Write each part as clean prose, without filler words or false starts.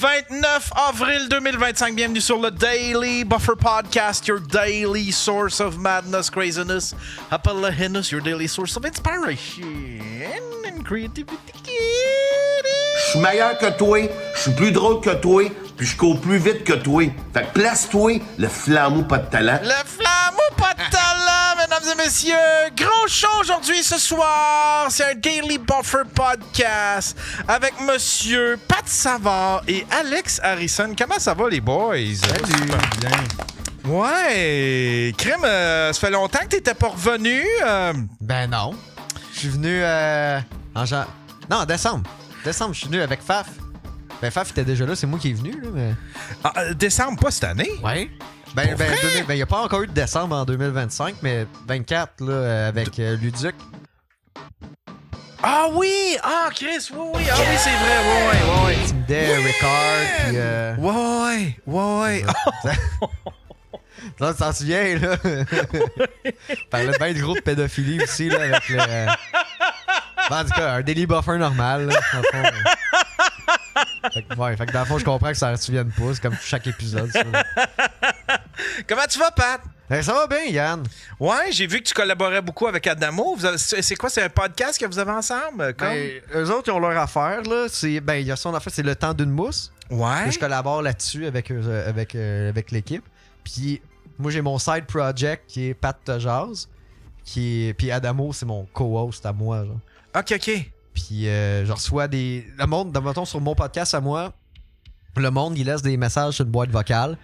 29 avril 2025, bienvenue sur le Daily Buffer Podcast, your daily source of madness, craziness, apalahiness, your daily source of inspiration and creativity. Je suis meilleur que toi, je suis plus drôle que toi, puis je cours plus vite que toi. Fait que place-toi, le flammeau pas de talent. Le flammeau pas de talent, mesdames et messieurs. Gros show aujourd'hui, ce soir. C'est un Daily Buffer Podcast avec monsieur Pat Savard et Alex Harrison. Comment ça va, les boys? Salut. Bien. Ouais. Crème, ça fait longtemps que t'étais pas revenu. Ben non. Je suis venu en décembre. Décembre, je suis venu avec Faf. Ben Faf était déjà là, c'est moi qui est venu, là, mais... Décembre, pas cette année? Ouais. Ben, il n'y a pas encore eu de décembre en 2025, mais 24, là, avec Luduc. Ah oui! Ah, Chris, oui. Ah oui, c'est vrai, ouais. Tim Day, Ricard, puis... Ouais. Là, tu t'en souviens, là? Parlait bien de gros de pédophilie aussi, là, avec le... Ben, en tout cas, un daily buffer normal, là, dans le fond. Fait que dans le fond, je comprends que ça ne se souvienne pas. C'est comme chaque épisode, ça. Comment tu vas, Pat? Ben, ça va bien, Yann. Ouais, j'ai vu que tu collaborais beaucoup avec Adamo. C'est quoi, c'est un podcast que vous avez ensemble? Ben, eux autres, ils ont leur affaire, là. Il y a son affaire, c'est le temps d'une mousse. Ouais. Et je collabore là-dessus avec l'équipe. Puis moi, j'ai mon side project qui est Pat te jase. Puis Adamo, c'est mon co-host à moi, genre. OK. Puis je reçois le monde, mettons, sur mon podcast à moi, le monde, il laisse des messages sur une boîte vocale.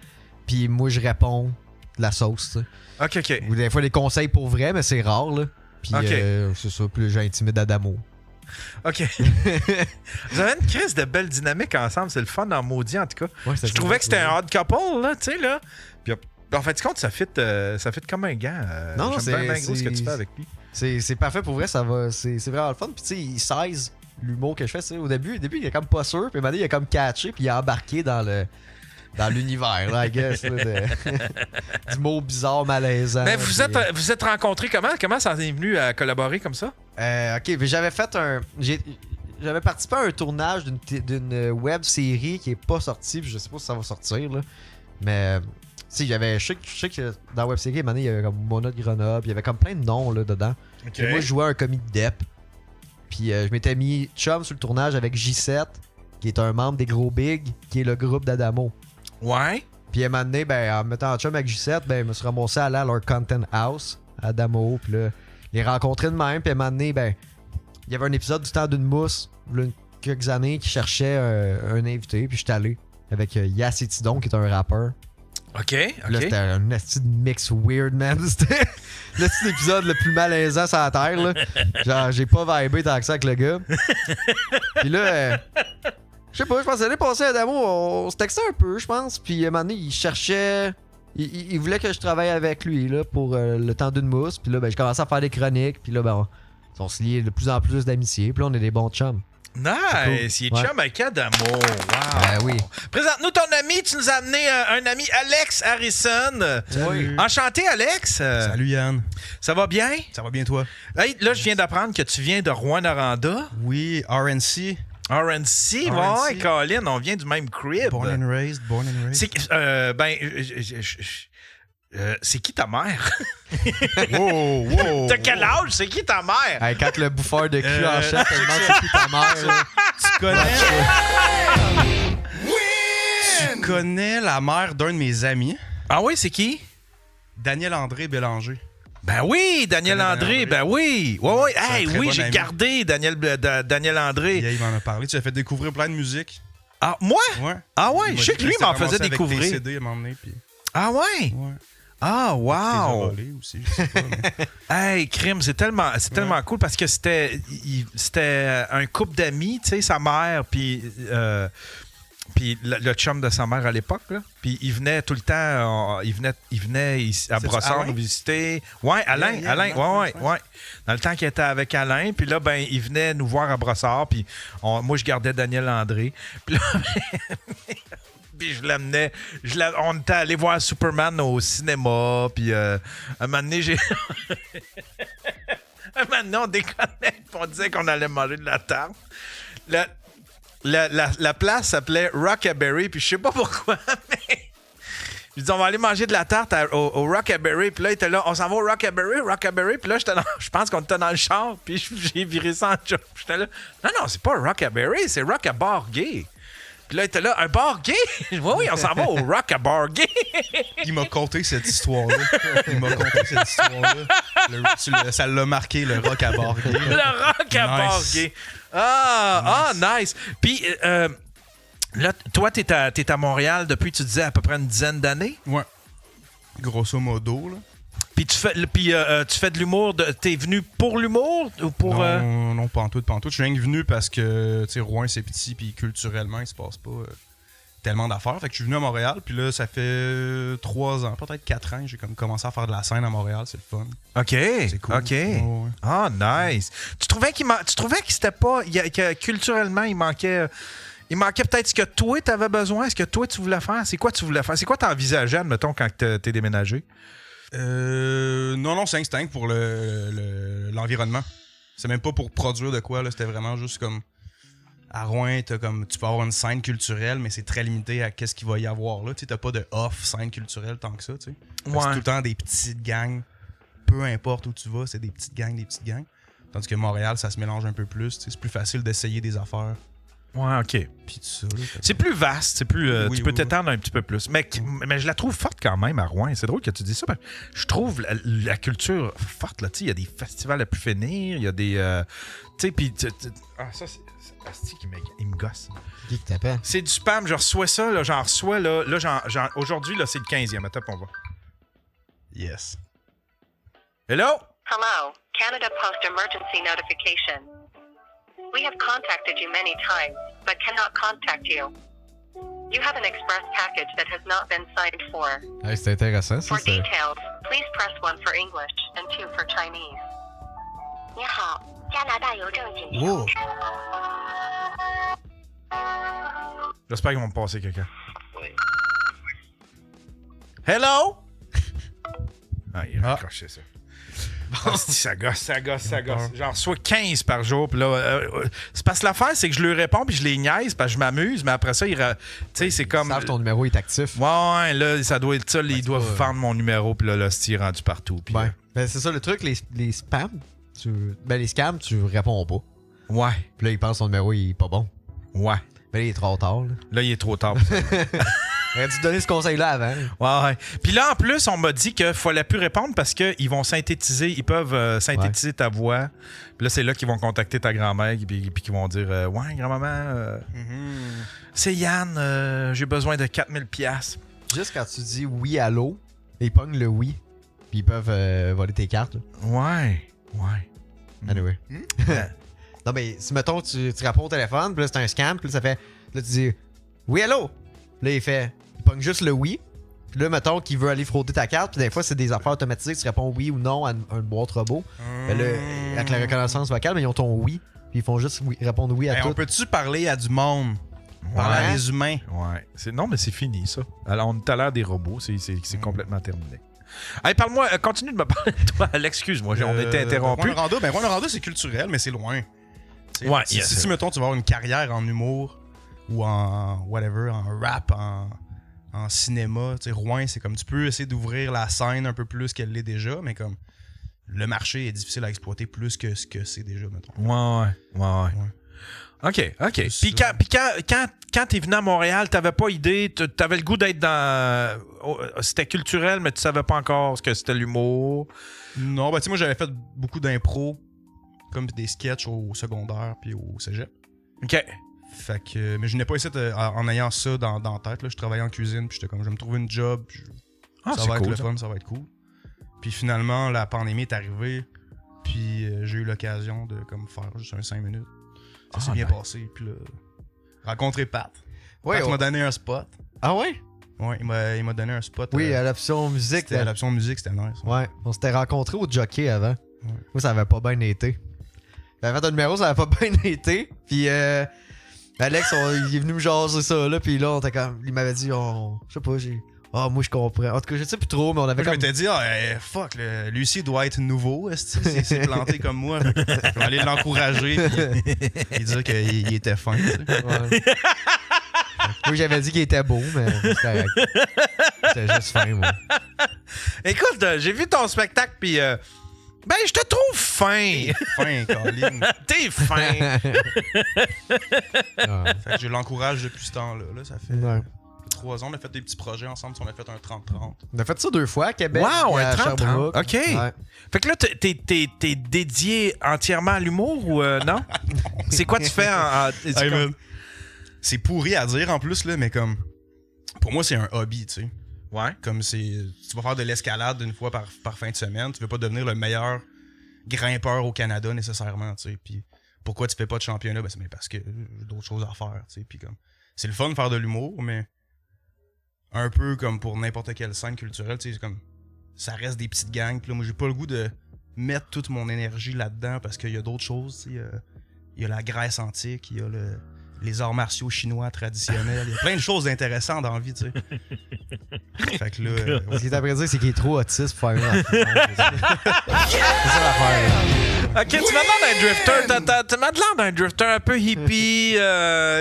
Puis moi, je réponds de la sauce, tu sais. OK. Ou des fois, des conseils pour vrai, mais c'est rare, là. Puis c'est ça, puis j'intimide Adamo. OK. Vous avez une crise de belle dynamique ensemble. C'est le fun en maudit, en tout cas. Ouais, je trouvais que c'était un hard couple, là, tu sais, là. Puis en fait, compte, ça fit comme un gant. Non, j'aime bien gros ce que tu fais avec lui. C'est parfait pour vrai, ça va. C'est vraiment le fun. Puis tu sais, il size l'humour que je fais. Au début, il est comme pas sûr. Puis maintenant, il a comme catché. Puis il a embarqué dans l'univers, là, I guess. Là, du mot bizarre, malaisant. Mais vous êtes rencontrés comment? Comment ça en est venu à collaborer comme ça? OK, mais j'avais participé à un tournage d'une web série qui est pas sortie. Puis je sais pas si ça va sortir, là. Mais... Tu sais, je sais que dans la web série, il y avait comme Mona de Grenoble, il y avait comme plein de noms là, dedans. Okay. Et moi, je jouais un commis de Depp. Puis je m'étais mis chum sur le tournage avec J7, qui est un membre des Gros Big, qui est le groupe d'Adamo. Ouais. Puis à un moment donné, en me mettant chum avec J7, je me suis ramassé à aller à leur content house, à Adamo. Puis là, les rencontrer de même. Puis à un moment donné, il y avait un épisode du temps d'une mousse, il y a quelques années, qui cherchait un invité. Puis j'étais allé avec Yass et Tidon, qui est un rappeur. OK. Là, c'était un petit mix weird, man. C'était le petit épisode le plus malaisant sur la terre, là. Genre, j'ai pas vibé tant que ça avec le gars. Puis là, je sais pas, je pense que l'année passée à Adamo, on se textait un peu, je pense. Puis à un moment donné, il cherchait... Il voulait que je travaille avec lui, là, pour le temps d'une mousse. Puis là, j'ai commencé à faire des chroniques. Puis là, on se liait de plus en plus d'amitié. Puis là, on est des bons chums. Nice! Il est chum avec Adamo. Wow! Oui. Présente-nous ton ami. Tu nous as amené un ami, Alex Harrison. Salut. Enchanté, Alex. Salut Yann. Ça va bien? Ça va bien toi? Hey, là, je viens d'apprendre que tu viens de Rouyn-Noranda. Oui, RNC. RNC, ouais, Colin, on vient du même crib. Born and raised. C'est qui ta mère? Wow. T'as quel âge? C'est qui ta mère? Hey, quand le bouffeur de cul en chef, elle demande c'est qui ta mère, là. Tu connais la mère d'un de mes amis, Ah oui, c'est qui? Daniel André Bélanger. Ben oui, Daniel André, ben oui. Ouais. Hey, oui, j'ai ami. gardé Daniel André. Il m'en a parlé. Tu as fait découvrir plein de musique. Ah, moi? Ouais. Ah ouais, Il je sais que lui s'était m'en ramassé faisait avec découvrir. des CD à m'emmener, puis... Ah ouais? Ouais. Ah, wow! Volé aussi, je sais pas. Mais... Hey, crime, c'est tellement cool parce que c'était un couple d'amis, tu sais, sa mère, puis le chum de sa mère à l'époque, là. Puis il venait tout le temps, il venait ici, à Brossard nous visiter. Ouais, Alain, ouais. Dans le temps qu'il était avec Alain, puis là, il venait nous voir à Brossard, puis moi, je gardais Daniel André. Puis là, puis je l'amenais. On était allé voir Superman au cinéma. Puis un moment donné, un moment donné, on déconnait. On disait qu'on allait manger de la tarte. la place s'appelait Rockaberry, puis je sais pas pourquoi, mais... Je dis, on va aller manger de la tarte au Rockaberry. Puis là, il était là, on s'en va au Rockaberry. Puis là, je pense qu'on était dans le char. Puis j'ai viré ça en joke. J'étais là, non, c'est pas Rockaberry, c'est Rockabar Gay. Puis là, il était là, un bar gay? Oui, on s'en va au Rockabar Gay. Il m'a conté cette histoire-là. Ça l'a marqué, le Rockabar Gay. Le Rockabar Gay. Nice. Puis... là, toi, t'es à Montréal depuis, tu disais, à peu près une dizaine d'années? Ouais. Grosso modo, là. Puis tu fais de l'humour. T'es venu pour l'humour ou pour... Non, pas en tout. Je suis rien que venu parce que, tu sais, Rouen, c'est petit, puis culturellement, il se passe pas tellement d'affaires. Fait que je suis venu à Montréal, puis là, ça fait 3 ans, peut-être 4 ans, j'ai comme commencé à faire de la scène à Montréal. C'est le fun. OK. C'est cool. OK. Ouais. Ah, nice. Tu trouvais que c'était pas... que culturellement, il manquait peut-être ce que toi, tu avais besoin, ce que toi, tu voulais faire. C'est quoi tu voulais faire? C'est quoi t'envisageais, admettons, quand t'es déménagé? Non, c'est instinct pour l'environnement. C'est même pas pour produire de quoi, là. C'était vraiment juste comme... À Rouen, tu peux avoir une scène culturelle, mais c'est très limité à qu'est-ce qu'il va y avoir, là. Tu t'as pas de scène culturelle tant que ça, tu sais. Ouais. C'est tout le temps des petites gangs. Peu importe où tu vas, c'est des petites gangs. Tandis que Montréal, ça se mélange un peu plus. C'est plus facile d'essayer des affaires. Ouais, OK. Puis tout ça, là, c'est plus vaste, tu peux t'étendre un petit peu plus. Mais je la trouve forte quand même à Rouen. C'est drôle que tu dis ça. Je trouve la culture forte. Là, il y a des festivals à plus finir. Il y a des... tu sais, puis... ça, c'est Asti qui me gosse. Qui t'appelle? C'est du spam. Je reçois ça. Là, j'en reçois. Là, aujourd'hui, là, c'est le 15e. Attends, on va. Yes. Hello? Hello, Canada Post emergency notification. We have contacted you many times, but cannot contact you. You have an express package that has not been signed for. Hey, c'est intéressant, ça. For details, please press 1 for English and 2 for Chinese. 你好，加拿大邮政请求。 Wow. J'espère qu'ils vont me passer quelqu'un. Hello? Il a raccroché ça. Ça gosse. J'en reçois 15 par jour. Puis là, c'est parce que l'affaire, c'est que je lui réponds puis je les niaise parce que je m'amuse, mais après ça, tu sais, c'est comme... Ils savent ton numéro est actif. Ouais, là, ça doit être ça. Ils doivent vendre mon numéro, puis là, c'est rendu partout. Puis, Ben, c'est ça le truc, les spams, les scams, tu réponds pas. ouais. Puis là, ils pensent que ton numéro il est pas bon. Ouais. Mais là, il est trop tard. Là, il est trop tard. Aurais dû te donner ce conseil-là avant. Ouais. Puis là, en plus, on m'a dit qu'il fallait plus répondre parce qu'ils vont synthétiser, ils peuvent synthétiser ta voix. Puis là, c'est là qu'ils vont contacter ta grand-mère puis qu'ils vont dire ouais, grand-maman, c'est Yann, j'ai besoin de 4000$. Juste quand tu dis oui, allô, ils pognent le oui. Puis ils peuvent voler tes cartes. Là. Ouais. Anyway. Non, mais si, mettons, tu réponds au téléphone, puis là, c'est un scam, puis là, ça fait. Là, tu dis oui, allô. Là, il pogne juste le oui. Puis là, mettons qu'il veut aller frauder ta carte, puis des fois, c'est des affaires automatisées, tu réponds oui ou non à une boîte robot. Ben là, avec la reconnaissance vocale, mais ils ont ton oui, puis ils font juste répondre oui à tout. On peut-tu parler à du monde? Parler à des humains? Ouais. Non, mais c'est fini, ça. Alors, on est à l'ère des robots, c'est complètement terminé. Hey, parle-moi, continue de me parler de toi, Alex, excuse-moi, on était interrompu. Rwanda, c'est culturel, mais c'est loin. T'sais, ouais, si mettons, tu vas avoir une carrière en humour ou en whatever, en rap, en cinéma, tu sais, Rouen, c'est comme tu peux essayer d'ouvrir la scène un peu plus qu'elle l'est déjà, mais comme le marché est difficile à exploiter plus que ce que c'est déjà, mettons. Ouais. OK. Puis quand t'es venu à Montréal, t'avais pas idée, t'avais le goût d'être dans... C'était culturel, mais tu savais pas encore ce que c'était l'humour. Non, ben tu sais, moi, j'avais fait beaucoup d'impro, comme des sketchs au secondaire puis au cégep. OK. Fait que... Mais je n'ai pas essayé en ayant ça dans la tête, là. Je travaillais en cuisine, puis j'étais comme, je vais me trouver une job, puis ça va être cool, le fun, ça va être cool. Puis finalement, la pandémie est arrivée, puis j'ai eu l'occasion de comme faire juste un 5 minutes. Ça s'est bien passé, puis là, rencontrer Pat. Ouais, Pat m'a donné un spot. Ah ouais? Ouais, il m'a donné un spot. Oui, à l'option musique. C'était à l'option musique, c'était nice. Ouais, on s'était rencontrés au jockey avant. Ouais. Moi, ça avait pas bien été. J'avais fait un numéro, ça avait pas bien été. Puis Alex, il est venu me jaser ça, là. Puis là, on était comme. Il m'avait dit, je sais pas, Ah, moi, je comprends. En tout cas, je sais plus trop, mais on avait Moi, je comme... m'étais dit, fuck, Lucie doit être nouveau, c'est planté comme moi. Je vais aller l'encourager et dire qu'il était fin. Tu sais. Ouais. Moi, j'avais dit qu'il était beau, mais c'est correct. C'était juste fin, moi. Écoute, j'ai vu ton spectacle, puis ben, je te trouve fin. Fin, Colin. T'es fin. Ouais. Fait que je l'encourage depuis ce temps-là. Là, ça fait Ouais. 3 ans, on a fait des petits projets ensemble. On a fait un 30-30. On a fait ça 2 fois à Québec. Wow, et un à 30-30. Sherbrooke. OK. Ouais. Fait que là, t'es dédié entièrement à l'humour ou non? C'est quoi tu fais c'est Hey, comme- man. C'est pourri à dire en plus, là, mais comme. Pour moi, c'est un hobby, tu sais. Ouais. Comme c'est. Tu vas faire de l'escalade une fois par fin de semaine. Tu veux pas devenir le meilleur grimpeur au Canada nécessairement, tu sais. Puis pourquoi tu fais pas de championnat? Ben, c'est parce que j'ai d'autres choses à faire, tu sais. Puis comme. C'est le fun de faire de l'humour, mais. Un peu comme pour n'importe quelle scène culturelle, tu sais, c'est comme. Ça reste des petites gangs. Puis là, moi, j'ai pas le goût de mettre toute mon énergie là-dedans parce qu'il y a d'autres choses, tu sais. Il y a la Grèce antique, il y a les arts martiaux chinois traditionnels. Il y a plein de choses intéressantes dans la vie, tu sais. Fait que là... Ce qui est après dire, c'est qu'il est trop autiste pour faire une affaire. C'est ça l'affaire. Ok, tu m'as l'air d'un drifter. Tu m'as l'air d'un drifter un peu hippie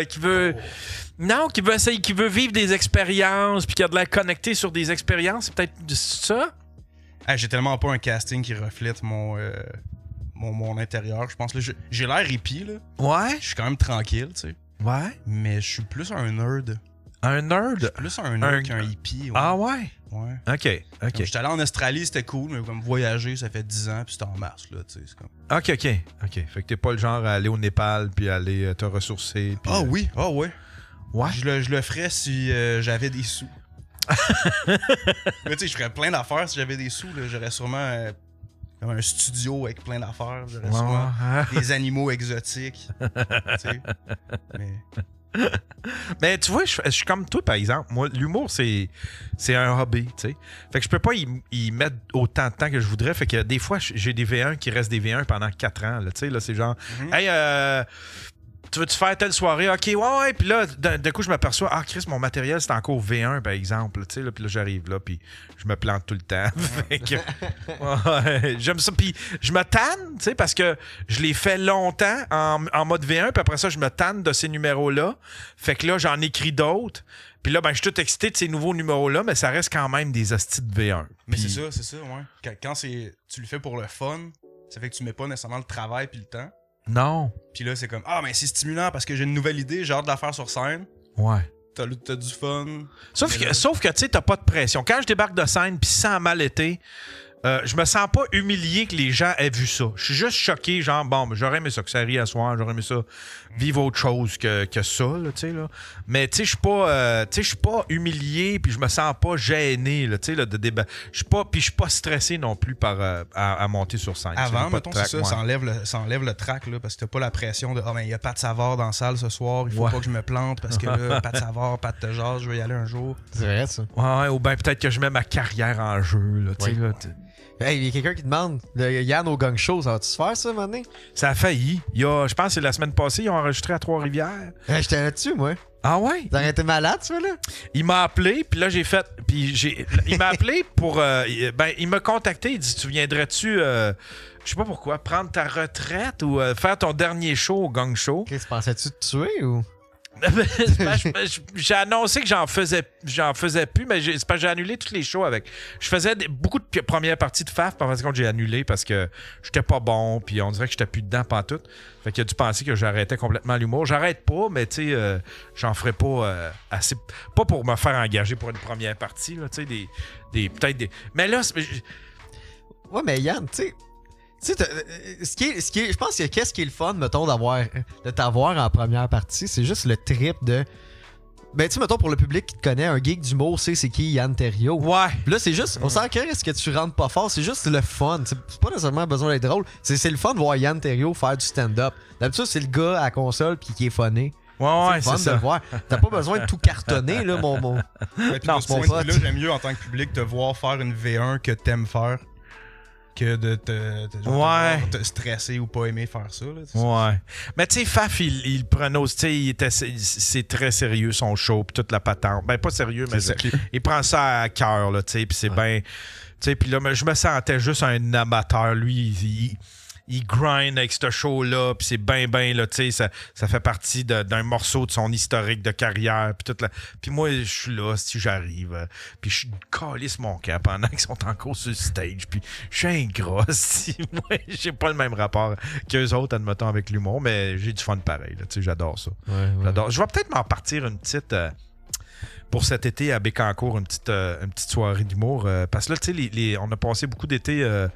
qui veut. Non, qui veut essayer, qui veut vivre des expériences, puis qui a de l'air connecté sur des expériences. C'est peut-être ça? Hey, j'ai tellement pas un casting qui reflète mon intérieur. Je pense que j'ai l'air hippie, là. Ouais. Je suis quand même tranquille, tu sais. Ouais. Mais je suis plus un nerd. Un nerd? Plus un nerd qu'un hippie. Ouais. Ah ouais? Ouais. Ok. Comme j'étais allé en Australie, c'était cool, mais comme voyager, ça fait 10 ans, puis c'était en mars, là, tu sais. C'est comme... Ok. Fait que t'es pas le genre à aller au Népal, puis aller te ressourcer. Puis, oui, ouais. Ouais. Je le ferais si j'avais des sous. Mais tu sais, je ferais plein d'affaires si j'avais des sous. Là. J'aurais sûrement comme un studio avec plein d'affaires. J'aurais sûrement des animaux exotiques. Tu sais. Mais tu vois, je suis comme toi, par exemple. Moi, l'humour, c'est un hobby, tu sais. Fait que je peux pas y mettre autant de temps que je voudrais. Fait que des fois, j'ai des V1 qui restent des V1 pendant 4 ans. Tu sais, là, c'est genre, hey, tu veux-tu faire telle soirée? Ok, ouais. Puis là, d'un coup, je m'aperçois, Chris, mon matériel, c'est encore V1, par exemple. Tu sais, là, puis là, j'arrive là, puis je me plante tout le temps. Fait que, ouais, j'aime ça. Puis je me tanne, tu sais, parce que je l'ai fait longtemps en mode V1, puis après ça, je me tanne de ces numéros-là. Fait que là, j'en écris d'autres. Puis là, ben, je suis tout excité de ces nouveaux numéros-là, mais ça reste quand même des hosties de V1. Mais Puis- c'est ça, ouais. Quand tu le fais pour le fun, ça fait que tu mets pas nécessairement le travail puis le temps. Non. Puis là, c'est comme, mais c'est stimulant parce que j'ai une nouvelle idée, j'ai hâte de la faire sur scène. Ouais. T'as du fun. Sauf que tu sais, t'as pas de pression. Quand je débarque de scène, puis ça a mal été, je me sens pas humilié que les gens aient vu ça. Je suis juste choqué, genre, bon, j'aurais aimé ça que ça rie à soir, j'aurais aimé ça vivre autre chose que ça, là, tu sais, là. Mais, tu sais, je suis pas humilié, puis je me sens pas gêné, là, tu sais, là, de débat. Je suis pas stressé non plus à monter sur scène. Avant, J'ai pas mettons, de c'est trac, ça, ouais. ça enlève le trac, là, parce que t'as pas la pression de, il y a pas de Savard dans la salle ce soir, il faut pas que je me plante parce que là, pas de Savard, pas de Tejard, je vais y aller un jour. C'est vrai, ça. Ouais, ou bien peut-être que je mets ma carrière en jeu, là, tu sais, Oui. là. Hey, il y a quelqu'un qui demande, le Yann au Gang Show, ça va-tu se faire, ça, maintenant? Ça a failli. Je pense que c'est la semaine passée, ils ont enregistré à Trois-Rivières. J'étais là-dessus, moi. Ah ouais? T'aurais été malade, ça, là? Il m'a appelé, puis là, j'ai fait... il m'a appelé pour... il m'a contacté, il dit, tu viendrais-tu... je sais pas pourquoi, prendre ta retraite ou faire ton dernier show au Gang Show? Qu'est-ce que pensais-tu te tuer, ou? J'ai annoncé que j'en faisais plus, mais c'est parce que j'ai annulé tous les shows avec. Je faisais beaucoup de premières parties de FAF, par contre j'ai annulé parce que j'étais pas bon, puis on dirait que j'étais plus dedans pantoute. Fait qu'il a dû penser que j'arrêtais complètement l'humour. J'arrête pas, mais tu sais, j'en ferai pas assez. Pas pour me faire engager pour une première partie, là, tu sais, peut-être des. Mais là, Ouais, mais Yann, tu sais, je pense que qu'est-ce qui est le fun, mettons, de t'avoir en première partie, c'est juste le trip de... Ben, tu sais, mettons, pour le public qui te connaît, un geek d'humour sait c'est qui Yann Terriot. ouais. Puis là, c'est juste, on sent est-ce que tu rentres pas fort, c'est juste le fun. C'est pas nécessairement besoin d'être drôle. C'est le fun de voir Yann Terriot faire du stand-up. D'habitude, c'est le gars à la console puis qui est funné. Ouais, C'est le fun c'est de ça. le voir. T'as pas besoin de tout cartonner, là, mon... Ouais, puis Non, de ce mon point de vue-là, pote. j'aime mieux en tant que public te voir faire une V1 que t'aimes faire. que de te stresser ou pas aimer faire ça. Là, ouais. Mais tu sais, Faf, il prenait aussi, c'est très sérieux son show, puis toute la patente. Ben, pas sérieux, mais il prend ça à cœur, là, tu sais, puis c'est bien. Tu sais, puis là, je me sentais juste un amateur. Lui, il grind avec ce show-là, puis c'est bien, là, tu sais, ça fait partie d'un morceau de son historique de carrière, puis moi, je suis là, si j'arrive, puis je calisse mon camp pendant qu'ils sont encore sur le stage, puis je suis ingrat, si moi, j'ai pas le même rapport qu'eux autres, admettons, avec l'humour, mais j'ai du fun pareil, là, tu sais, j'adore ça. Ouais. J'adore. Je vais peut-être m'en partir une petite... pour cet été à Bécancour, une petite soirée d'humour. Parce que là, tu sais, on a passé beaucoup d'été à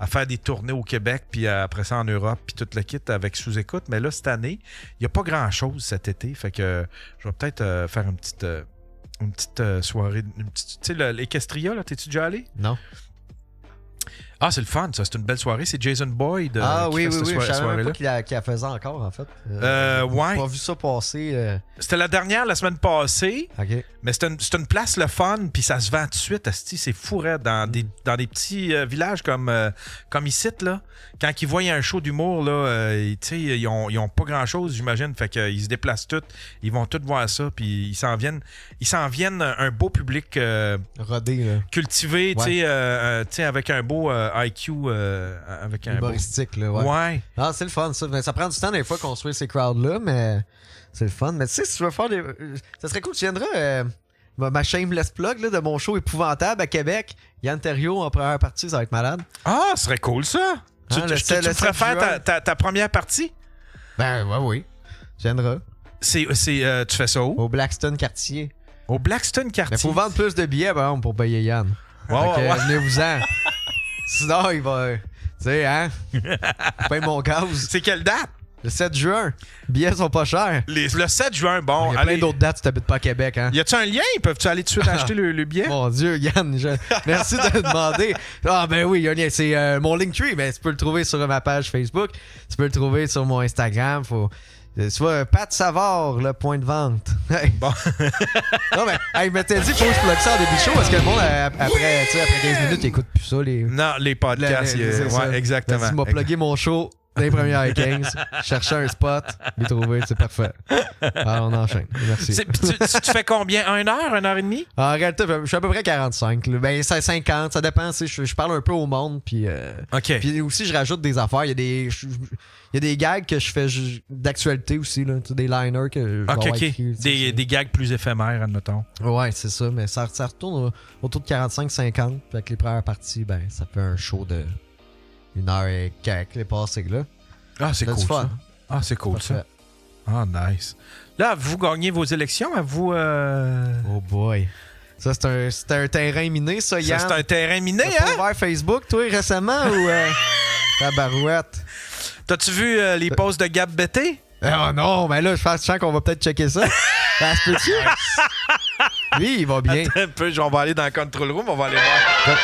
faire des tournées au Québec, puis après ça en Europe, puis tout le kit avec sous-écoute. Mais là, cette année, il n'y a pas grand-chose cet été. Fait que je vais peut-être faire une petite soirée. Tu sais, l'Equestria, là, t'es-tu déjà allé? Non. Ah, c'est le fun, ça. C'est une belle soirée. C'est Jason Boyd qui oui. fait cette Je savais soirée-là. même pas qu'il la faisait encore, en fait. Ouais. J'ai pas vu ça passer. C'était la dernière, la semaine passée. OK. Mais c'est une place le fun, puis ça se vend tout de suite. Asti, c'est fou raide dans des petits villages comme ici, là. Quand ils voient un show d'humour, là, ils ont pas grand-chose, j'imagine. Fait qu'ils se déplacent tous. Ils vont tous voir ça, puis ils s'en viennent un beau public Rodé, là. cultivé, Ouais. tu sais, avec un beau IQ, avec un beau... Humoristique, là, ouais. Ouais. Ah, c'est le fun, ça. Mais ça prend du temps, des fois, construire ces crowds-là, mais c'est le fun. Mais tu sais, si tu veux faire des... Ça serait cool, tu viendras... ma shameless plug là, de mon show épouvantable à Québec. Yann Terriot en première partie, ça va être malade. Ah, ce serait cool, ça! Tu le ferais faire ta première partie? Ben, oui. Tu viendras. Tu fais ça où? Au Blackstone Quartier. Au Blackstone Quartier. Mais faut vendre plus de billets, par exemple, pour payer Yann. Ouais. Venez-vous-en. Sinon, il va... Tu sais, hein? Paye mon gaz. C'est quelle date? Le 7 juin. Les billets sont pas chers. Le 7 juin, bon. Il y a allez. plein d'autres dates, tu t'habites pas à Québec, hein? Y a-tu un lien? Peuvent-tu aller tout de suite acheter le billet? Mon Dieu, Yann, merci de demander. Ah, ben oui, il y a un lien. C'est mon Linktree, mais tu peux le trouver sur ma page Facebook. Tu peux le trouver sur mon Instagram. Tu vois, Pat Savard, le point de vente. Hey. Bon. Non, mais, mais t'as dit, faut que je plug ça en début de show parce que le monde, après 15 minutes, il écoute plus ça. Non, les podcasts. Ouais, exactement. Tu m'as plugué mon show dans les premières 15. Chercher un spot, l'ai trouvé, c'est parfait. Alors, on enchaîne. Merci. Tu fais combien? 1 heure, 1 heure et demie? En réalité, je suis à peu près 45. Là. Ben, c'est 50, ça dépend. Je parle un peu au monde. Puis, OK. Puis aussi, je rajoute des affaires. Il y a des gags que je fais d'actualité aussi. Là. Des liners que je vais avoir écrits, des gags plus éphémères, admettons. Ouais, c'est ça. Mais ça retourne autour de 45-50. Puis avec les premières parties, ben, ça fait un show de 1 heure et quelques, les passés là. Ah, c'est cool, ça. Ah, c'est cool, Parfait. ça. Ah, nice. Là, vous gagnez vos élections, vous... Oh boy. Ça, c'est un terrain miné, ça, Yann. Ça, c'est un terrain miné, T'as hein? pas ouvert Facebook, toi, récemment, ou... Tabarouette. T'as-tu vu les posts de Gab Bété? Oh non, mais là, je sens qu'on va peut-être checker ça. Ça se peut-tu? Lui, il va bien. Attends un peu, on va aller dans le control room, on va aller voir.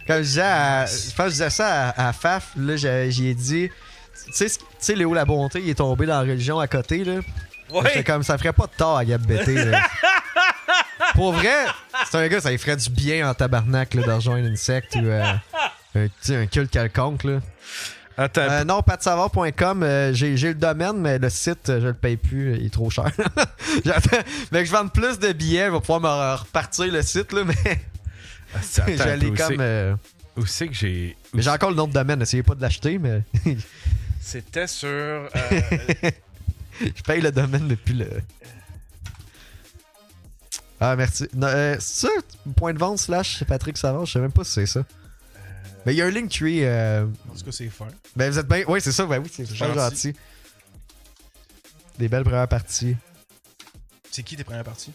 Comme je disais, je pense que je disais ça à Faf, là, j'y ai dit... Tu sais, Léo La Bonté, il est tombé dans la religion à côté, là. Ouais. J'étais comme, ça ferait pas de tort à Gab Bété, là. Pour vrai, c'est un gars, ça lui ferait du bien en tabarnak, là, de rejoindre une secte ou un culte quelconque, là. Attends. Non, patsavard.com, j'ai le domaine, mais le site, je le paye plus, il est trop cher. Mais que je vende plus de billets, je vais pouvoir me repartir le site, là, mais... J'allais comme... Où c'est que j'ai... Mais j'ai encore le nom de domaine, essayez pas de l'acheter, mais... C'était sur... Je paye le domaine depuis le... Ah, merci. C'est ça, point de vente / Patrick Savard, je sais même pas si c'est ça. Mais il y a un Linktree. En tout cas, c'est fun. Ben, vous êtes bien... Oui, c'est ça, ben oui, c'est gentil. Des belles premières parties. C'est qui tes premières parties?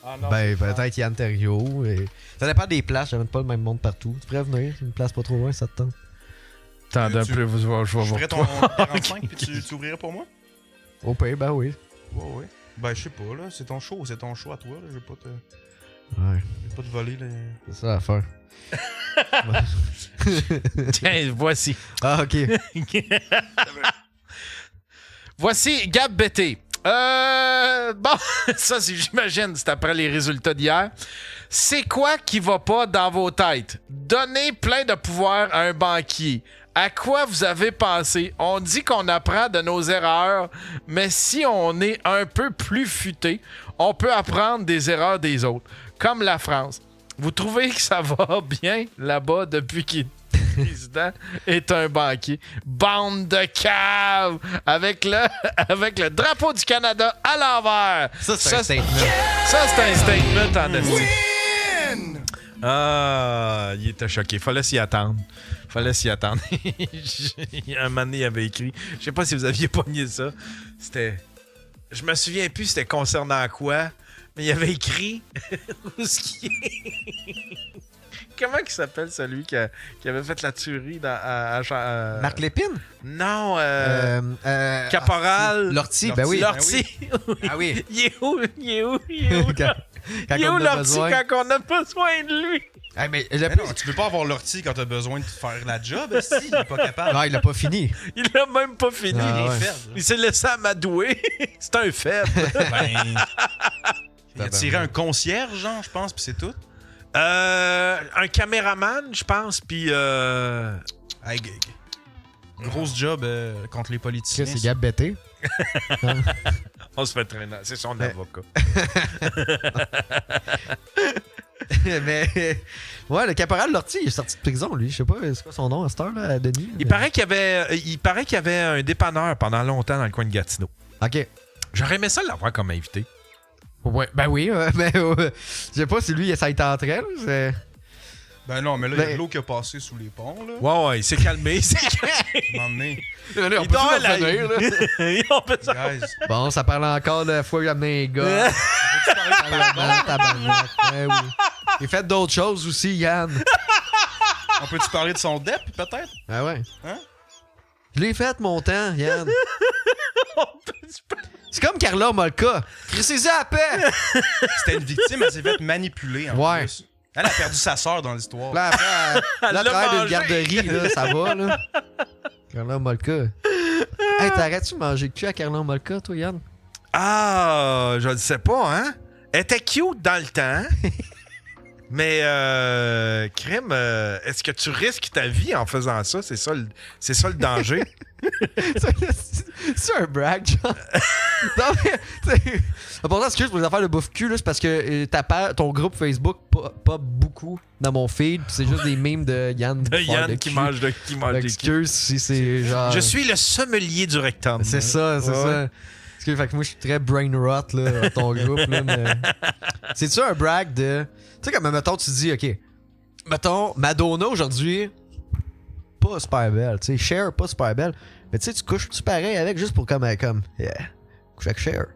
Ah, non, Ben, peut-être Yann Terriot. Et... Ça dépend des places, j'amène pas le même monde partout. Tu pourrais venir, une place pas trop loin, ça te tente. Attends un peu, je vais voir. Je ferais ton 45 puis tu ouvrirais pour moi? Au pays, ben oui. Ouais. Ben, je sais pas, là. C'est ton show à toi, là. Je vais pas te... Ouais. Je vais pas te voler, là. C'est ça l'affaire. Tiens, voici. Ah, ok. Voici Gab Bété. Bon, ça, j'imagine, c'est après les résultats d'hier. C'est quoi qui va pas dans vos têtes? Donner plein de pouvoir à un banquier. À quoi vous avez pensé? On dit qu'on apprend de nos erreurs, mais si on est un peu plus futé, on peut apprendre des erreurs des autres, comme la France. Vous trouvez que ça va bien là-bas depuis qu'il le président est un banquier? Bande de caves! Avec le drapeau du Canada à l'envers. Ça, c'est un statement. Ça, c'est un statement en esti. Ah, il était choqué. Fallait s'y attendre. Un moment donné, il avait écrit. Je sais pas si vous aviez pogné ça. C'était. Je me souviens plus c'était concernant quoi, mais il avait écrit. Comment il s'appelle celui qui avait fait la tuerie Marc Lépine? Non, Caporal. Lortie, ben oui. Lortie. Ah oui. Il est où? Il est où Lortie quand on a besoin de lui? Hey, mais non, tu peux pas avoir l'ortie quand t'as besoin de faire la job, si il est pas capable. Non, il l'a pas fini. Il l'a même pas fini. Ah, Il est ouais. faible. Il s'est laissé amadouer. C'est un faible. Il a tiré un concierge, genre, je pense, puis c'est tout. Un caméraman, je pense, puis... Hey, grosse job contre les politiciens. C'est Gab Bété. On se fait traîner. C'est son avocat. Mais ouais, le caporal Lortie, il est sorti de prison, lui. Je sais pas, c'est quoi son nom à cette heure-là, Denis? Il paraît qu'il y avait un dépanneur pendant longtemps dans le coin de Gatineau. OK. J'aurais aimé ça l'avoir comme invité. Ouais, ben oui, mais je sais pas si lui, ça y tenterait. Là, c'est... Ben non, mais là, il y a de l'eau qui a passé sous les ponts, là. Ouais, il s'est calmé. À un moment donné. on Il peut dort s'en là. revenir, là. On peut ça. Guys, Bon, ça parle encore de la fois où j'ai amené un gars. Tabarnak, ben oui. Il fait d'autres choses aussi, Yann. on peut-tu parler de son dep, peut-être? Ah ouais. Hein? Je l'ai fait, mon temps, Yann. C'est comme Carla Molka. Crissez-y à la paix. C'était une victime, elle s'est fait manipuler, en Ouais. plus. Elle a perdu sa sœur dans l'histoire. Là, après, Elle l'a travaille d'une mangé. garderie, là, ça va, là. Carla Molka. Hey, t'arrêtes-tu de manger le cul à Carla Molka, toi, Yann? Ah, je ne sais pas, hein? Elle était cute dans le temps. Mais, crime, est-ce que tu risques ta vie en faisant ça? C'est ça le danger. C'est un brag, genre. Non, mais, t'sais, pourtant, excuse pour les affaires de bouffe cul, là, c'est parce que ton groupe Facebook pas beaucoup dans mon feed, pis c'est juste des memes de Yann. De Yann qui mange des culs. Excuse si c'est genre. Je suis le sommelier du rectum. C'est ça, c'est ça. Excuse, fait que moi, je suis très brain rot, là, dans ton groupe, là, mais. C'est-tu un brag de. Tu sais, comme, mettons, tu dis, OK, mettons, Madonna aujourd'hui, pas super belle, tu sais, Cher, pas super belle, mais tu sais, tu couches-tu pareil avec juste pour comme yeah, couche avec Cher.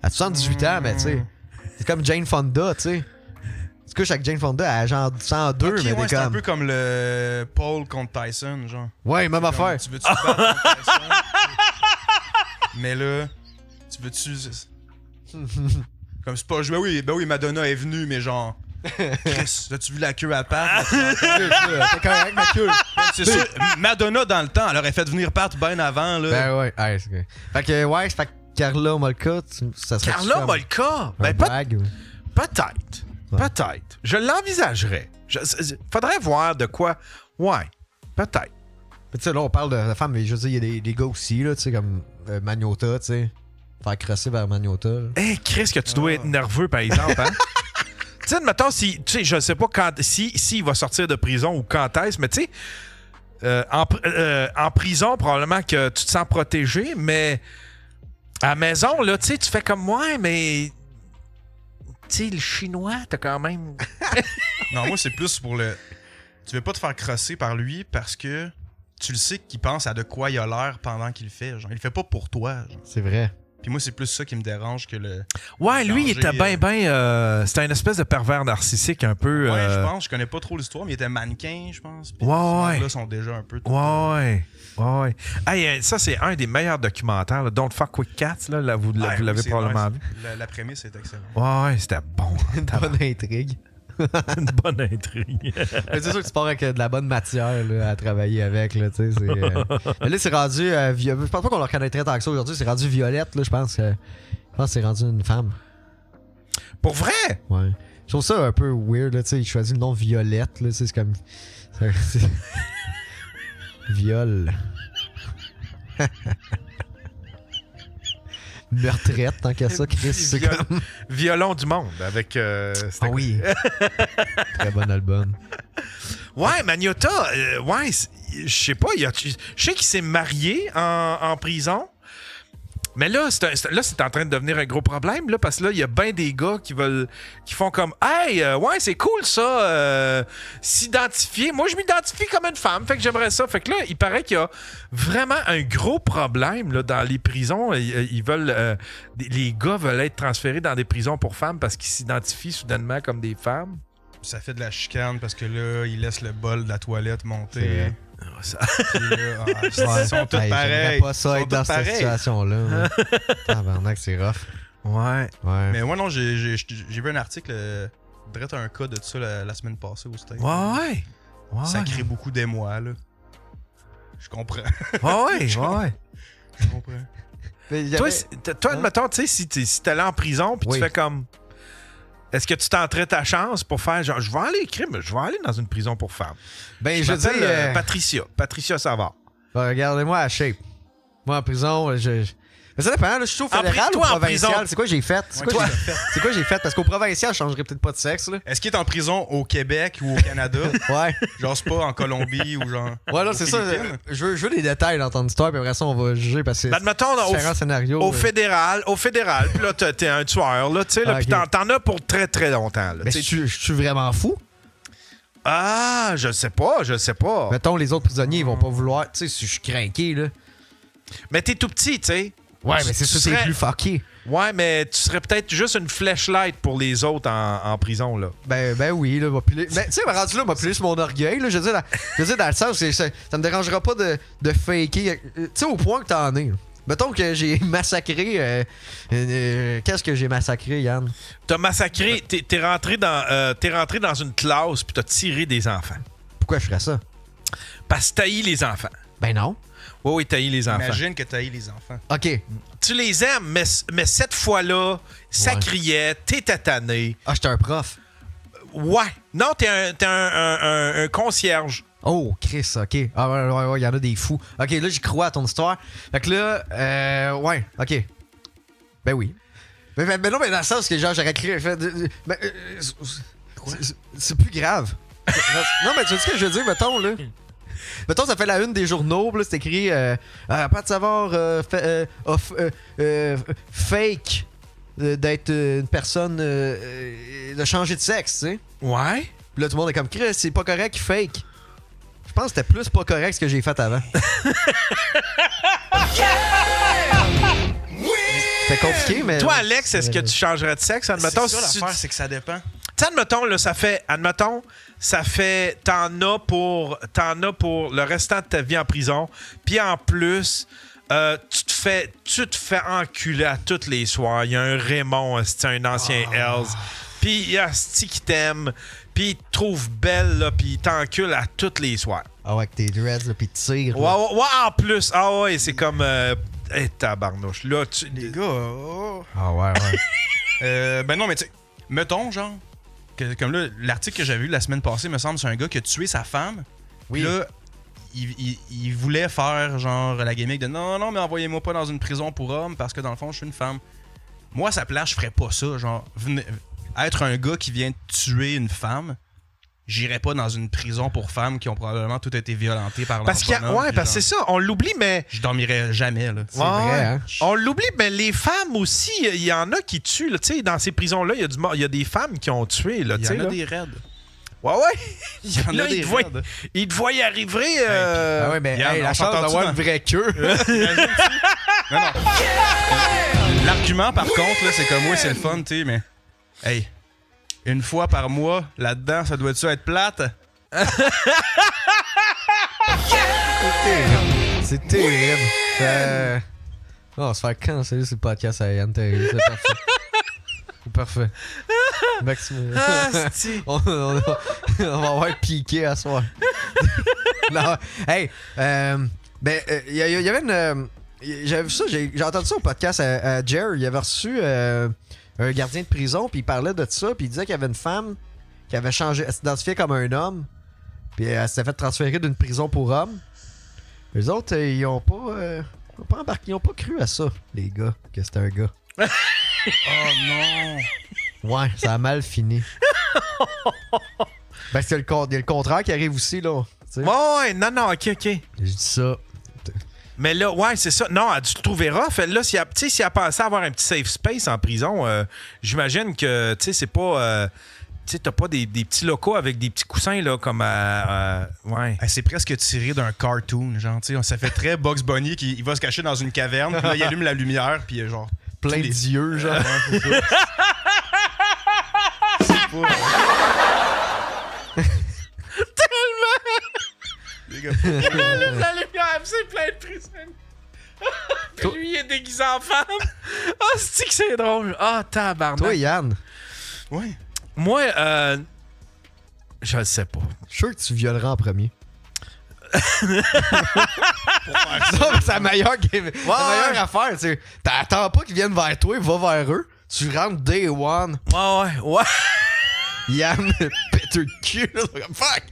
À 78 ans, mais tu sais, c'est comme Jane Fonda, tu sais. Tu couches avec Jane Fonda à genre 102, Ok, mais ouais, t'es c'est un comme. peu comme le Paul contre Tyson, genre. Ouais, même affaire. Tu veux-tu te battre contre Tyson? Mais là, tu veux-tu... Comme c'est pas... Ben oui, Madonna est venue, mais genre... Chris, as-tu vu la queue à Pat? T'es correct, ma queue. C'est sûr, Madonna, dans le temps, elle aurait fait venir Pat bien avant, là. Ben ouais, c'est ok. Fait que, ouais, fait que Carla Molka, ça serait. Carla Molka? Ben, brag, peut-être. Ouais. Peut-être. Je l'envisagerais. Faudrait voir de quoi. Ouais, peut-être. Tu sais, là, on parle de la femme, mais je veux dire, il y a des gars aussi, là, tu sais, comme Magnota, tu sais. Faire crosser vers Magnota. Hé, Chris, que tu dois être nerveux, par exemple, hein? Tu sais, mettons, si, tu sais, je sais pas quand, si il va sortir de prison ou quand est-ce, mais tu sais, en prison, probablement que tu te sens protégé, mais à la maison, là, tu sais, tu fais comme moi, mais. Tu sais, le chinois, t'as quand même. Non, moi, c'est plus pour le... Tu veux pas te faire crosser par lui parce que tu le sais qu'il pense à de quoi il a l'air pendant qu'il le fait. Genre, il le fait pas pour toi. Genre. C'est vrai. Puis moi, c'est plus ça qui me dérange que le... Ouais, lui, il était danger, bien. C'était une espèce de pervers narcissique un peu. Ouais, je pense. Je connais pas trop l'histoire, mais il était mannequin, je pense. Puis Ouais. ces là sont déjà un peu... Ouais. Hey, ça, c'est un des meilleurs documentaires, là. Don't Fuck With Cats, là, vous l'avez c'est probablement nice. vu. La prémisse est excellente. Ouais, c'était bon. Une bonne intrigue. Une bonne intrigue. Mais c'est sûr que tu pars avec de la bonne matière là, à travailler avec. Là, tu sais, Mais là, c'est rendu. Je pense pas qu'on le reconnaîtrait tant que ça aujourd'hui. C'est rendu Violette. Là, je pense que c'est rendu une femme. Pour vrai? Ouais. Je trouve ça un peu weird. Là, tu sais, il choisit le nom Violette. Là, c'est comme. Viol. Meurtrette, tant qu'à ça, Chris. C'est comme. Violon du monde avec. Ah oui. Très bon album. Ouais, Magnota, ouais, je sais pas, je sais qu'il s'est marié en prison. Mais là, c'est en train de devenir un gros problème, là, parce que là, il y a bien des gars qui font comme hey, ouais, c'est cool ça, s'identifier. Moi, je m'identifie comme une femme, fait que j'aimerais ça. Fait que là, il paraît qu'il y a vraiment un gros problème là, dans les prisons. Ils veulent, les gars veulent être transférés dans des prisons pour femmes parce qu'ils s'identifient soudainement comme des femmes. Ça fait de la chicane parce que là, ils laissent le bol de la toilette monter. Ils sont tous pareils. J'aimerais pas ça être dans cette situation-là. Tabarnak, c'est rough. Ouais. Mais moi, non, j'ai vu un article, direct un cas de ça la semaine passée au States. Ouais. Ça crée beaucoup d'émoi, là. Je comprends. Ouais. Je comprends. Toi, admettons, tu sais, si t'allais en prison puis tu fais comme. Est-ce que tu tenterais ta chance pour faire genre, je vais aller dans une prison pour femmes? Ben, je m'appelle Patricia Savard. Regardez-moi à shape. Moi, en prison, Mais ça dépend, là, je suis au fédéral ou provincial? C'est quoi j'ai fait? C'est quoi j'ai fait? Parce qu'au provincial, je changerais peut-être pas de sexe, là. Est-ce qu'il est en prison au Québec ou au Canada? Ouais. Genre, c'est pas en Colombie ou genre. Ouais, là, c'est ça. Je veux des détails dans ton histoire, puis après ça, on va juger parce que. Ben, admettons, différents scénarios. Au fédéral, puis là, t'es un tueur, là, tu sais, puis t'en as pour très, très longtemps, là. Mais je suis vraiment fou. Ah, je sais pas. Mettons, les autres prisonniers, ils vont pas vouloir. Tu sais, si je suis craqué, là. Mais t'es tout petit, tu sais. Ouais, mais c'est ça, c'est plus fucké. Ouais, mais tu serais peut-être juste une flashlight pour les autres en prison, là. Ben oui, là. Mais tu sais, rendu là, m'a plus mon orgueil, là. Je veux dire, dans le sens, ça me dérangera pas de faker. Tu sais, au point que t'en es. Mettons que j'ai massacré. Qu'est-ce que j'ai massacré, Yann? T'as massacré. T'es rentré dans une classe puis t'as tiré des enfants. Pourquoi je ferais ça? Parce que t'haïs les enfants. Ben non. Oui, t'haïs les enfants. Imagine que t'haïs les enfants. OK. Tu les aimes, mais cette fois-là, ça criait, t'es tanné. Ah, j'étais un prof. Ouais. Non, t'es un concierge. Oh, Chris, OK. Ah, ouais, il y en a des fous. OK, là, j'y crois à ton histoire. Fait que là, ouais, OK. Ben oui. Mais non, mais dans le sens que genre, j'aurais créé. C'est plus grave. Non, mais tu sais ce que je veux dire, mettons, là. Mettons, ça fait la une des journaux, là, c'est écrit pas de savoir fake d'être une personne de changer de sexe, tu sais. Ouais. Puis là, tout le monde est comme, Chris, c'est pas correct, fake. Je pense que c'était plus pas correct ce que j'ai fait avant. C'était compliqué, mais. Toi, Alex, est-ce que tu changerais de sexe? Admettons, c'est ça l'affaire, c'est que ça dépend. Tu sais, admettons, là, ça fait. T'en as pour le restant de ta vie en prison. Puis en plus, tu te fais enculer à tous les soirs. Il y a un Raymond, c'est un ancien Hells. Puis il y a Asti qui t'aime. Puis il te trouve belle, là. Puis il t'encule à tous les soirs. Ah ouais, avec tes dreads, là, puis tu tires. Ouais, en plus. Ah ouais, c'est comme. Tabarnouche. Là, Les gars. Oh. Ah ouais. Ben non, mais tu sais, mettons, genre. Comme là, l'article que j'avais vu la semaine passée, me semble, c'est un gars qui a tué sa femme. Oui. Puis là, il voulait faire, genre, la gimmick de non, mais envoyez-moi pas dans une prison pour hommes parce que dans le fond, je suis une femme. Moi, à sa place, je ferais pas ça. Genre, être un gars qui vient tuer une femme, j'irais pas dans une prison pour femmes qui ont probablement toutes été violentées par parce qu'il y a, ouais, parce que c'est ça, on l'oublie, mais. Je dormirais jamais, là. C'est vrai, hein? On l'oublie, mais les femmes aussi, il y en a qui tuent, là. Tu sais, dans ces prisons-là, il y a des femmes qui ont tué, là. Il y en a des raids. Ouais. Il y en a des raids. Il te voit y arriver. Ah ouais, mais Yann, la chance d'avoir une vraie queue. Non. L'argument, par contre, là, c'est comme, oui, c'est le fun, tu sais, mais. Hey, une fois par mois, là-dedans, ça doit-tu être plate? C'est terrible. On va se faire canceller ce podcast à Yann Terry. C'est parfait. C'est parfait. Maxime. Ah, c'est-tu. on va avoir piqué à soir. Non, hey, il y avait une. J'avais vu ça, j'ai entendu ça au podcast à Jerry. Il avait reçu un gardien de prison, puis il parlait de ça, puis il disait qu'il y avait une femme qui avait changé, elle s'identifiait comme un homme, puis elle s'était fait transférer d'une prison pour hommes. Les autres, ils ont pas embarqué, ils ont pas cru à ça, les gars, que c'était un gars. Oh non! Ouais, ça a mal fini. Ben, c'est y a le contraire qui arrive aussi, là. Tu sais. Ouais, non, ok. Je dis ça. Mais là, ouais, c'est ça. Non, elle a dû le trouver rough. Elle, là, si elle a pensé avoir un petit safe space en prison, j'imagine que, tu sais, c'est pas... tu sais, t'as pas des petits locaux avec des petits coussins, là, comme ouais. C'est presque tiré d'un cartoon, genre, tu sais. Ça fait très Bugs Bunny qui il va se cacher dans une caverne, puis là, il allume la lumière, puis genre... Plein d'yeux, genre. C'est ça. C'est pas... Les gars, Il allume la lumière, c'est plein de prisonniers. Puis lui, il est déguisé en femme. Ah, c'est que c'est drôle. Ah, tabarnak. Toi, Yann, ouais. Moi, je le sais pas. je suis sûr que tu violeras en premier. Non, mais c'est la meilleure, la meilleure affaire. Tu sais. T'attends pas qu'ils viennent vers toi, va vers eux. Tu rentres day one. Ouais. Yann, péteux de cul. Là, comme fuck.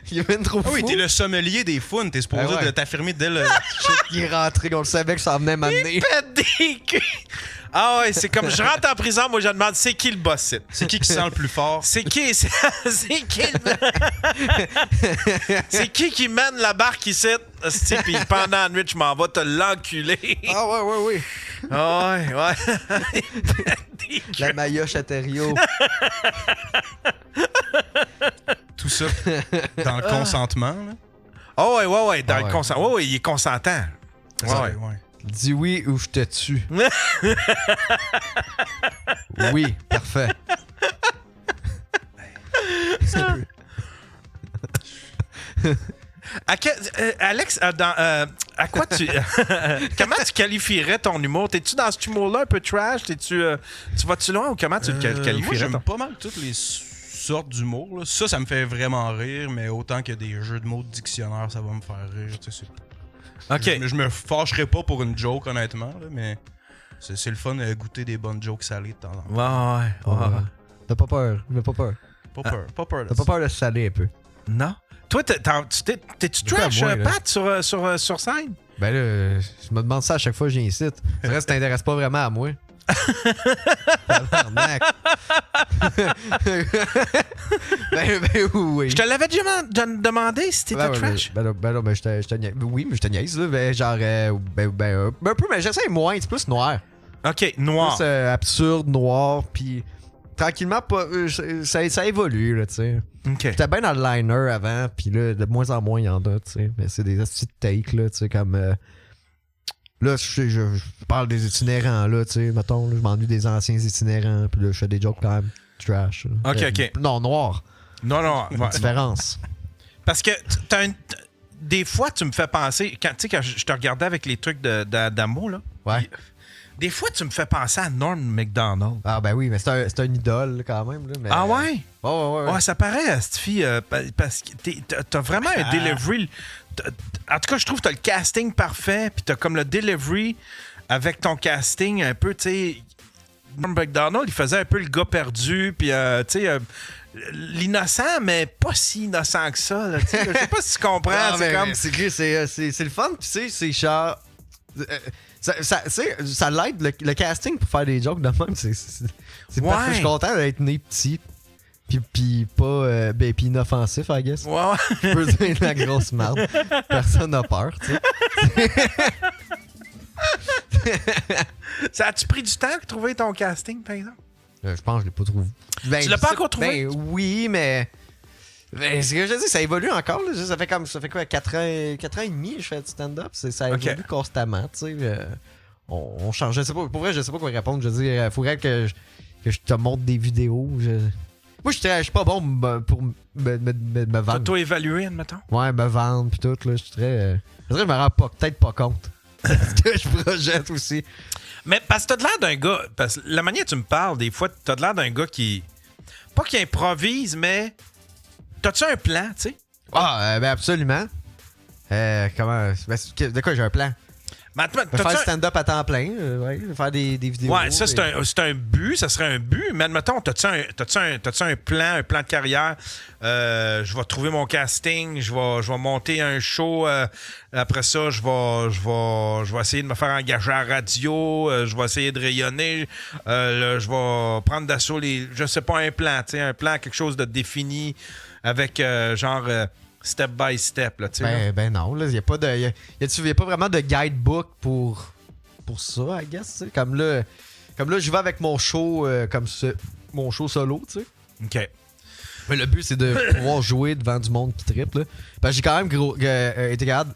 Il est même trop fou. Ah oui, t'es le sommelier des founes. T'es supposé Ah ouais. de t'affirmer dès le... Shit, il est rentré, on le savait que ça venait m'amener. Pète des culs. Ah ouais, c'est comme je rentre en prison, moi je demande c'est qui le boss ici? C'est qui sent le plus fort? C'est qui? C'est qui mène la barque ici? Puis pendant la nuit, je m'en vais te l'enculer. Ah ouais. Ah ouais. La Maya Châterio. Tout ça dans le consentement, là. Oh ouais, dans Ah le ouais. consentement. Ouais, il est consentant. Ouais. Dis oui ou je te tue. Oui, parfait. Alex, à quoi tu. Comment tu qualifierais ton humour? T'es-tu dans ce humour-là un peu trash? Tu vas-tu loin ou comment tu le Moi, qualifierais? j'aime pas mal toutes les sortes d'humour, là. Ça me fait vraiment rire, mais autant que des jeux de mots de dictionnaire, ça va me faire rire. Tu sais, Ok. je me fâcherais pas pour une joke, honnêtement, là, mais c'est le fun de goûter des bonnes jokes salées de temps en temps. Ouais. T'as pas peur. Pas peur de T'as pas peur de se saler un peu. Non? Toi, t'es-tu Pourquoi trash, moi, là? Pat, sur scène? Ben là, je me demande ça à chaque fois que j'incite. C'est vrai, ça t'intéresse pas vraiment à moi. Tabarnak. ben oui. Je te l'avais déjà demandé si t'étais trash. Ben je te niaise. Oui, mais je te niaise, là. Ben, genre, un peu, mais j'essaie moins. C'est plus noir. Ok, noir. Plus absurde, noir, puis tranquillement, ça évolue, là, tu sais. Ok. J'étais bien dans le liner avant, puis là, de moins en moins, il y en a, tu sais. Mais c'est des petites takes, là, tu sais, comme... là, je parle des itinérants, là, tu sais, mettons, là, je m'ennuie des anciens itinérants, puis là, je fais des jokes quand même trash. Là. Ok. Non, noir. Non. Ouais. Différence. Parce que des fois, tu me fais penser... Quand je te regardais avec les trucs d'amour, là... Ouais. Des fois, tu me fais penser à Norm Macdonald. Ah, ben oui, mais c'est un idole, là, quand même. Là, mais, Ah ouais? Ouais. Ouais, ça paraît, cette fille, parce que t'as vraiment un delivery. En tout cas, je trouve que t'as le casting parfait, puis t'as comme le delivery avec ton casting un peu, tu sais. Norm Macdonald, il faisait un peu le gars perdu, puis, tu sais, l'innocent, mais pas si innocent que ça. Là, je sais pas si tu comprends. Non, c'est comme... c'est le fun, tu sais, c'est genre... Ça l'aide, le casting pour faire des jokes de même, c'est parfait. Je suis content d'être né petit. Puis pas puis inoffensif, I guess. Ouais. Je peux dire la grosse merde. Personne n'a peur, tu sais. Ça a-tu pris du temps de trouver ton casting, par exemple? Je pense que je l'ai pas trouvé. Ben, Tu l'as pas encore trouvé? Ben oui, mais... Ben, c'est ce que je dis, ça évolue encore. Là. Ça fait quoi, 4 ans et demi je fais du stand-up. Ça évolue constamment, tu sais. On change. Je sais pas, pour vrai, je sais pas quoi répondre. Je veux dire, il faudrait que je te montre des vidéos. Moi, je suis pas bon pour me vendre. Toi évaluer, admettons? Ouais, me vendre pis tout. Là, je suis très... je me rends peut-être pas compte. Parce que je projette aussi. Mais parce que t'as de l'air d'un gars... Parce que la manière dont tu me parles, des fois, t'as de l'air d'un gars qui Pas qu'il improvise, mais t'as-tu un plan, tu sais? Ah, ben absolument. Comment... de quoi j'ai un plan? Ben, Faire du stand-up à temps plein, ouais, faire des vidéos. Ouais, ça, c'est un but, ça serait un but. Mais admettons, t'as-tu un plan de carrière? Je vais trouver mon casting, je vais monter un show. Après ça, je vais essayer de me faire engager à la radio. Je vais essayer de rayonner. Je vais prendre d'assaut je sais pas, un plan, quelque chose de défini avec step by step, là, tu sais. Ben non, il n'y a pas vraiment de guidebook pour ça, I guess, tu sais. Comme là, je vais avec mon show, mon show solo, tu sais. OK. Mais le but, c'est de pouvoir jouer devant du monde qui trippe, là. Parce que j'ai quand même été capable,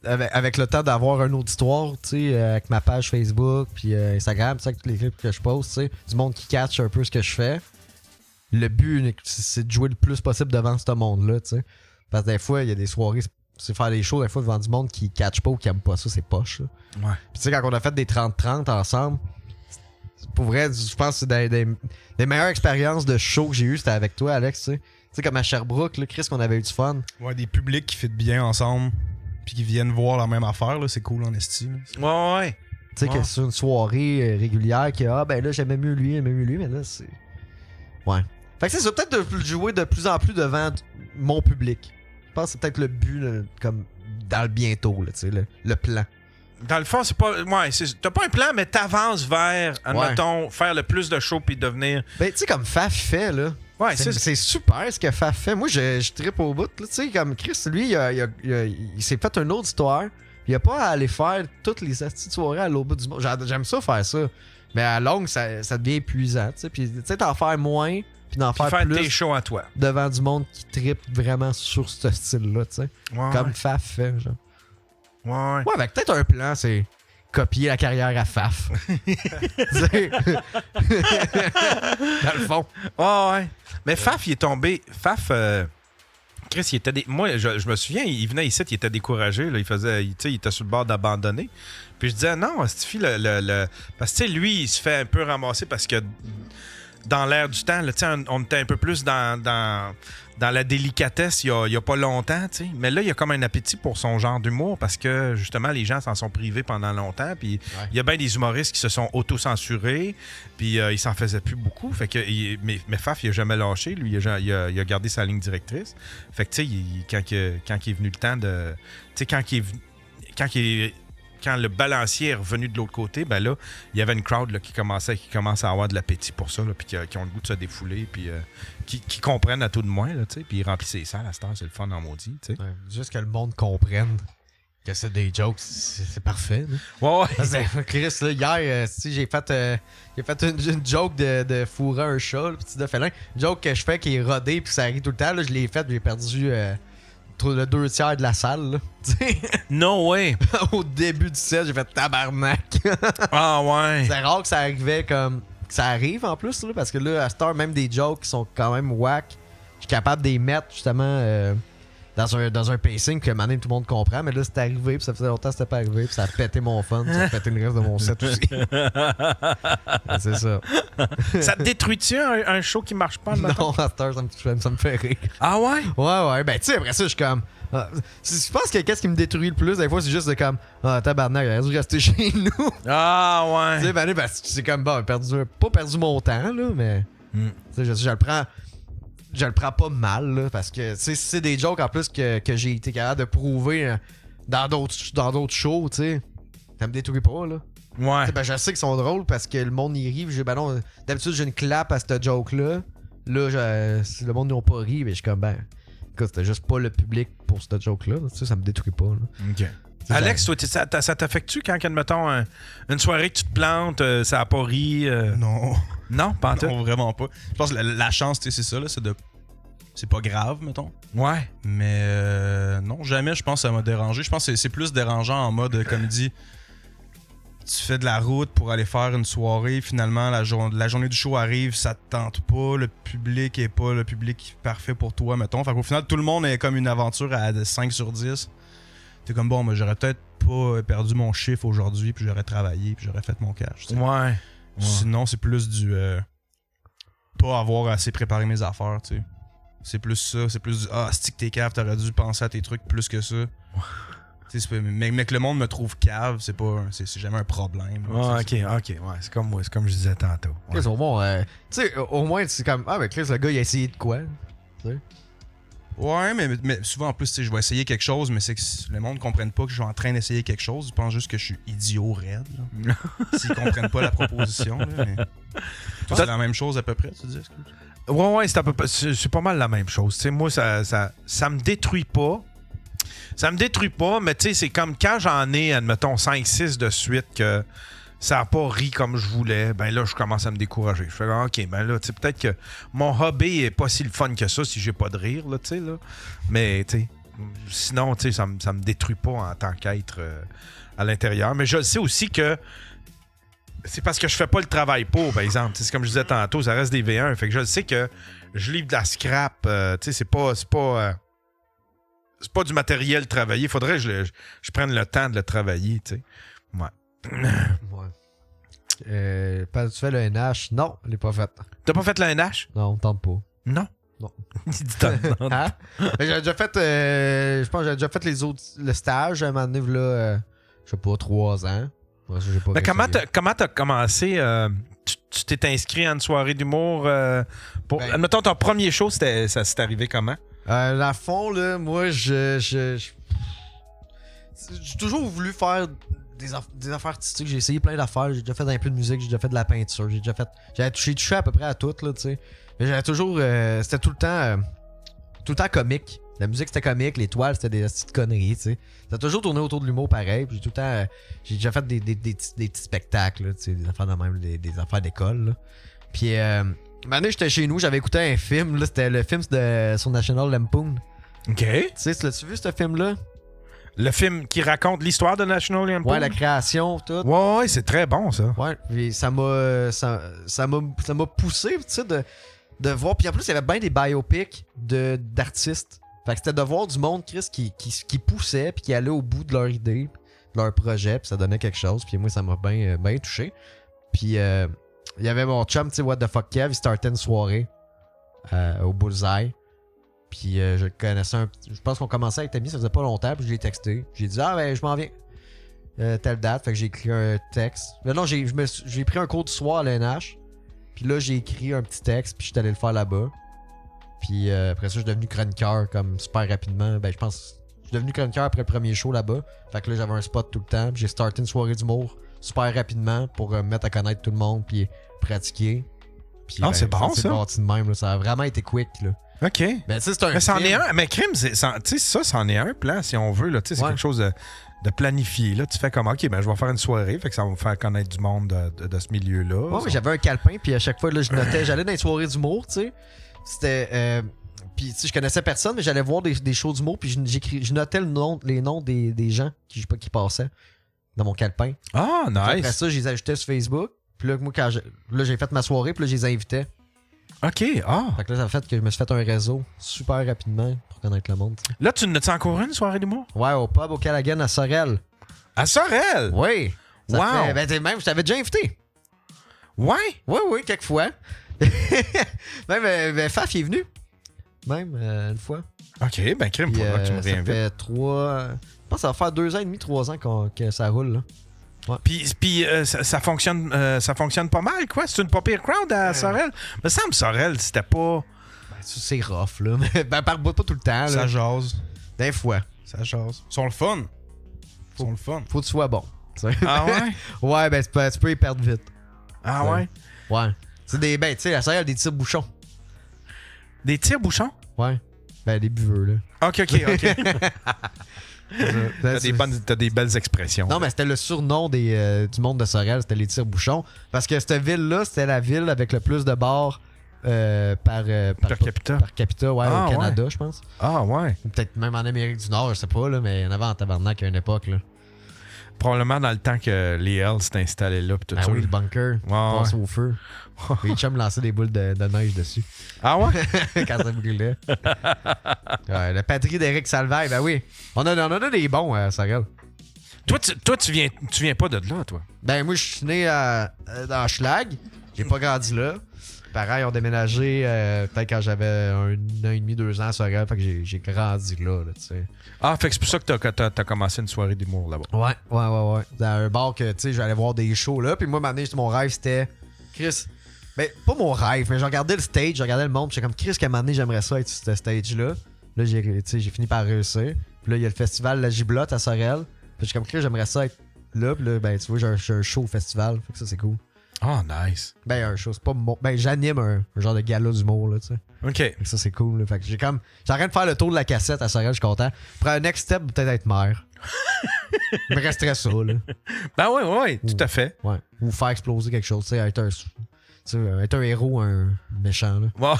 avec le temps, d'avoir un auditoire, tu sais, avec ma page Facebook, puis Instagram, tu sais, avec tous les clips que je poste, tu sais, du monde qui catch un peu ce que je fais. Le but, c'est de jouer le plus possible devant ce monde-là, tu sais. Parce que des fois, il y a des soirées, c'est faire des shows, des fois, devant du monde qui catch pas ou qui aime pas ça, c'est poche. Là. Ouais. Puis tu sais, quand on a fait des 30-30 ensemble, pour vrai, je pense que c'est des meilleures expériences de show que j'ai eues, c'était avec toi, Alex, tu sais. Tu sais, comme à Sherbrooke, là, Chris, qu'on avait eu du fun. Ouais, des publics qui fitent bien ensemble, puis qui viennent voir la même affaire, là, c'est cool en esti. Ouais. Tu sais, que c'est une soirée régulière qui ben là, j'aimais mieux lui, mais là, c'est... Ouais. Fait que c'est ça, peut-être de jouer de plus en plus devant mon public. Je pense que c'est peut-être le but, là, comme dans le bientôt, là, tu sais, le plan. Dans le fond, c'est pas. Ouais, t'as pas un plan, mais t'avances vers, admettons, faire le plus de shows puis devenir. Ben, tu sais, comme Faf fait, là. Ouais, c'est super ce que Faf fait. Moi, je trippe au bout, là. Tu sais, comme Chris, lui, il s'est fait une autre histoire. Il a pas à aller faire toutes les astuces de soirée à l'autre bout du monde. J'aime ça faire ça. Mais à longue, ça devient épuisant, tu sais. Puis, tu sais, t'en faire moins. Puis d'en faire plus tes shows à toi. Devant du monde qui trippe vraiment sur ce style-là, tu sais. Ouais. Comme Faf fait, genre. Ouais. Ouais, avec peut-être un plan, c'est copier la carrière à Faf. Dans le fond. Ouais. Mais Faf, il est tombé. Faf, Chris, il était. Moi, je me souviens, il venait ici, il était découragé. Là, il était sur le bord d'abandonner. Puis je disais, non, Stifi, parce que lui, il se fait un peu ramasser parce que. Dans l'air du temps, là, on était un peu plus dans la délicatesse il y a pas longtemps. T'sais. Mais là, il y a comme un appétit pour son genre d'humour parce que, justement, les gens s'en sont privés pendant longtemps. Puis il y a bien des humoristes qui se sont auto-censurés. Puis ils s'en faisaient plus beaucoup. Fait que, mais Faf, il a jamais lâché. Lui, il a gardé sa ligne directrice. Fait que, tu sais, quand il est venu le temps de... Tu sais, quand le balancier est revenu de l'autre côté, ben là, il y avait une crowd là, qui commence à avoir de l'appétit pour ça, puis qui ont le goût de se défouler, puis qui comprennent à tout de moins, là, puis ils remplissent les salles à cette heure, c'est le fun en maudit. Ouais, juste que le monde comprenne que c'est des jokes, c'est parfait. Là. Ouais. Chris, là, hier, j'ai fait une joke de fourrer un chat, le petit de félin. Une joke que je fais qui est rodée, puis ça arrive tout le temps. Là, je l'ai faite, j'ai perdu... le 2/3 de la salle, là. No way! Au début du set, j'ai fait tabarnak. Ah ouais! C'est rare que ça arrivait comme... Que ça arrive en plus, là, parce que là, à cette heure, même des jokes qui sont quand même whack, je suis capable de les mettre, justement, dans un pacing que maintenant tout le monde comprend, mais là, c'est arrivé, puis ça faisait longtemps que c'était pas arrivé, puis ça a pété mon fun, ça a pété le reste de mon set aussi. C'est ça. Ça te détruit-tu un show qui marche pas? Non, à cette heure, ça me fait rire. Ah ouais? Ouais. Ben, tu sais, après ça, je suis comme... je pense que qu'est-ce qui me détruit le plus, des fois, c'est juste de comme... Ah, tabarnak, j'aurais dû rester chez nous. Ah ouais. Tu sais, ben, parce que c'est comme, bon, pas perdu mon temps, là, mais... Tu sais, je le prends... Je le prends pas mal, là, parce que c'est des jokes en plus que j'ai été capable de prouver dans d'autres shows, tu sais. Ça me détruit pas, là. Ouais. Ben, je sais qu'ils sont drôles parce que le monde y rit. Ben non, d'habitude, j'ai une clap à cette joke-là. Là, si le monde n'y a pas ri, ben, je suis comme, ben, écoute, c'était juste pas le public pour cette joke-là. Tu sais, ça me détruit pas, là. OK. Alex, toi, ça t'affecte-tu quand, admettons, une soirée que tu te plantes, ça a pas ri? Non. Non, pas en tout? Non, vraiment pas. Je pense que la chance, c'est ça, là, c'est pas grave, mettons. Ouais. Mais non, jamais, je pense que ça m'a dérangé. Je pense que c'est plus dérangeant en mode, comme dit, tu fais de la route pour aller faire une soirée, finalement, la journée du show arrive, ça te tente pas, le public est pas le public parfait pour toi, mettons. Fait qu'au final, tout le monde est comme une aventure à 5 sur 10. T'es comme, bon, mais j'aurais peut-être pas perdu mon chiffre aujourd'hui, puis j'aurais travaillé, puis j'aurais fait mon cash. T'sais. Ouais. Sinon, c'est plus du... pas avoir assez préparé mes affaires, tu sais. C'est plus ça, c'est plus du c'est que t'es cave, t'aurais dû penser à tes trucs plus que ça. Mais que le monde me trouve cave, c'est jamais un problème. Ah, ok, ouais, c'est comme moi, c'est comme je disais tantôt. Ouais. Chris, au moins, tu sais, au moins, c'est comme, mais Chris, le gars, il a essayé de quoi? Tu sais? Ouais, mais souvent, en plus, tu sais, je vais essayer quelque chose, mais c'est que le monde ne comprenne pas que je suis en train d'essayer quelque chose. Ils pensent juste que je suis idiot raide. S'ils comprennent pas la proposition. Là, mais... Toi, c'est la même chose à peu près, tu dis? Ouais, c'est pas mal la même chose. Tu sais, moi, ça me détruit pas. Ça me détruit pas, mais tu sais, c'est comme quand j'en ai, admettons, 5-6 de suite que ça n'a pas ri comme je voulais, ben là, je commence à me décourager. Je fais, OK, ben là, tu sais, peut-être que mon hobby est pas si le fun que ça si j'ai pas de rire, là, tu sais, là. Mais, tu sais, sinon, tu sais, ça me détruit pas en tant qu'être à l'intérieur. Mais je sais aussi que c'est parce que je fais pas le travail pour, par exemple. C'est comme je disais tantôt, ça reste des V1. Fait que je sais que je livre de la scrap. Tu sais, c'est pas du matériel travaillé. Faudrait que je prenne le temps de le travailler, tu sais. Ouais. Ouais. Tu fais le NH? Non, je l'ai pas fait. T'as pas fait le NH? Non, tente pas. Non. Non. Hein? J'avais déjà fait, je pense que j'avais déjà fait le stage à un moment donné, là, je sais pas, 3 ans. Ouais, ça, j'ai pas Mais réessayé. comment t'as commencé? Tu t'es inscrit à une soirée d'humour pour... Ben- Admettons, ton premier show, ça s'est arrivé comment? Dans le fond, là, moi, j'ai toujours voulu faire des affaires artistiques. J'ai essayé plein d'affaires. J'ai déjà fait un peu de musique, j'ai déjà fait de la peinture. J'ai touché à peu près à tout, là, tu sais. Mais j'avais toujours... c'était tout le temps comique. La musique, c'était comique. Les toiles, c'était des petites conneries, tu sais. Ça a toujours tourné autour de l'humour pareil. Puis j'ai déjà fait des petits spectacles, là, tu sais, des affaires de même, des affaires d'école, là. Puis... une année, j'étais chez nous, j'avais écouté un film, là, c'était le film sur National Lampoon. OK. Tu sais, l'as-tu vu, ce film-là? Le film qui raconte l'histoire de National Lampoon? Ouais, la création, tout. Ouais, c'est très bon, ça. Ouais, puis ça m'a poussé, tu sais, de voir. Puis en plus, il y avait bien des biopics d'artistes. Fait que c'était de voir du monde, Chris, qui poussait, puis qui allait au bout de leur idée, de leur projet, puis ça donnait quelque chose. Puis moi, ça m'a bien touché. Puis... il y avait mon chum, tu sais, What the fuck Kev, il startait une soirée au Bullseye. Puis je le connaissais je pense qu'on commençait à être amis, ça faisait pas longtemps, puis je l'ai texté. J'ai dit, ben, je m'en viens. Telle date, fait que j'ai écrit un texte. Mais non, j'ai pris un cours du soir à l'NH. Puis là, j'ai écrit un petit texte, puis je suis allé le faire là-bas. Puis après ça, je suis devenu chroniqueur comme super rapidement. Ben, je pense, je suis devenu chroniqueur après le premier show là-bas. Fait que là, j'avais un spot tout le temps. Puis j'ai starté une soirée d'humour super rapidement pour me mettre à connaître tout le monde puis pratiquer. Puis, c'est bon, ça. C'est parti de même, là. Ça a vraiment été quick, là. OK. Ben, tu sais, c'est un Mais c'en film. est un. Mais crime, tu sais, ça, c'en est un plan, si on veut. Là. C'est quelque chose de planifié. Là. Tu fais comme, OK, ben, je vais faire une soirée. Fait que ça va me faire connaître du monde de ce milieu-là. Ouais, mais j'avais un calepin, puis à chaque fois, là, je notais. J'allais dans les soirées d'humour, tu sais. C'était. Puis, tu sais, je connaissais personne, mais j'allais voir des shows d'humour, puis je notais les noms des gens qui passaient dans mon calepin. Ah, nice. Après ça, je les ajoutais sur Facebook. Puis là, moi, là, j'ai fait ma soirée, puis là, je les invitais. OK, ah. Fait que là, ça a fait que je me suis fait un réseau super rapidement pour connaître le monde. T'sais. Là, tu n'as-tu encore une soirée d'humour? Ouais, au pub au Callaghan à Sorel. À Sorel? Oui. Ça Wow. fait, ben, même, je t'avais déjà invité. Ouais? Oui, quelques fois. Même Faf, il est venu. Même une fois. OK, ben, crime, Puis, faudra que tu me ça réinvites. fait 3... Je pense que ça va faire 2 ans et demi, 3 ans que ça roule, là. Puis ça fonctionne pas mal, quoi. C'est une pas pire crowd à Sorel. Me semble Sorel, c'était pas... Ben, c'est rough, là. Mais ben, pas tout le temps, là. Ça jase. Des fois. Ça jase. Ils sont le fun. Faut que tu sois bon. T'sais. Ah ouais? Ouais, ben, tu peux y perdre vite. Ah ouais? Ouais. C'est des... Ben, tu sais, à Sorel, des petits bouchons. Des tire-bouchons? Ouais. Ben, des buveux, là. OK. T'as des belles expressions. Non, mais c'était le surnom du monde de Sorel, c'était les tire-bouchons. Parce que cette ville-là, c'était la ville avec le plus de bars par capita. Par capita, ouais, Ah, au Canada, ouais. je pense. Ah ouais? Ou peut-être même en Amérique du Nord, je sais pas, là, mais il y en avait en tabarnak à une époque, là. Probablement dans le temps que les Hells s'étaient installés là. Pis tout Ah ça. oui, le bunker, passe au feu. Les chums lançaient des boules de neige dessus. Ah ouais? Quand ça brûlait. Ouais, la patrie d'Éric Salvaille, ben oui. On en a des bons à Sorel. Toi, tu viens pas de là, toi? Ben moi, je suis né dans Schlag. J'ai pas grandi là. parents ils ont déménagé peut-être quand j'avais 1 an et demi, 2 ans à Sorel. Fait que j'ai grandi là, tu sais. Ah, fait que c'est pour ça que t'as commencé une soirée d'humour là-bas. Ouais. Dans un bar que, tu sais, j'allais voir des shows là. Puis moi, maintenant, mon rêve, c'était... Chris... Ben, pas mon rêve, mais je regardais le stage, je regardais le monde. J'étais comme, Chris, qu'à un moment donné, j'aimerais ça être sur ce stage-là. Là, j'ai fini par réussir. Puis là, il y a le festival La Giblotte à Sorel. Puis j'étais comme, Chris, j'aimerais ça être là. Puis là, ben, tu vois, j'ai un show au festival. Fait que ça, c'est cool. Oh, nice. Ben, un show, c'est pas mon... Ben, j'anime un genre de gala d'humour, là, tu sais. OK. Fait que ça, c'est cool, là. Fait que j'ai en train de faire le tour de la cassette à Sorel, je suis content. Pour un next step, peut-être être maire. Il me resterait ça, là. Ben oui, tout à fait. Ouais. Ou faire exploser quelque chose, tu sais, être un héros, un méchant, là. Bon.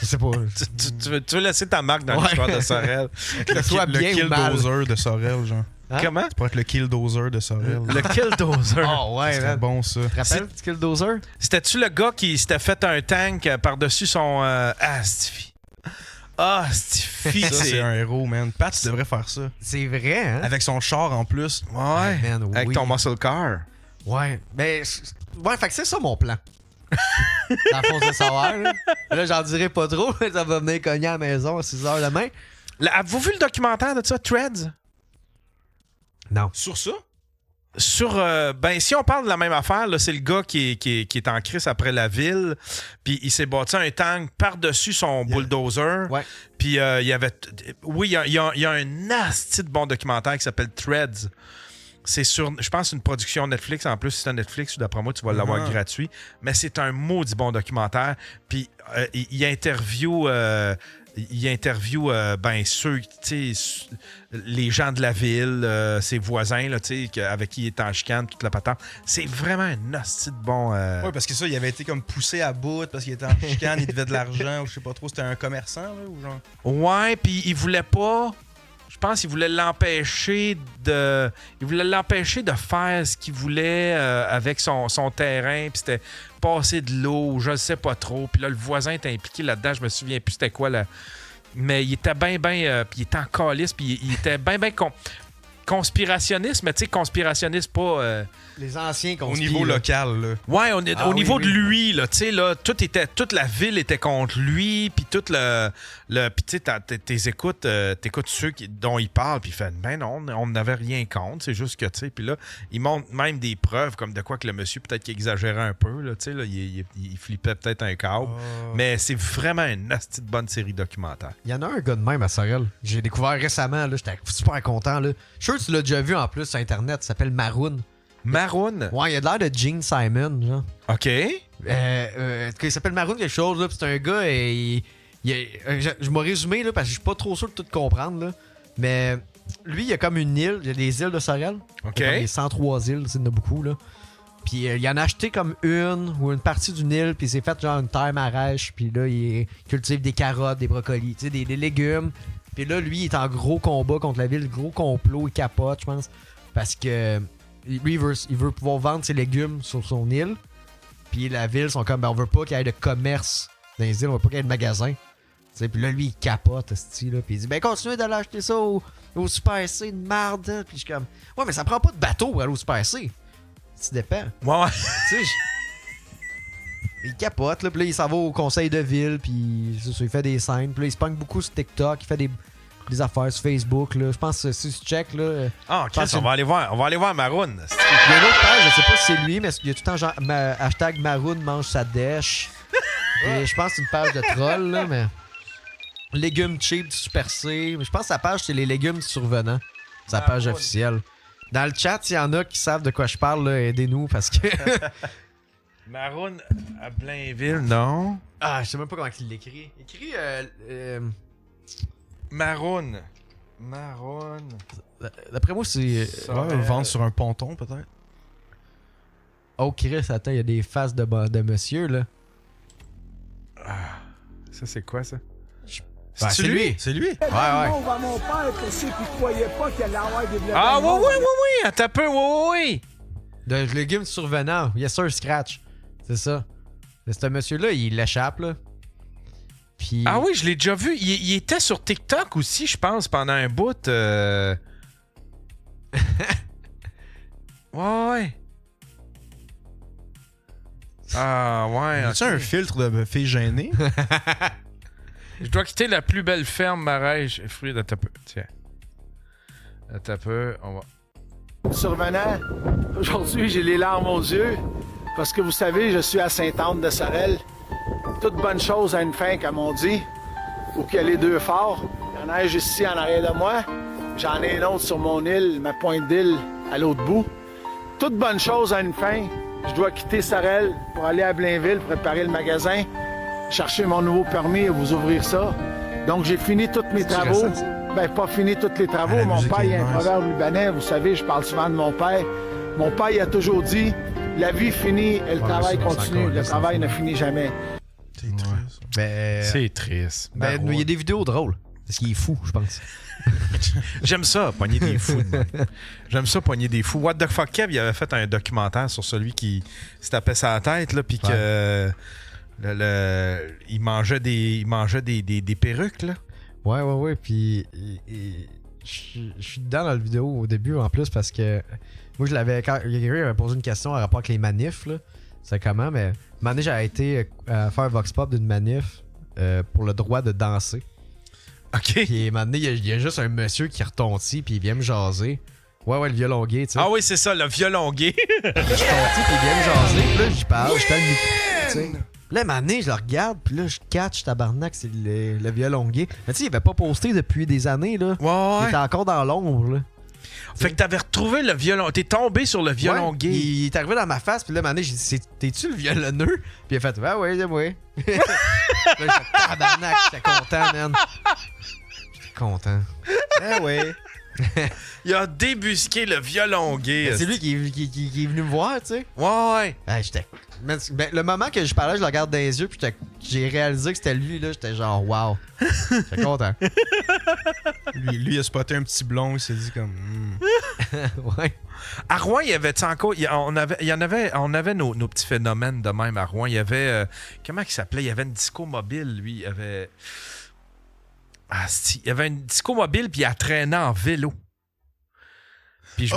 Je sais pas. tu veux laisser ta marque dans l'histoire de Sorel. Que ce soit Le bien ou mal. Killdozer de Sorel, genre. Hein? Comment? Tu pourrais être le Killdozer de Sorel. Le Killdozer. Oh, ouais, C'est man. bon, ça. Tu te rappelles du Killdozer? C'était-tu le gars qui s'était fait un tank par-dessus son... Stiffy. Stiffy, Ça, c'est un héros, man. Pat, tu devrais faire ça. C'est vrai, hein? Avec son char en plus. Ouais. Man, Avec oui. ton muscle car. Ouais. Ben, ouais, fait que c'est ça mon plan. Dans le fond, c'est savoir, là. Là, j'en dirai pas trop. Ça va venir cogner à la maison à 6h demain. Avez-vous vu le documentaire de ça, Threads? Non. Sur ça? Sur, ben, si on parle de la même affaire, là, c'est le gars qui est en crise après la ville, puis il s'est bâti un tank par-dessus son bulldozer. Ouais. Puis il y avait... Oui, il y a un nasty de bon documentaire qui s'appelle Threads. C'est sur, je pense, une production Netflix. En plus, si c'est un Netflix, d'après moi, tu vas l'avoir gratuit. Mais c'est un maudit bon documentaire. Puis il interview... ben, ceux, tu sais, les gens de la ville, ses voisins, là, tu sais, avec qui il est en chicane, toute la patente. C'est vraiment un hostie de bon... Ouais, parce que ça, il avait été comme poussé à bout parce qu'il était en chicane, il devait de l'argent, ou je sais pas trop, c'était un commerçant, là, ou genre. Ouais, puis il voulait pas... Je pense qu'il voulait l'empêcher de... Il voulait l'empêcher de faire ce qu'il voulait avec son terrain, puis c'était passer de l'eau, je ne sais pas trop. Puis là, le voisin était impliqué là-dedans, je me souviens plus c'était quoi, là. Mais il était bien, puis il était en calice, puis il était bien, conspirationniste, mais tu sais, conspirationniste pas... Les anciens Au niveau local, là. Ouais, au niveau oui. de lui, là, tu sais, là, toute la ville était contre lui, puis tout le puis tu sais, t'écoutes ceux dont il parle, puis il fait, ben non, on n'avait rien contre, c'est juste que, tu sais, puis là, il montre même des preuves, comme de quoi que le monsieur, peut-être qu'il exagérait un peu, là, tu sais, là, il flippait peut-être un câble, mais c'est vraiment une nasty de bonne série documentaire. Il y en a un gars de même à Sorel. J'ai découvert récemment, là, j'étais super content, là. Je suis sûr que tu l'as déjà vu en plus sur Internet, il s'appelle Maroon. Maroon? Ouais, il a l'air de Gene Simon, genre. OK. Il s'appelle Maroon quelque chose, là, pis c'est un gars, je m'ai résumé, là, parce que je suis pas trop sûr de tout comprendre, là. Mais lui, il y a comme une île, il y a des îles de Sorel. OK. Il y a comme les 103 îles, il y en a beaucoup, là. Puis il en a acheté comme une partie d'une île, puis il s'est fait genre une terre maraîche, puis là, il cultive des carottes, des brocolis, tu sais, des légumes. Puis là, lui, il est en gros combat contre la ville, gros complot, il capote, je pense. Parce que lui, il veut pouvoir vendre ses légumes sur son île. Puis la ville sont comme, ben, on veut pas qu'il y ait de commerce dans les îles, on veut pas qu'il y ait de magasins. Puis là, lui, il capote, là. Puis il dit, ben, continuez d'aller acheter ça au Super C de marde. Puis je suis comme, ouais, mais ça prend pas de bateau pour aller au Super C. Ça dépend. Ouais. Tu sais, il capote, là. Puis là, il s'en va au conseil de ville. Puis il fait des scènes. Puis là, il se pogne beaucoup sur TikTok. Il fait des affaires sur Facebook, là. Je pense que si tu check, là. Ah, Chris, on va aller voir Maroon. Il y a une autre page, je sais pas si c'est lui, mais il y a tout le temps genre hashtag Maroon mange sa dèche. Et je pense que c'est une page de troll, là, mais. Légumes cheap du Super C. Mais je pense que sa page, c'est les légumes survenants. Sa page officielle. Dans le chat, s'il y en a qui savent de quoi je parle, là, aidez-nous parce que. Maroon à Blainville, non? Ah, je sais même pas comment il l'écrit. Il écrit. Maroon. D'après moi, c'est. Ouais, vendre sur un ponton, peut-être. Oh, Chris, attends, il y a des faces de monsieur, là. Ça, c'est quoi, ça? Ben, c'est lui. C'est lui. Ouais. On va mon père pour ceux qui croyaient pas qu'il allait avoir des bleus. Ah, oui. Attends un peu, oui. De légumes survenants. Yes, sir, Scratch. C'est ça. Mais ce monsieur-là, il l'échappe, là. Puis... Ah oui, je l'ai déjà vu. Il était sur TikTok aussi, je pense, pendant un bout. Ouais. Ah, ouais. As-tu un filtre de fille gênée? Je dois quitter la plus belle ferme Marège. Fruit de peu. Tiens. Attends un peu. On va. Survenant, aujourd'hui, j'ai les larmes aux yeux parce que vous savez, je suis à Sainte-Anne-de-Sorel. Toute bonne chose a une fin, comme on dit, ou qu'il y a les deux forts. Il y en a un juste ici en arrière de moi. J'en ai un autre sur mon île, ma pointe d'île, à l'autre bout. Toute bonne chose a une fin. Je dois quitter Sorel pour aller à Blainville, préparer le magasin, chercher mon nouveau permis et vous ouvrir ça. Donc, j'ai fini tous mes travaux. Ben, pas fini tous les travaux. La Mon musique père, est il a un nice. proverbe libanais. Vous savez, je parle souvent de mon père. Mon père, il a toujours dit, la vie finit et le travail ça, c'est continue. encore Le là, travail ça. ne finit jamais. C'est triste. Ben, C'est triste. ben, il y a des vidéos drôles. Parce qu'il est fou, je pense. J'aime ça, pogner des fous. J'aime ça, pogner des fous. What the fuck, Kev, il avait fait un documentaire sur celui qui se tapait sa tête, là, puis que il mangeait des perruques, là. Ouais. Puis je suis dedans dans la vidéo au début en plus parce que moi, il y a quelqu'un qui avait posé une question en rapport avec les manifs, là. C'est comment, mais un moment donné, j'ai été faire un vox pop d'une manif pour le droit de danser. OK. Puis, un moment donné, il y a juste un monsieur qui retontit, puis il vient me jaser. Ouais, le violon gay, tu sais. Ah oui, c'est ça, le violon gay. Je retontis, puis il vient me jaser. Puis là, j'y parle, je le micro, tu sais. Là, un moment donné, je le regarde, puis là, je catch, tabarnak, c'est le violon gay. Mais tu sais, il avait pas posté depuis des années, là. Ouais. Il était encore dans l'ombre, là. Fait que t'avais retrouvé le violon. T'es tombé sur le violon Ouais, gay. Il est arrivé dans ma face, puis là, un moment donné, j'ai dit, t'es-tu le violonneux? Puis il a fait, ouais, c'est moi. Là, j'ai fait, tabarnak, j'étais content, man. J'étais content. Ah ouais. Il a débusqué le violon gay. C'est lui qui est venu me voir, tu sais. Ouais. Ah, j'étais. Ben, le moment que je parlais, je le regarde dans les yeux, puis j'ai réalisé que c'était lui, là. J'étais genre, wow. J'étais content. Lui, il a spoté un petit blond, il s'est dit comme. Ouais. À Rouen, il y avait encore. On avait nos petits phénomènes de même à Rouen. Il y avait. Comment il s'appelait? Il y avait une disco mobile, lui. Il y avait. Ah, si. Il y avait une disco mobile, puis il traînait en vélo. Puis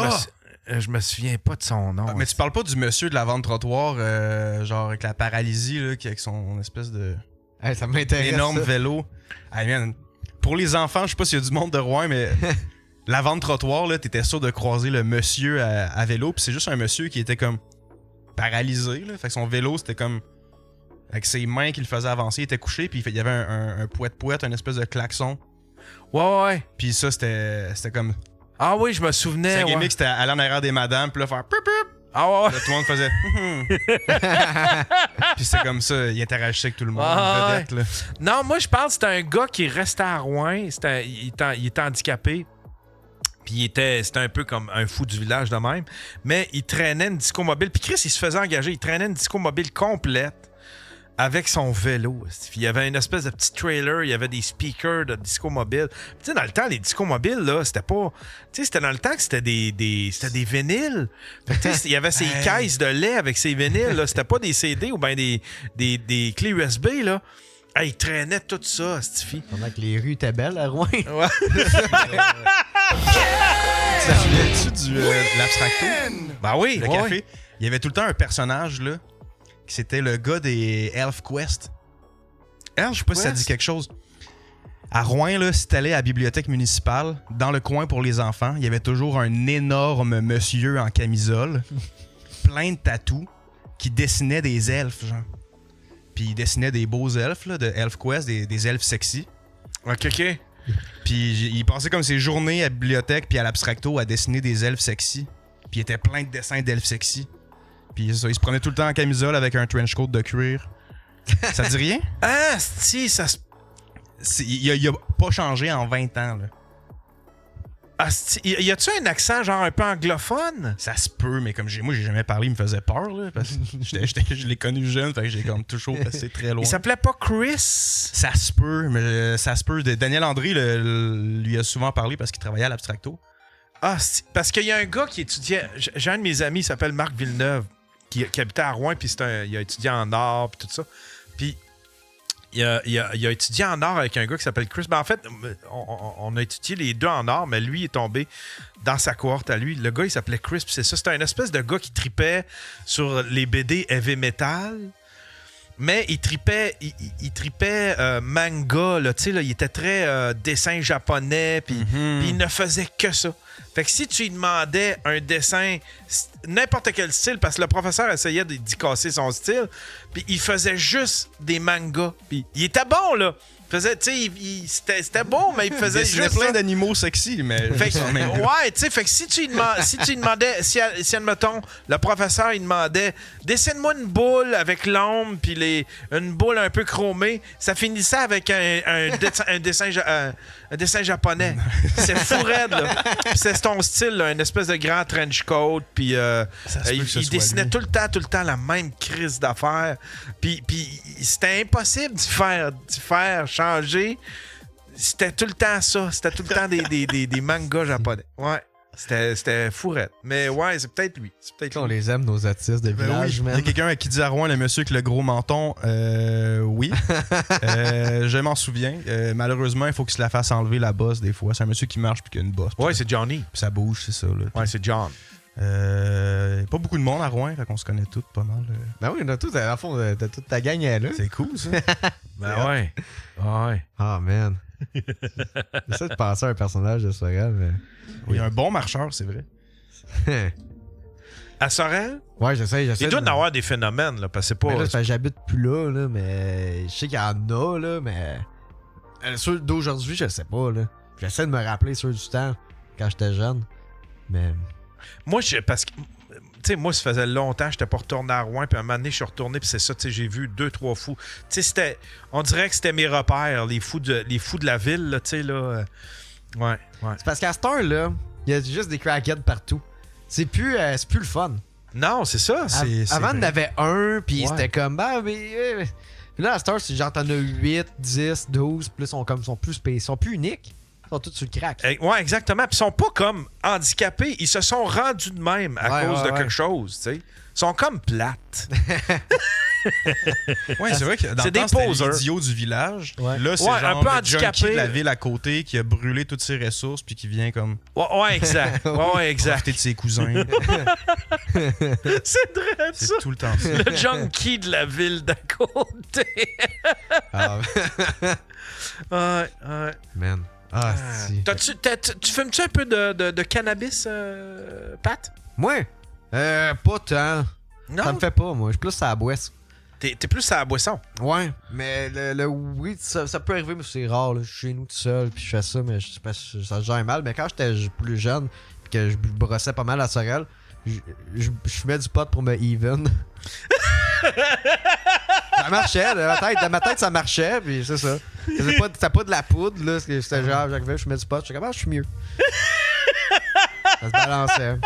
je me souviens pas de son nom. Ah, mais tu parles pas du monsieur de la vente trottoir, genre avec la paralysie, là, qui avec son espèce de Hey, ça m'intéresse. énorme ça. vélo. Hey, man, pour les enfants, je sais pas s'il y a du monde de Rouen, mais la vente trottoir, là, t'étais sûr de croiser le monsieur à vélo, puis c'est juste un monsieur qui était comme paralysé, là. Fait que son vélo, c'était comme avec ses mains qui le faisaient avancer, il était couché, puis il y avait un pouet-pouet, une espèce de klaxon. Ouais. Puis ça, c'était comme. Ah oui, je me souvenais. C'est un ouais. gimmick, c'était aller en arrière des madames, puis là, faire pup pup. Ah ouais. Là, tout le monde faisait. Puis c'était comme ça, il interagissait avec tout le monde. Ah, vedette, là. Non, moi, je pense que c'était un gars qui restait à Rouen. Il était handicapé. Puis c'était un peu comme un fou du village de même. Mais il traînait une disco mobile. Puis Chris, il se faisait engager. Il traînait une disco mobile complète avec son vélo. Il y avait une espèce de petit trailer. Il y avait des speakers de disco mobile. Tu sais, dans le temps, les disco mobiles, là, c'était pas... Tu sais, c'était dans le temps que c'était des vinyles. Fait que, tu sais, il y avait ces caisses de lait avec ces vinyles, là. C'était pas des CD ou bien des clés USB, là. Hey, il traînait tout ça, Stifi. Pendant que les rues étaient belles à Rouen. Ouais. Tu te souviens-tu de l'Abstracto? Ben oui, Le ouais. café. Il y avait tout le temps un personnage, là, qui c'était le gars des ElfQuest. Je sais pas si ça dit quelque chose. À Rouen, là, si t'allais à la bibliothèque municipale, dans le coin pour les enfants, il y avait toujours un énorme monsieur en camisole, plein de tatous, qui dessinait des elfes, genre. Puis il dessinait des beaux elfes, là, de ElfQuest, des elfes sexy. OK. Puis il passait comme ses journées à la bibliothèque puis à l'Abstracto à dessiner des elfes sexy. Puis il était plein de dessins d'elfes sexy. Puis ça, il se prenait tout le temps en camisole avec un trench coat de cuir. Ça te dit rien? Ah, si, ça se... Il a pas changé en 20 ans, là. Ah, y a-tu un accent genre un peu anglophone? Ça se peut, mais comme moi j'ai jamais parlé, il me faisait peur, là. Parce que je l'ai connu jeune, fait que j'ai comme toujours passé très loin. Il s'appelait pas Chris? Ça se peut, mais ça se peut. Daniel André lui a souvent parlé parce qu'il travaillait à l'Abstracto. Ah, parce qu'il y a un gars qui étudiait... J'ai un de mes amis, il s'appelle Marc Villeneuve, qui habitait à Rouen, puis il a étudié en art, puis tout ça. Puis il a étudié en art avec un gars qui s'appelle Chris. Ben, en fait, on a étudié les deux en art, mais lui est tombé dans sa cohorte à lui. Le gars, il s'appelait Chris. Puis c'est ça, c'était un espèce de gars qui tripait sur les BD heavy metal. Mais il tripait manga, là, tu sais, là, il était très dessin japonais, puis il ne faisait que ça. Fait que si tu lui demandais un dessin, n'importe quel style, parce que le professeur essayait d'y casser son style, puis il faisait juste des mangas. Puis il était bon, là. Faisait, tu sais, c'était bon, mais il faisait juste plein ça. d'animaux sexy, mais... Fait que, ouais, tu sais, fait que si tu lui demandais, si admettons, le professeur, il demandait, dessine-moi une boule avec l'ombre, puis une boule un peu chromée, ça finissait avec un dessin japonais. C'est fou raide, là. C'est ton style, là, une espèce de grand trench coat, puis il dessinait tout le temps la même crise d'affaires, puis c'était impossible d'y faire changer. C'était tout le temps ça. C'était tout le temps des mangas japonais. Ouais. C'était fourette. Mais ouais, c'est peut-être lui. On les aime, nos artistes de village, oui. man. Il y a quelqu'un qui dit à Rouen, le monsieur avec le gros menton. Oui. Je m'en souviens. Malheureusement, il faut qu'il se la fasse enlever la bosse des fois. C'est un monsieur qui marche puis qui a une bosse. Ouais, c'est Johnny. Puis ça bouge, c'est ça. Là. Ouais, c'est John. Pas beaucoup de monde à Rouen, fait qu'on se connaît tous pas mal. Ben oui, on a tous, à fond, t'as toute ta gang là. C'est cool, ça. Ben ouais. Ouais. Ah, man. J'essaie de penser à un personnage de Sorel, mais... Oui, un bon marcheur, c'est vrai. À Sorel? Ouais, j'essaie. Il doit y avoir des phénomènes, là, parce que c'est pas... Mais là, c'est parce que j'habite plus là, mais je sais qu'il y en a, là, mais... Ceux d'aujourd'hui, je sais pas, là. J'essaie de me rappeler ceux du temps, quand j'étais jeune, mais... Moi, parce que... Tu sais, moi, ça faisait longtemps que j'étais pas retourné à Rouen, puis un moment donné, je suis retourné, puis c'est ça, tu sais, j'ai vu 2-3 fous. Tu sais, on dirait que c'était mes repères, les fous de la ville, là, tu sais, là. Ouais. C'est parce qu'à cette heure-là, il y a juste des crackheads partout. C'est plus le fun. Non, c'est ça. Avant, il y en avait un, puis c'était comme, mais... Puis là, à cette heure, c'est genre, t'en as 8, 10, 12, puis là, ils sont plus uniques. Ils sont tous sur le crack. Ouais, exactement. Puis ils sont pas comme handicapés. Ils se sont rendus de même à cause de quelque chose, tu sais. Ils sont comme plates. Ouais, c'est vrai que dans le temps, c'était l'idiot du village. Ouais. Là, c'est genre un peu le handicapé junkie de la ville à côté qui a brûlé toutes ses ressources puis qui vient comme... Ouais, exact. Ouais, exact. Profiter de ses cousins. C'est vrai, ça. C'est tout le temps ça. Le junkie de la ville d'à côté. Ouais. Man. Ah, si. Tu fumes-tu un peu de cannabis, Pat? Moi? Pas tant. Non? Ça me fait pas, moi. Je suis plus à la boisse. T'es plus à la boisson? Ouais, mais le weed, ça peut arriver, mais c'est rare. Là. Je suis chez nous tout seul, puis je fais ça, mais je sais pas si ça se gère mal. Mais quand j'étais plus jeune, puis que je brossais pas mal à Sorel, je fumais du pot pour me even. Ça marchait, dans ma tête, ça marchait, puis c'est ça. C'était pas de la poudre, là. C'était genre, j'arrivais, je fumais du pot, je suis comme, je suis mieux. Ça se balançait.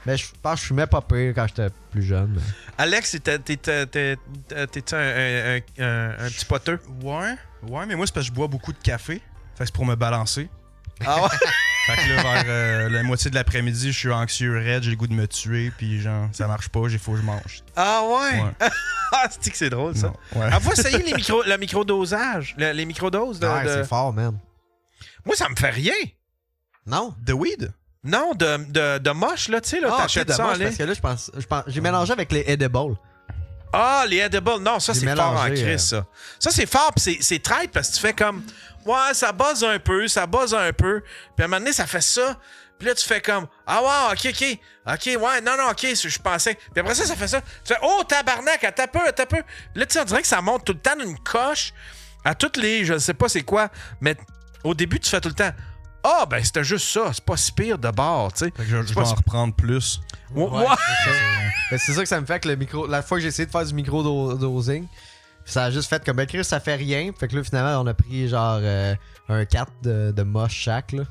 Mais je pense que je fumais pas pire quand j'étais plus jeune. Mais... Alex, t'es-tu un petit poteux? Ouais, mais moi, c'est parce que je bois beaucoup de café. Fait que c'est pour me balancer. Ah ouais? Fait que là, vers la moitié de l'après-midi, je suis anxieux, raide, j'ai le goût de me tuer, puis genre, ça marche pas, il faut que je mange. Ah ouais? Ah, c'est drôle, ça. Ouais. Ah, vous essayez le microdosage? Les microdoses? Ouais, c'est fort, man. Moi, ça me fait rien. Non? De weed? Non, de moche, là, tu sais, là, t'achètes ça en ligne. Parce que là, je pense j'ai mélangé avec les edibles. Ah, les edibles, non, ça, c'est fort en crise, ça. Ça, c'est fort, pis c'est traite, parce que tu fais comme... Ouais, ça buzz un peu. Puis à un moment donné, ça fait ça. Puis là, tu fais comme... Ah ouais, OK, ouais, non, OK, je pensais... Puis après ça fait ça. Tu fais, oh, tabarnak, t'as peu. Puis là, tu sais, on dirait que ça monte tout le temps d'une coche à toutes les... Je ne sais pas c'est quoi, mais au début, tu fais tout le temps... Ah, ben, c'était juste ça. C'est pas si pire de bord, tu sais. Je vais en reprendre plus. Ouais. C'est ça que ça me fait que le micro... La fois que j'ai essayé de faire du micro-dosing... Ça a juste fait comme, Chris, ça fait rien. Fait que là, finalement, on a pris genre un 4 de moche chaque, là.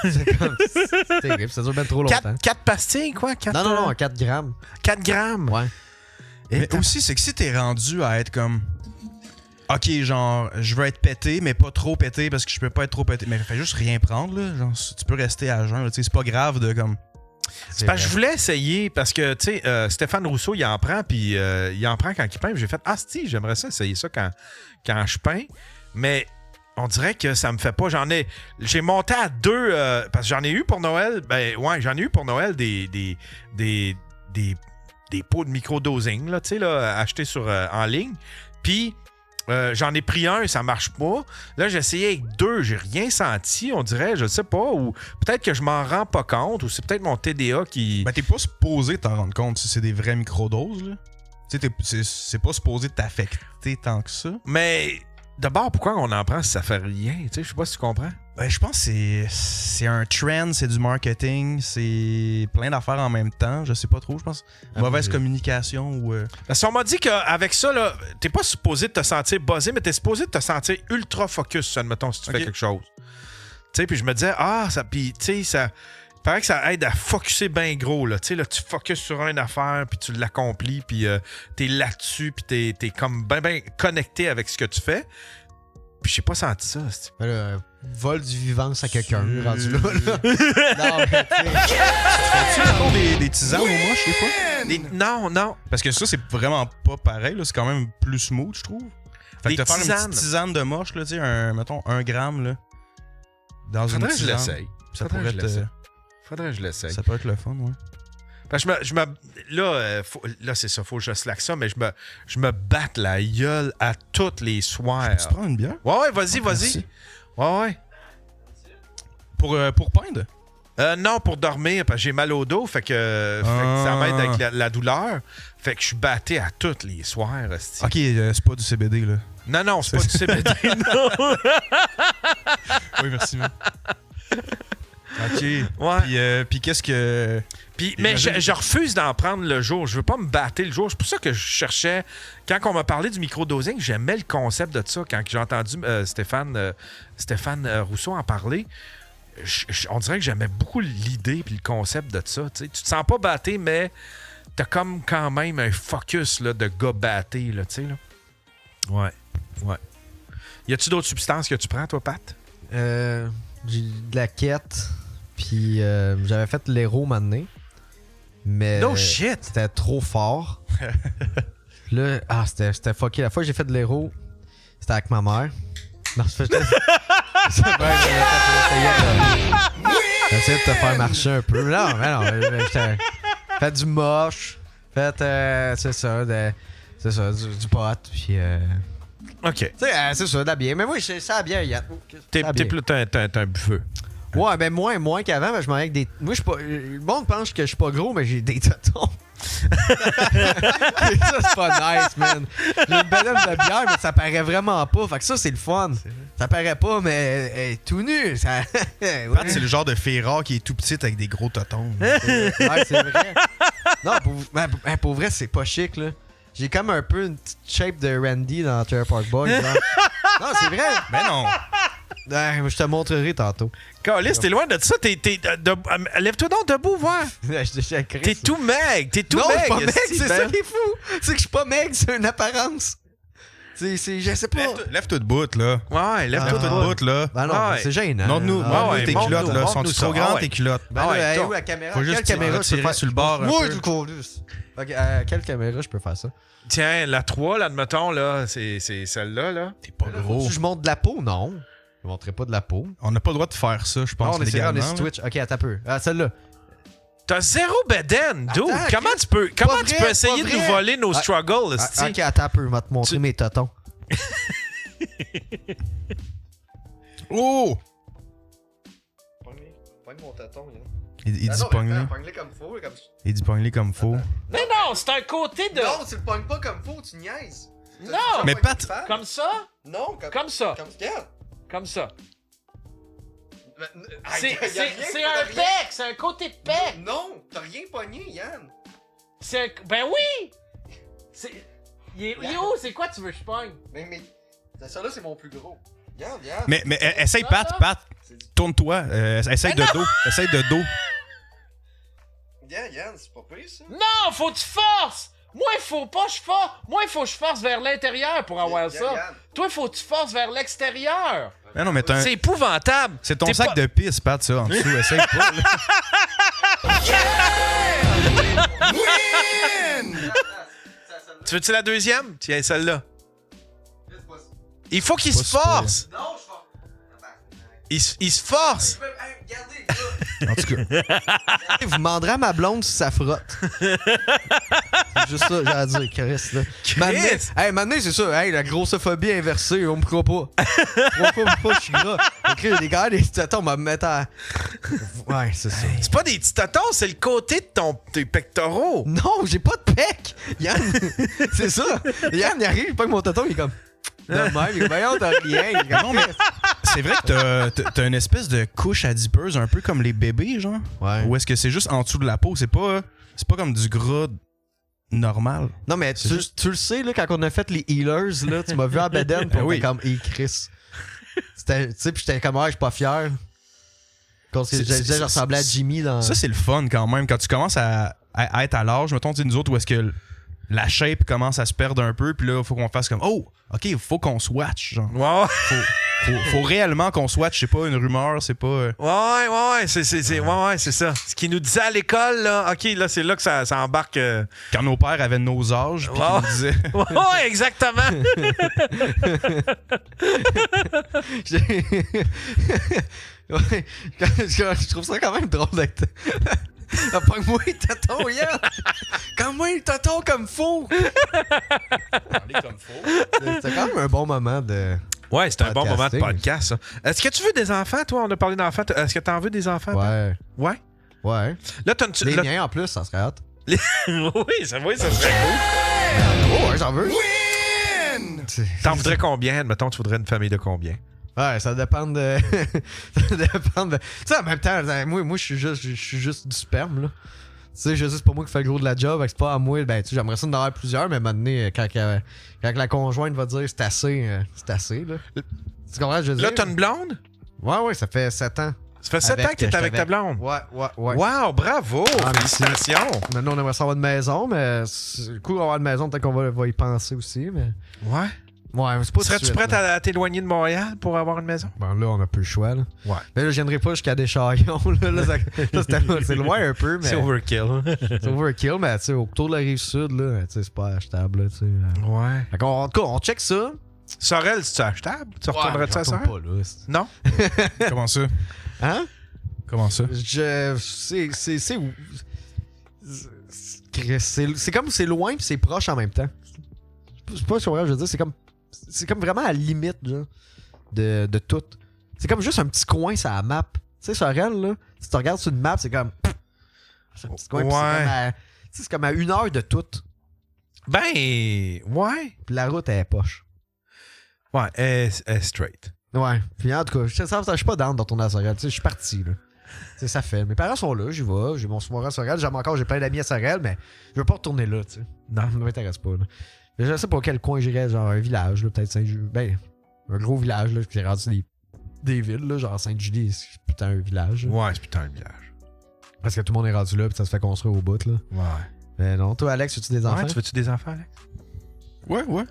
C'est comme... C'est terrible, ça dure bien trop longtemps. 4 pastilles, quoi? 4, non, 4 grammes. 4 grammes? Ouais. Mais aussi, c'est que si t'es rendu à être comme... OK, genre, je veux être pété, mais pas trop pété parce que je peux pas être trop pété. Mais fais juste rien prendre, là. Genre, tu peux rester à jeun, tu sais, c'est pas grave de comme... C'est parce que je voulais essayer, parce que, tu sais, Stéphane Rousseau, il en prend, puis il en prend quand il peint. Puis j'ai fait, si, j'aimerais ça essayer ça quand je peins. Mais on dirait que ça me fait pas. J'ai monté à 2, parce que j'en ai eu pour Noël. Ben, ouais, j'en ai eu pour Noël des pots de microdosing, là, tu sais, là, achetés en ligne. Puis, j'en ai pris un, ça marche pas. Là, j'ai essayé avec 2, j'ai rien senti, on dirait, je sais pas. Ou peut-être que je m'en rends pas compte, ou c'est peut-être mon TDA qui... Ben, t'es pas supposé t'en rendre compte si c'est des vraies microdoses, là. Tu sais, c'est pas supposé t'affecter tant que ça. Mais d'abord, pourquoi on en prend si ça fait rien? Tu sais, je sais pas si tu comprends. Ben, je pense que c'est un trend, c'est du marketing, c'est plein d'affaires en même temps. Je sais pas trop, je pense. Mauvaise communication ou... Parce qu'on m'a dit qu'avec ça, là, t'es pas supposé de te sentir buzzé, mais t'es supposé de te sentir ultra focus, admettons, si tu fais quelque chose. Tu sais, puis je me disais, puis tu sais, ça... Il paraît que ça aide à focusser bien gros, là. Tu sais, là, tu focuses sur une affaire, puis tu l'accomplis, puis t'es là-dessus, puis t'es comme bien connecté avec ce que tu fais. Puis j'ai pas senti ça. Vol du vivance à quelqu'un, rendu là. Non, mais Fais-tu encore des tisanes au moche, des fois? Non. Parce que ça, c'est vraiment pas pareil, là. C'est quand même plus smooth, je trouve. Fait que Des te faire une tisanes. petite tisane de moche, là, tu sais, mettons 1 gramme, là. Dans Faudrait une que je tisane. l'essaye. Ça pourrait être... Faudrait que je l'essaye. Ça peut être le fun, ouais. Parce que là, c'est ça, faut que je slack ça, mais je me batte la gueule à tous les soirs. Tu prends une bière? Ouais, vas-y. Merci. Ouais. Pour peindre? Non, pour dormir, parce que j'ai mal au dos, fait que ça m'aide avec la douleur. Fait que je suis batté à tous les soirs. Ok, c'est pas du CBD, là. Non, c'est pas du CBD, non. Oui, merci, man. Ok. Ouais. Puis qu'est-ce que... Mais je refuse d'en prendre le jour. Je veux pas me battre le jour. C'est pour ça que je cherchais... Quand on m'a parlé du microdosing, j'aimais le concept de ça. Quand j'ai entendu Stéphane Rousseau en parler, on dirait que j'aimais beaucoup l'idée et le concept de ça. T'sais. Tu te sens pas batté, mais t'as comme quand même un focus là, de gars batté. Là, t'sais, là. Ouais. Y a-tu d'autres substances que tu prends, toi, Pat? j'ai de la quête, puis j'avais fait l'héros maintenant. Mais no shit! C'était trop fort. Là, c'était fucké. La fois que j'ai fait de l'héros, c'était avec ma mère. Non, c'est fait. J'essaie de te faire marcher un peu. Non, j'étais fait du moche. Fait, c'est ça, du pot. Puis, OK. tu sais, c'est ça, de la bière. Mais moi, c'est ça, la bière, Yann. T'es plus un buffeux. Ouais, ben moins qu'avant, mais je m'en avec des. Moi, je suis pas. Le monde pense que je suis pas gros, mais j'ai des totons. Ça, c'est pas nice, man. J'ai une belle homme de bière, mais ça paraît vraiment pas. Fait que ça, c'est le fun. Ça paraît pas, mais tout nu. Ça... ouais. Pat, c'est le genre de fille rare qui est tout petite avec des gros totons. Ouais, c'est vrai. Non, pour vrai, c'est pas chic, là. J'ai comme un peu une petite shape de Randy dans Trailer Park Boys. Non, c'est vrai. Ben non. Je te montrerai tantôt. Calice, t'es loin de ça. Lève-toi donc debout, voir. T'es tout maigre. Non, je suis pas maigre, c'est ça qui est fou. C'est que je suis pas maigre, c'est une apparence. Je sais pas. Lève-toi debout, là. Ouais, lève-toi Debout, là. Ben non, ouais. c'est gênant. Montre-nous tes culottes, là. Sont-tu trop grandes, tes culottes? Ben ouais, là, toi. où la caméra? Faut juste Quelle caméra je peux tirer faire sur le bord un Moi, peu. du coup. Ok, quelle caméra je peux faire ça? Tiens, la 3, là, admettons, là, c'est celle-là, là. T'es pas gros. Si je montre de la peau, non. Je montrerai pas de la peau. On n'a pas le droit de faire ça, je pense, on est légalement. sur Twitch. Ok, attends un peu. Ah, celle-là. T'as zéro bedaine, dude. Attends, Comment Chris, tu peux vrai, essayer pas de nous vrai. voler nos struggles, esti? Ok, attends un peu. Je vais te montrer mes totons. Oh! Pogne mon toton, là. Il dit pogne-le. Pogne-le comme faux. Il dit pogne-le comme faux. Mais non, c'est un côté de... Non, tu le pognes pas comme faux, tu niaises. Non! Mais Pat... Comme ça? Non, Comme ça. Regarde. Comme ça. C'est un pec, c'est un côté de pec. Non, t'as rien pogné, Yann. Ben oui! Il est où? C'est quoi tu veux que je pogne? Mais ça là, c'est mon plus gros. Regarde. Mais essaye, Pat. Tourne-toi. Essaye de dos. Essaye de dos. Yann, c'est pas pire, ça. Non, faut que tu forces! Moi, il faut pas que je force. Moi, il faut que je force vers l'intérieur pour avoir ça. Yann. Toi, il faut que tu forces vers l'extérieur. Non, mais C'est épouvantable. c'est ton T'es sac pas- de pisse, Pat, ça, en dessous. Essaye pas, là. Tu veux-tu la deuxième? Tiens, celle-là. Il faut qu'il se force. Il se force. En tout cas, Vous demanderez à ma blonde si ça frotte. C'est juste ça, j'ai à dire, Chris. Là. Maintenant, c'est ça. Hey, la grossophobie inversée, on me croit pas. On me croit pas, je suis gras. Okay, les gars, les tétons, on va me mettre à. Ouais, c'est ça. C'est pas des petits totons, c'est le côté de tes pectoraux. Non, j'ai pas de pec. Yann, c'est ça. Yann, il arrive, pas que mon téton, il est comme. De même, il est voyons, t'as rien. Il est comme, non, mais c'est vrai que t'as une espèce de couche adipeuse, un peu comme les bébés, genre. Ouais. Ou est-ce que c'est juste en dessous de la peau? C'est pas comme du gras normal. Non, mais tu le sais, là, quand on a fait les healers, là, tu m'as vu en bedaine pour oui. comme, hey, Chris. Tu sais, pis j'étais comme, ouais, je suis pas fier. Parce que je ressemblais à Jimmy dans. Ça, c'est le fun quand même. Quand tu commences à être à l'âge, mettons, tu sais, nous autres, où est-ce que la shape commence à se perdre un peu, puis là, il faut qu'on fasse comme, oh, OK, il faut qu'on swatch, genre. Ouais. Faut réellement qu'on swatch, c'est pas une rumeur, c'est pas... Ouais, c'est ça. Ce qu'ils nous disaient à l'école, là, OK, là, c'est là que ça embarque. Quand nos pères avaient nos âges, puis ils nous disaient... Ouais, exactement. Ouais, je trouve ça quand même drôle d'être. Pogne-moi les tatons, Yann! Comme-moi les tatons comme faux! C'était quand même un bon moment de. Ouais, c'est un bon moment de Podcasting. podcast, ça. Est-ce que tu veux des enfants, toi? On a parlé d'enfants. Est-ce que t'en veux des enfants? toi? Ouais. Ouais? Ouais. Là, Les miens en plus, ça serait hâte. oui, ça serait cool. Oh, ouais, j'en veux. T'en voudrais combien? Mettons, tu voudrais une famille de combien? Ouais, ça dépend de. Ça dépend de. Tu sais, en même temps, moi je suis juste du sperme, là. Tu sais, je sais, c'est pas moi qui fais le gros de la job, fait que c'est pas à moi. Ben, tu sais, j'aimerais ça en avoir plusieurs, mais à un moment donné, quand la conjointe va dire c'est assez, là. Tu comprends, je veux dire? Là, t'as une blonde? Ouais, ça fait 7 ans. Ça fait 7 ans que t'es avec ta blonde? Ouais. Wow, bravo! Ah, merci. Félicitations! Maintenant, on aimerait ça avoir une maison, mais le coup d'avoir une maison, peut-être qu'on va y penser aussi, mais. Ouais. Ouais, mais c'est pas tout de Serais-tu suite, prête là. à t'éloigner de Montréal pour avoir une maison? Bon, là, on a peu le choix, là. Ouais. Mais là, je viendrai pas jusqu'à Deschamps-Là, c'est loin un peu, mais. C'est overkill. C'est overkill, mais tu sais, autour de la rive sud, là, tu sais, c'est pas achetable, là, tu sais. Ouais. Fait qu'on, en tout cas, on check ça. Sorel, c'est-tu achetable? Tu retournerais-tu à ça? Sorel? Pas, là. Non? Comment ça? Hein? Comment ça? C'est comme c'est loin pis c'est proche en même temps. Je sais pas si je veux dire, c'est comme vraiment à la limite, genre, de tout. C'est comme juste un petit coin sur la map. Tu sais, Sorel, là, si tu regardes sur une map, c'est comme. C'est un petit coin, pis c'est comme à 1 heure de tout. Ben, ouais. Puis la route, elle est poche. Ouais, elle est straight. Ouais. Puis en tout cas, je suis pas down dans ton à Sorel. Tu sais, je suis parti, là. Tu sais, ça fait. Mes parents sont là, j'y vais. J'ai mon soirée à Sorel. J'ai plein d'amis à Sorel, mais je veux pas retourner là, tu sais. Non, ça m'intéresse pas, là. Mais je sais pas quel coin j'irais, genre un village, là, peut-être Saint-Julie. Ben, un gros village, là, qui est rendu des villes, là, genre Sainte-Julie, c'est putain un village. Là. Ouais, c'est putain un village. Parce que tout le monde est rendu là, puis ça se fait construire au bout, là. Ouais. Mais non, toi, Alex, veux-tu des enfants? Ouais, tu veux-tu des enfants, Alex? Ouais. Ouais?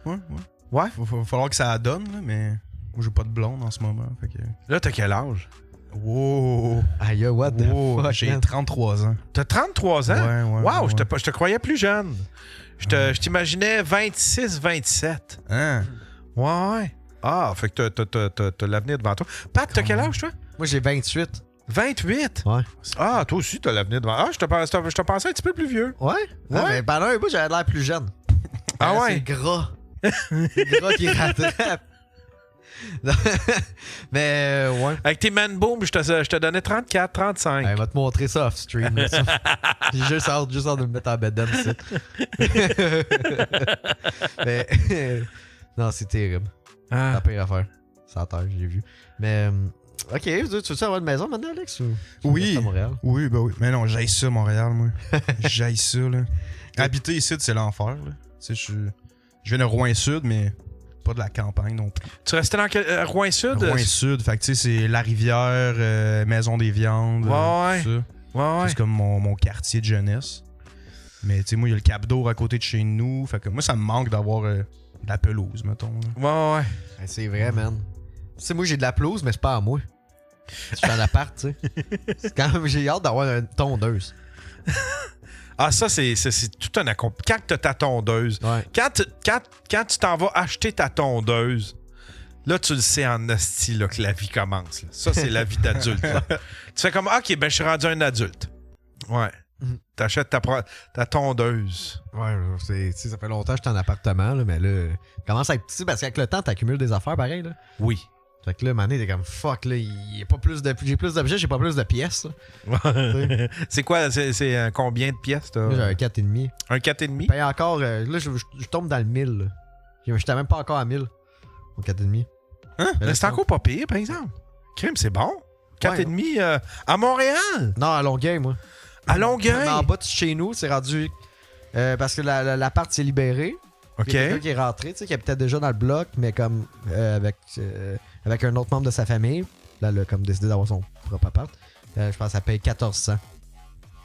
Va falloir que ça donne, là, mais moi, j'ai pas de blonde en ce moment, fait que... Là, t'as quel âge? Wow! Aïe, what the fuck, J'ai man? 33 ans. T'as 33 ans? Ouais. Wow, je te croyais plus jeune. Je t'imaginais 26, 27. Hein? Ouais. Ah, fait que t'as l'avenir devant toi. Pat, t'as quel âge, toi? Moi, j'ai 28. 28? Ouais. Ah, toi aussi, t'as l'avenir devant. Ah, je te pensais un petit peu plus vieux. Ouais? Non, mais pendant un bout, j'avais l'air plus jeune. Ah Là, ouais? C'est gras. C'est gras qui rattrape. Mais, ouais. Avec tes man boom, je te donnais 34, 35. Elle va te montrer ça off-stream. là, ça. J'ai juste hâte de me mettre en bedaine, ça. Mais, non, c'est terrible. C'est la pire affaire. C'est à terre, j'ai vu. Mais, ok, tu veux-tu avoir une maison maintenant, Alex? Ou Oui. tu restes à Montréal? Oui, ben oui. Mais non, j'haïs ça, Montréal, moi. J'haïs ça, là. Habiter ici, c'est l'enfer, là. Tu sais, je viens de Rouyn-Sud, mais pas de la campagne non plus. Tu restais dans Rouyn-Sud? Rouyn-Sud, fait que tu sais, c'est la rivière, Maison des Viandes, Ouais. tout ça. Ouais. C'est comme mon quartier de jeunesse. Mais tu sais, moi, il y a le Cap d'Or à côté de chez nous. Fait que moi, ça me manque d'avoir de la pelouse, mettons. Là. Ouais. Ouais, c'est vrai, man. Tu sais, moi, j'ai de la pelouse, mais c'est pas à moi. Je suis en appart, tu sais. C'est quand même, j'ai hâte d'avoir une tondeuse. Ah, ça, c'est tout un accomplissement. Quand tu as ta tondeuse, Ouais. quand tu t'en vas acheter ta tondeuse, là, tu le sais en asti là, que la vie commence. Là. Ça, c'est la vie d'adulte. Là. Tu fais comme, OK, ben je suis rendu un adulte. Ouais. T'achètes ta tondeuse. Ouais, ça fait longtemps que j'étais en appartement, là, mais là, commence à être petit parce qu'avec le temps, t'accumules des affaires pareil. Là. Oui. Fait que là, mané, t'es comme fuck, là, il y a pas plus de. J'ai plus d'objets, j'ai pas plus de pièces. Là. C'est quoi? C'est combien de pièces? T'as? Là, j'ai un 4,5. Un 4,5? Paye encore. Là, je tombe dans le 1000. Là. J'étais même pas encore à 1000. Au 4,5. Hein? Mais c'est encore pas pire, par exemple. Crime, c'est bon. 4,5 à Montréal. Non, à Longueuil, moi. À Longueuil. Mais en bas de chez nous, c'est rendu. Parce que l'appart s'est libéré. OK. Il y a quelqu'un qui est rentré, tu sais, qui habitait déjà dans le bloc, mais comme avec un autre membre de sa famille. Là, elle a comme décidé d'avoir son propre appart. Je pense que ça paye 1400.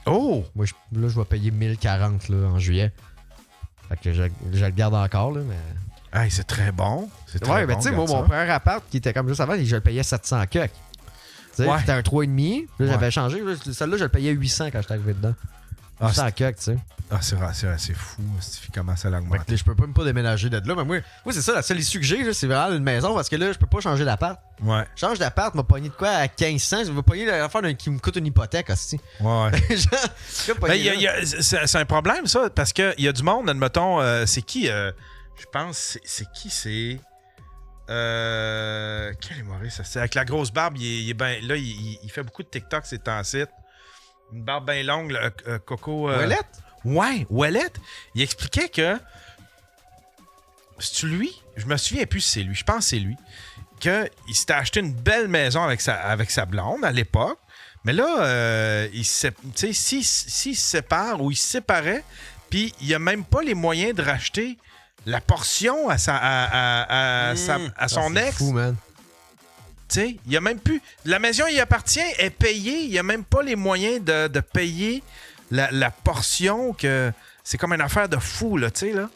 Oh! Moi, je vais payer 1040 là, en juillet. Fait que je le garde encore, là, mais. Hey, c'est très bon. C'est très Ouais, bon, mais tu sais, moi, regarde mon ça. premier appart qui était comme juste avant, je le payais 700 cuck. Tu sais, Ouais. c'était un 3,5. Là, Ouais. j'avais changé. Là, celle-là, je le payais 800 quand j'étais arrivé dedans. Ah, 800 cuck, tu sais. Ah, c'est vrai, c'est fou. Comment ça Fait l'augmente. que là, je peux pas déménager de là. Mais moi c'est ça, la seule issue que j'ai, là, c'est vraiment une maison parce que là, je peux pas changer d'appart. Ouais. Change d'appart, m'a pogné de quoi à 1500. Je vais pogner l'affaire qui me coûte une hypothèque aussi. Ouais. Genre, C'est un problème, ça, parce qu'il y a du monde, admettons, c'est qui? Je pense, c'est qui? C'est... quel humoriste? C'est avec la grosse barbe, il est ben, là, il fait beaucoup de TikTok ces temps-ci. Une barbe bien longue, Coco... Ouellette? Ouais, Ouellette. Il expliquait que... C'est-tu lui? Je me souviens plus si c'est lui. Je pense que c'est lui. Qu'il s'était acheté une belle maison avec sa blonde à l'époque. Mais là, s'il se sépare ou il se séparait, puis il a même pas les moyens de racheter la portion à son c'est ex. fou, man. Tu sais, il y a même plus... La maison, il appartient, est payée. Il n'y a même pas les moyens de payer la portion que... C'est comme une affaire de fou, là, tu sais, là.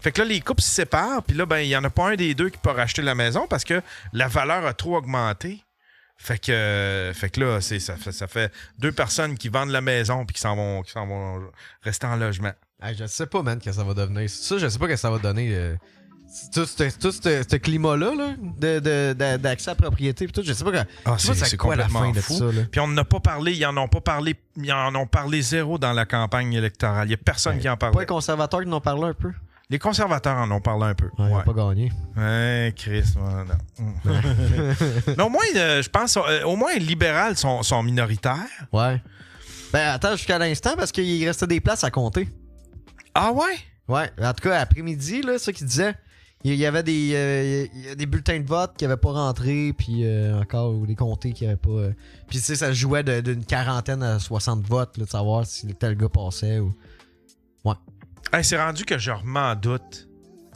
Fait que là, les couples se séparent, puis là, ben, il n'y en a pas un des deux qui peut racheter la maison parce que la valeur a trop augmenté. Fait que là, ça fait deux personnes qui vendent la maison puis qui s'en vont rester en logement. Hey, je sais pas, man, que ça va devenir. Ça, je sais pas que ça va donner. Tout ce climat-là, là, d'accès à la propriété, pis tout, je sais pas que. Ah, je sais pas c'est quoi la complètement fin fou. de ça, là. Puis on n'en a pas parlé, ils en ont parlé zéro dans la campagne électorale. Il n'y a personne qui en Pas parlait. les conservateurs qui en ont parlé un peu. Les conservateurs en ont parlé un peu. Ouais, ils Ouais. ont pas gagné. Ouais, Chris, non. Mais au moins, je pense, au moins, les libérales sont minoritaires. Ouais. Ben, attends jusqu'à l'instant parce qu'il restait des places à compter. Ah ouais? Ouais. En tout cas, après-midi, là, ça qu'il disait, il y avait des bulletins de vote qui n'avaient pas rentré, puis encore ou des comtés qui n'avaient pas. Puis, tu sais, ça jouait d'une quarantaine à 60 votes, là, de savoir si tel gars passait ou. Ouais. Hey, c'est rendu que je m'en doute.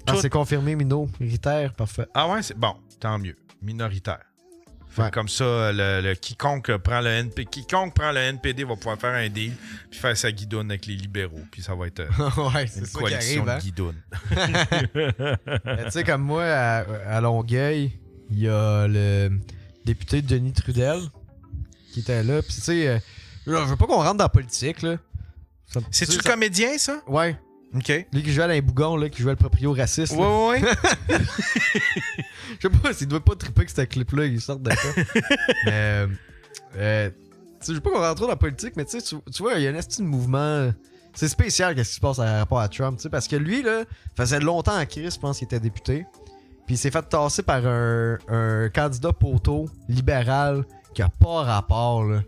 Ah, c'est confirmé, minoritaire, parfait. Ah ouais, c'est bon, tant mieux. Minoritaire. Fait que Ouais. comme ça, quiconque prend le NPD va pouvoir faire un deal puis faire sa guidoune avec les libéraux. Puis ça va être Ouais, une c'est ça qui coalition arrive, hein? de guidounes. Tu sais, comme moi, à Longueuil, il y a le député Denis Trudel qui était là. Puis, tu sais, je veux pas qu'on rentre dans la politique, là. C'est-tu le ça- comédien, ça? Ouais. OK. Lui qui jouait à Alain Bougon, là, qui jouait le proprio raciste. là. Ouais. Je sais pas s'il doit pas triper que ce clip-là, il sorte de quoi. Mais, tu sais, je veux pas qu'on rentre trop dans la politique, mais tu sais, tu vois, il y a un esti de mouvement. C'est spécial qu'est-ce qui se passe par rapport à Trump, tu sais, parce que lui, là, faisait longtemps en crise, je pense qu'il était député. Puis il s'est fait tasser par un candidat poteau libéral qui a pas rapport, là.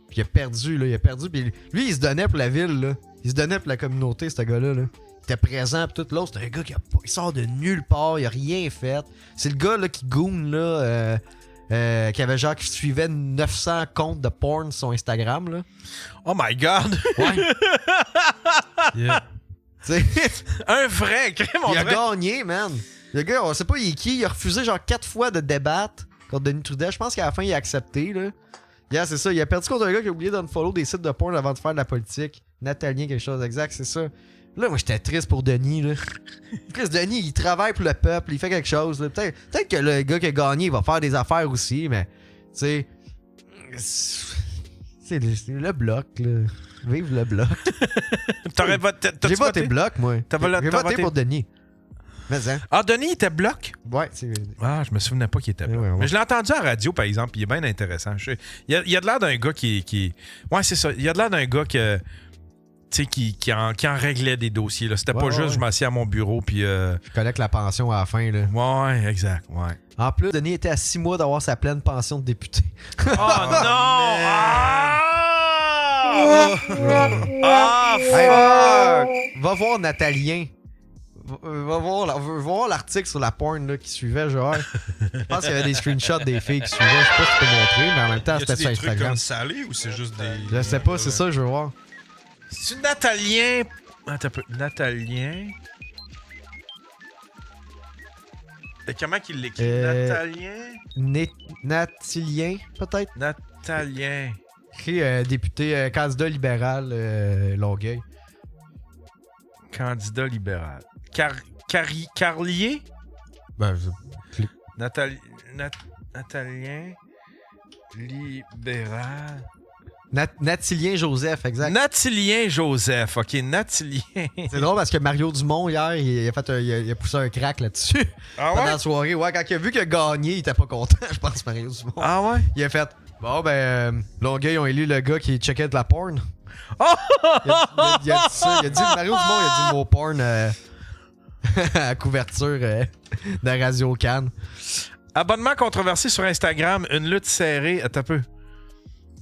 Puis il a perdu, là. Puis lui, il se donnait pour la ville, là. Il se donnait pour la communauté, ce gars-là, là. Il était présent, pis tout. L'autre, c'est un gars il sort de nulle part, il a rien fait. C'est le gars, là, qui goon, là, qui avait genre, qui suivait 900 comptes de porn sur Instagram, là. Oh my God! Ouais. Yeah. Tu sais, Un vrai, crème, il a gagné, man. Le gars, on sait pas il est qui, il a refusé genre 4 fois de débattre contre Denis Trudel. Je pense qu'à la fin, il a accepté, là. Yeah, c'est ça. Il a perdu contre un gars qui a oublié d'unfollow des sites de porn avant de faire de la politique. Natalien, quelque chose exact, c'est ça. Là, moi, j'étais triste pour Denis, là. Chris, Denis, il travaille pour le peuple, il fait quelque chose, là. Peut-être que le gars qui a gagné, il va faire des affaires aussi, mais, tu sais. C'est le bloc, là. Vive le bloc. T'aurais voté. J'ai voté bloc, moi. J'ai voté pour Denis. Mais hein. Ah, Denis était bloc? Ouais, c'est. Ah, je me souvenais pas qu'il était bloc. Ouais. Mais je l'ai entendu à la radio, par exemple, puis il est bien intéressant. Il y a de l'air d'un gars qui. Ouais, c'est ça. Il y a de l'air d'un gars qui en réglait des dossiers. Là. C'était pas juste je m'assieds à mon bureau puis. Je collecte la pension à la fin. Là. Ouais, exact. Ouais. En plus, Denis était à 6 mois d'avoir sa pleine pension de député. Oh non! Ah! Hey, va voir Natalien. Va voir l'article sur la porn là, qui suivait, genre. Je pense qu'il y avait des screenshots des filles qui suivaient. Je sais pas si tu peux montrer, mais en même temps, c'était sur des trucs Instagram. comme salés ou c'est juste des. Je sais pas, c'est ça, je veux voir. C'est Natalien. Attends un peu. Natalien. Et comment qu'il l'écrit? Natalien? Natilien, peut-être? Natalien. Écrit député, candidat libéral, Longueuil. Candidat libéral. Carlier? Ben, Natalien libéral. Natilien Joseph, exact. Natilien Joseph. OK, Natilien. C'est drôle parce que Mario Dumont, hier, il a poussé un crack là-dessus. Ah ouais? Pendant la soirée. Ouais, quand il a vu qu'il a gagné, il était pas content, je pense, Mario Dumont. Ah ouais? Il a fait, bon, ben, Longueuil ont élu le gars qui checkait de la porn. Oh! Il a dit ça. Il a dit, Mario Dumont, il a dit le mot porn à couverture de Radio Cannes. Abonnement controversé sur Instagram, une lutte serrée. Attends un peu.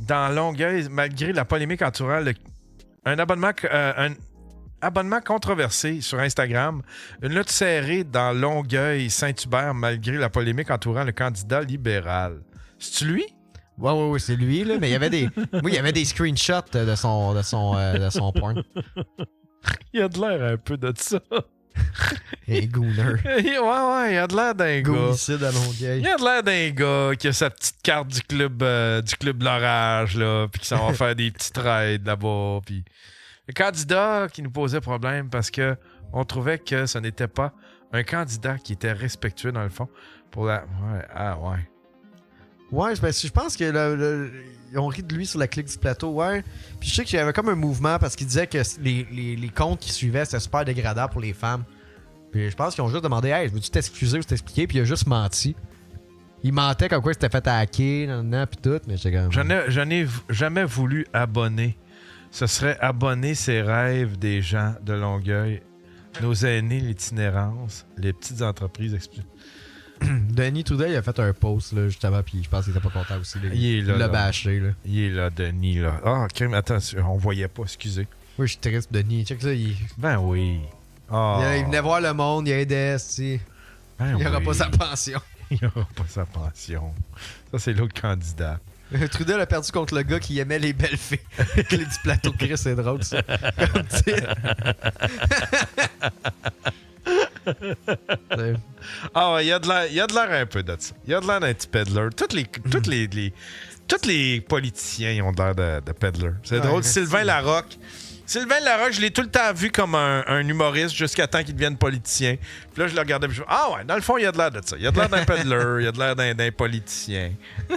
Dans Longueuil, malgré la polémique entourant un abonnement controversé sur Instagram, une lutte serrée dans Longueuil-Saint-Hubert, malgré la polémique entourant le candidat libéral. C'est-tu lui? Ouais, c'est lui, là. Mais il y avait des screenshots de son porn. Il a de l'air un peu de ça. Et Gooner. Ouais, il a de l'air d'un gars. Gounicide à Longueuil. Il a de l'air d'un gars qui a sa petite carte du club L'Orage, là, puis qui s'en va faire des petits trades là-bas. Puis le candidat qui nous posait problème parce que on trouvait que ce n'était pas un candidat qui était respectueux, dans le fond, pour la... Ouais, ah ouais. Ouais, je pense que ils ont ri de lui sur la clique du plateau, ouais. Puis je sais qu'il y avait comme un mouvement parce qu'il disait que les comptes qui suivaient, c'était super dégradant pour les femmes. Puis je pense qu'ils ont juste demandé, hey, veux-tu t'excuser ou t'expliquer? Puis il a juste menti. Il mentait comme quoi il s'était fait hacker, puis tout, mais j'étais comme... Je n'ai jamais voulu abonner. Ce serait abonner ses rêves des gens de Longueuil, nos aînés, l'itinérance, les petites entreprises. Denis Trudel, il a fait un post là, juste avant, puis je pense qu'il était pas content aussi. Là. Il l'a bâché. Là. Il est là, Denis. Là. Ah, crème, attends, on voyait pas, excusez. Oui, je suis triste, Denis. Check ça. Ben oui. Oh. Il venait voir le monde, il aidait, tu ben il n'aura pas sa pension. Il n'aura pas sa pension. Ça, c'est l'autre candidat. Trudel a perdu contre le gars qui aimait les belles filles. Clé du plateau, Chris, c'est drôle, ça. Comme titre. Ah ouais, il y a de l'air un peu de ça. Il y a de l'air d'un petit peddler. Tous les politiciens ils ont de l'air de peddler. C'est drôle. Sylvain Larocque, je l'ai tout le temps vu comme un humoriste jusqu'à temps qu'il devienne politicien. Puis là, je le regardais et je me disais, ah ouais, dans le fond, il y a de l'air de ça. Il y a de l'air d'un peddler, il y a de l'air d'un politicien.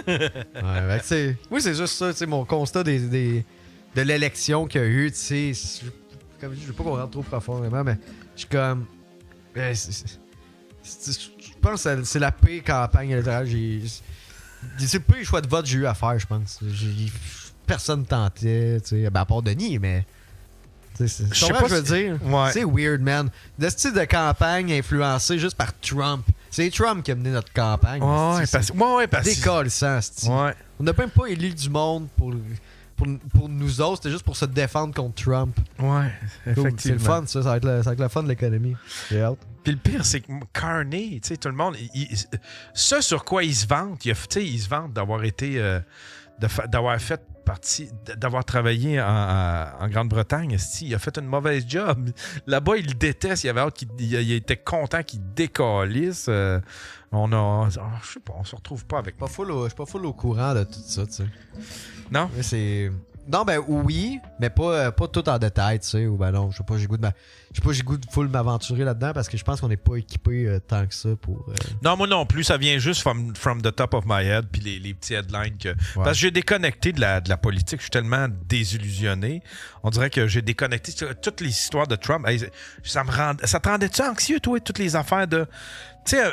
Ouais, oui, c'est juste ça, mon constat de l'élection qu'il y a eu, tu sais. Comme je veux pas qu'on rentre trop profondément, mais je suis comme... Je pense que c'est la pire campagne électorale. C'est le pire choix de vote que j'ai eu à faire, je pense. Personne ne tentait, tu sais, à part Denis, mais... Je sais pas ce que je veux dire. Ouais. C'est weird, man. Le style de campagne influencé juste par Trump. C'est Trump qui a mené notre campagne. Ouais, parce décalissant, c'est-tu. Ouais. On n'a même pas élu du monde pour nous autres. C'était juste pour se défendre contre Trump. Ouais, effectivement. C'est le fun, ça. Ça va être le fun de l'économie. J'ai hâte. Puis le pire, c'est que Carney, tu sais, tout le monde... ce sur quoi il se vante, il se vante d'avoir été... d'avoir fait partie, d'avoir travaillé en Grande-Bretagne. Il a fait une mauvaise job. Là-bas, il le déteste. Il avait hâte il était content qu'il décalisse. Je sais pas, on se retrouve pas avec... Je suis pas full au courant de tout ça, tu sais. Non? Mais c'est... Non, ben oui, mais pas tout en détail, tu sais. Ou ben non, je sais pas, j'ai goût de full m'aventurer là-dedans parce que je pense qu'on n'est pas équipé tant que ça pour. Non, moi non plus, ça vient juste from the top of my head, puis les petits headlines que. Parce que j'ai déconnecté de la politique, je suis tellement désillusionné. On dirait que j'ai déconnecté toutes les histoires de Trump. Hey, ça te rendait-tu anxieux, toi, toutes les affaires de. Tu sais,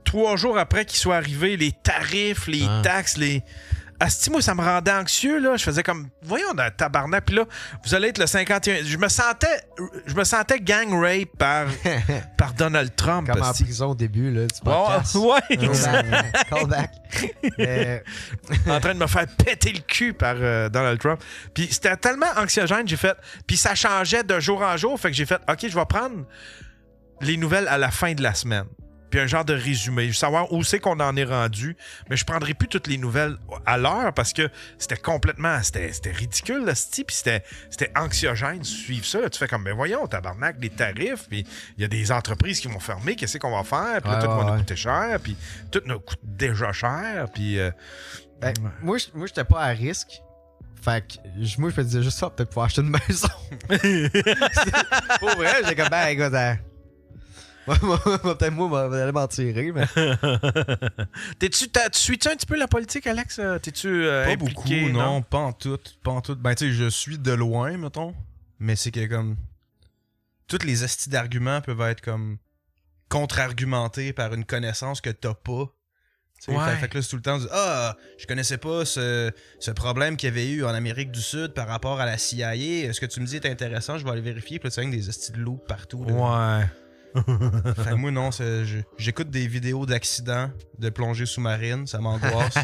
3 jours après qu'il soit arrivé, les tarifs, les taxes, les. Asti, moi, ça me rendait anxieux, là. Je faisais comme, voyons, dans tabarnak. Puis là, vous allez être le 51. Je me sentais gang rape par Donald Trump. Comme asti. en prison au début, là, du podcast. Ouais, Callback. En train de me faire péter le cul par Donald Trump. Puis c'était tellement anxiogène, j'ai fait. Puis ça changeait de jour en jour. Fait que j'ai fait, OK, je vais prendre les nouvelles à la fin de la semaine. Puis un genre de résumé, savoir où c'est qu'on en est rendu, mais je prendrai plus toutes les nouvelles à l'heure parce que c'était complètement, c'était ridicule, là, puis c'était anxiogène de suivre ça. Là. Tu fais comme, ben voyons, tabarnak, les tarifs, puis il y a des entreprises qui vont fermer, qu'est-ce qu'on va faire, puis là, tout va nous coûter cher, puis tout nous coûte déjà cher, puis... Moi, j'étais pas à risque. Fait que moi, je me disais juste ça, peut-être pouvoir acheter une maison. Pour vrai, j'ai comme, ben écoute, peut-être moi, va aller m'en tirer, mais. Tu suis-tu un petit peu la politique, Alex? T'es-tu Pas impliqué? beaucoup, non, pas en tout. Ben, tu sais, je suis de loin, mettons. Mais c'est que, comme. Toutes les astis d'arguments peuvent être, comme. Contre-argumentés par une connaissance que t'as pas. Ouais. Fait que là, c'est tout le temps, je connaissais pas ce problème qu'il y avait eu en Amérique du Sud par rapport à la CIA. Ce que tu me dis est intéressant, je vais aller vérifier. Puis là, tu sais, des astis de loups partout. Là. Ouais. Fait que moi, non, j'écoute des vidéos d'accidents de plongée sous-marine, ça m'angoisse.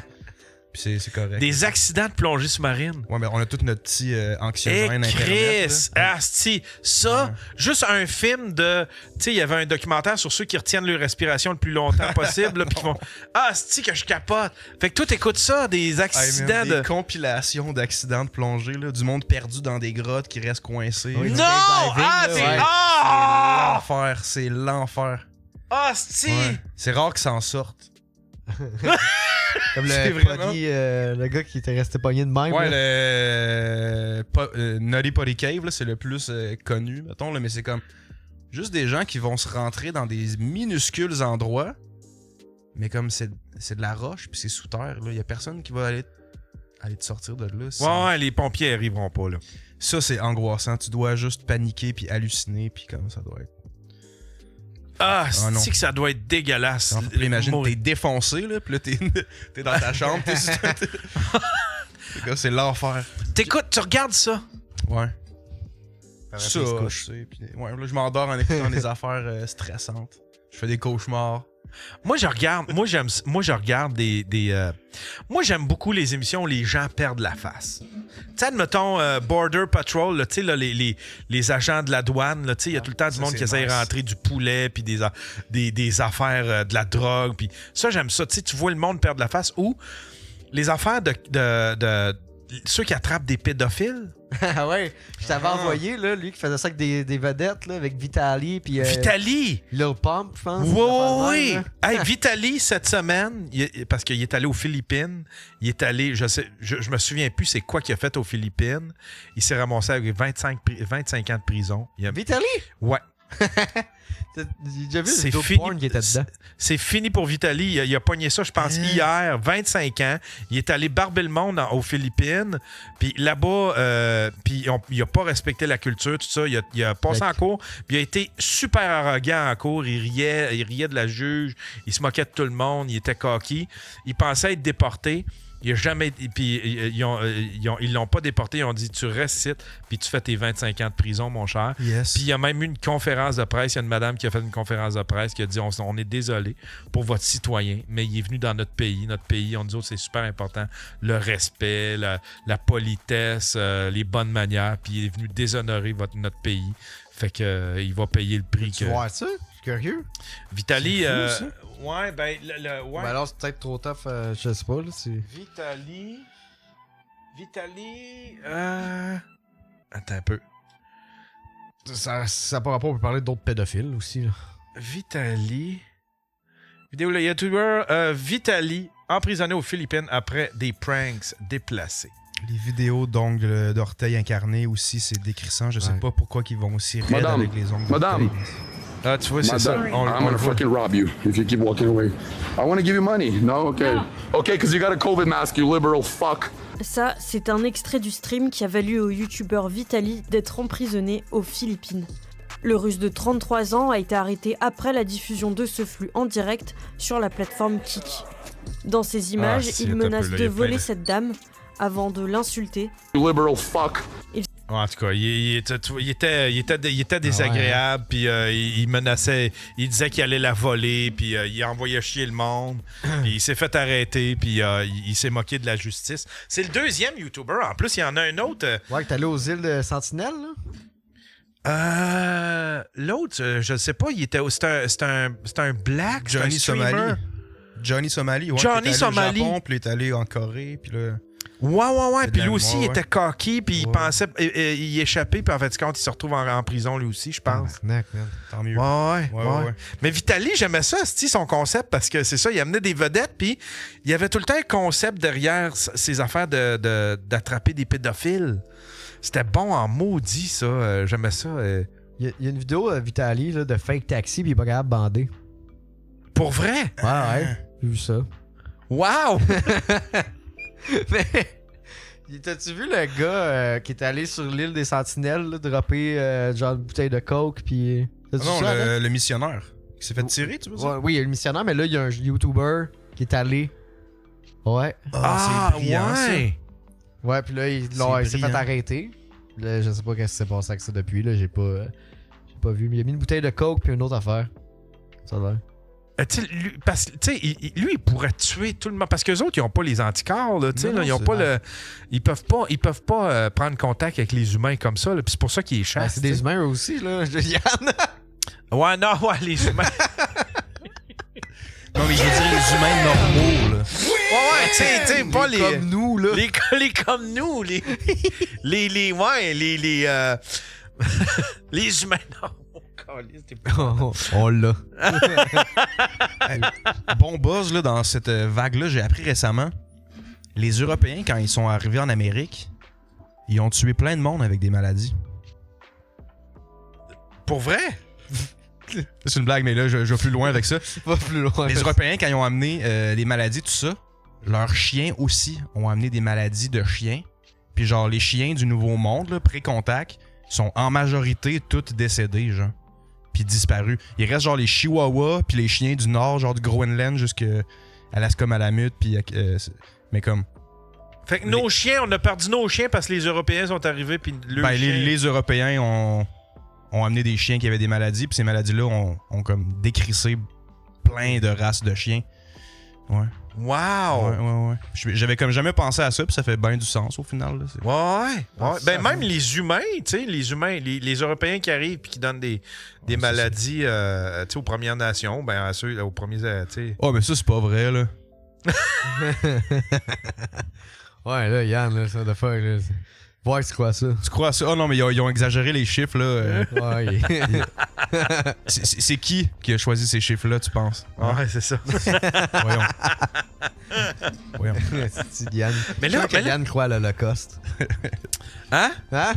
Puis c'est correct. Des accidents de plongée sous-marine. Ouais, mais on a tout notre petit anxiogène Chris! Internet. Asti! Ça, juste un film de... Tu sais, il y avait un documentaire sur ceux qui retiennent leur respiration le plus longtemps possible, puis qui font... Asti, que je capote! Fait que toi, t'écoutes ça, des accidents Des compilations d'accidents de plongée, là, du monde perdu dans des grottes qui restent coincés. Oui, Non! C'est l'enfer. Asti! Ouais. C'est rare qu'ils s'en sortent. Comme C'est le vraiment- Poggy, le gars qui était resté pogné de même. Ouais, là. le Nutty Potty Cave, là, c'est le plus connu, mettons, là, mais c'est comme juste des gens qui vont se rentrer dans des minuscules endroits, mais comme c'est de la roche, puis c'est sous terre, il y a personne qui va aller te sortir de là. Ouais, les pompiers arriveront pas, là. Ça, c'est angoissant. Tu dois juste paniquer, puis halluciner, puis comme ça doit être. Ah, non. c'est que ça doit être dégueulasse. Puis imagine, t'es défoncé, là, puis là, t'es dans ta chambre, c'est l'enfer. T'écoutes, tu regardes ça. Ouais. Après, Ça, il se couche. tu sais, puis ouais, là, je m'endors en écoutant des affaires stressantes. Je fais des cauchemars. Moi, je regarde moi, j'aime beaucoup les émissions où les gens perdent la face. Tu sais, admettons, Border Patrol, là, tu sais, là, les agents de la douane, là, tu sais, il y a tout le temps du ça, monde c'est qui essaie de nice. rentrer du poulet, puis des affaires, de la drogue, puis ça, j'aime ça. Tu sais, tu vois le monde perdre la face. Ou les affaires de ceux qui attrapent des pédophiles. Ah ouais, je t'avais envoyé, là, lui qui faisait ça avec des vedettes, là, avec Vitali, puis Vitali! Lil Pump, je pense. Oui! Hey, Vitali, cette semaine, parce qu'il est allé aux Philippines, il est allé, je me souviens plus c'est quoi qu'il a fait aux Philippines. Il s'est ramassé avec 25 ans de prison. Vitali? Ouais. J'ai déjà vu C'est le dope fini. porn qui était dedans. C'est fini pour Vitali. Il a pogné ça, je pense, hier, 25 ans. Il est allé barber le monde aux Philippines. Puis là-bas, puis il a pas respecté la culture, tout ça. Il a passé en cours. Puis il a été super arrogant en cours. Il riait de la juge. Il se moquait de tout le monde. Il était cocky. Il pensait être déporté. Il a jamais. Puis ils l'ont pas déporté. Ils ont dit tu restes ici, puis tu fais tes 25 ans de prison, mon cher. Yes. Puis il y a même eu une conférence de presse. Il y a une madame qui a fait une conférence de presse qui a dit on est désolé pour votre citoyen, mais il est venu dans notre pays. Notre pays, on dit c'est super important. Le respect, la politesse, les bonnes manières. Puis il est venu déshonorer notre pays. Fait que il va payer le prix. Tu vois ça? Je suis curieux. Vitali. C'est fou, ça. Ouais, ben. Ouais. Ben alors, c'est peut-être trop tough, je sais pas, là. Vitali. Attends un peu. Ça n'a pas rapport, on peut parler d'autres pédophiles aussi, là. Vitali. Vidéo le YouTuber Vitali emprisonné aux Philippines après des pranks déplacés. Les vidéos d'ongles d'orteils incarnés aussi, c'est décrissant. Je sais pas pourquoi ils vont aussi raides avec les ongles d'orteils. Ah, tu vois, c'est ça. I'm gonna fucking rob you if you keep walking away. I want to give you money. No? Okay. Okay, because you got a COVID mask, you liberal fuck. Ça, c'est un extrait du stream qui a valu au youtubeur Vitaly d'être emprisonné aux Philippines. Le Russe de 33 ans a été arrêté après la diffusion de ce flux en direct sur la plateforme Kik. Dans ces images, il menace de voler cette dame avant de l'insulter. You liberal fuck. En tout cas, il était désagréable, puis il menaçait, il disait qu'il allait la voler, puis il envoyait chier le monde, puis il s'est fait arrêter, puis il s'est moqué de la justice. C'est le deuxième YouTuber. En plus, il y en a un autre. Ouais, que t'es allé aux îles de Sentinelle, là? L'autre, je ne sais pas, c'est un black, Johnny Somali. Johnny Somali, ouais. Johnny Somali. Au Japon, puis il est allé en Corée, puis là... Ouais. Puis lui aussi, il ouais. était cocky, puis il pensait y échapper, puis en fait, quand il se retrouve en prison, lui aussi, je pense. Tant mieux. Ouais. Mais Vitaly, j'aimais ça, son concept, parce que c'est ça, il amenait des vedettes, puis il y avait tout le temps un concept derrière ces affaires d'attraper des pédophiles. C'était bon en maudit, ça. J'aimais ça. Il y a une vidéo Vitaly là, de fake taxi, puis il est pas capable de bander. Pour vrai? Ouais. J'ai vu ça. Wow! Mais t'as-tu vu le gars qui est allé sur l'île des Sentinelles, là, dropper genre une bouteille de coke, puis... Non, le missionnaire qui s'est fait tirer, tu veux dire? Oui, il y a le missionnaire, mais là, il y a un YouTuber qui est allé... Ouais. C'est brillant, ça. Ouais, puis là, il s'est fait arrêter. Là, je sais pas qu'est-ce qui s'est passé avec ça depuis, là, j'ai pas vu. Mais il a mis une bouteille de coke puis une autre affaire. Ça a l'air. Lui, il pourrait tuer tout le monde. Parce qu'eux autres, ils n'ont pas les anticorps. Là, là, ils ont pas ils peuvent pas prendre contact avec les humains comme ça. Puis c'est pour ça qu'ils chassent. Ben, c'est des humains aussi, là, Yann. Ouais, les humains. Non, mais je veux dire les humains normaux, là. Ouais, tu sais, pas les. Comme nous, là. Les comme nous. Les humains normaux. On l'a. Bon buzz là, dans cette vague-là, j'ai appris récemment. Les Européens, quand ils sont arrivés en Amérique, ils ont tué plein de monde avec des maladies. Pour vrai? C'est une blague, mais là, je vais plus loin avec ça. Pas plus loin. Les Européens, quand ils ont amené les maladies, tout ça, leurs chiens aussi ont amené des maladies de chiens. Puis genre, les chiens du Nouveau Monde, là, pré-contact, sont en majorité tous décédés, genre. Puis disparus. Il reste genre les Chihuahuas, puis les chiens du Nord, genre du Groenland jusqu'à Alaska-Malamute, puis mais comme... Fait que nos chiens, on a perdu nos chiens parce que les Européens sont arrivés, puis les Européens ont amené des chiens qui avaient des maladies, puis ces maladies-là ont comme décrissé plein de races de chiens. Ouais. Wow! Ouais. J'avais comme jamais pensé à ça, puis ça fait bien du sens au final. Là. Ouais. Ben même les humains, tu sais, les Européens qui arrivent et qui donnent des maladies aux Premières Nations, ben à ceux, aux premiers, tu sais. Oh, mais ça, c'est pas vrai, là. Ouais, là, Yann, là, ça de faire, là. Ouais, tu crois ça? Tu crois ça? Oh non, mais ils ont exagéré les chiffres, là. Ouais. C'est qui a choisi ces chiffres-là, tu penses? Ouais, c'est ça. Voyons. C'est Yann. Mais là, Yann croit à l'Holocauste. Hein? Hein?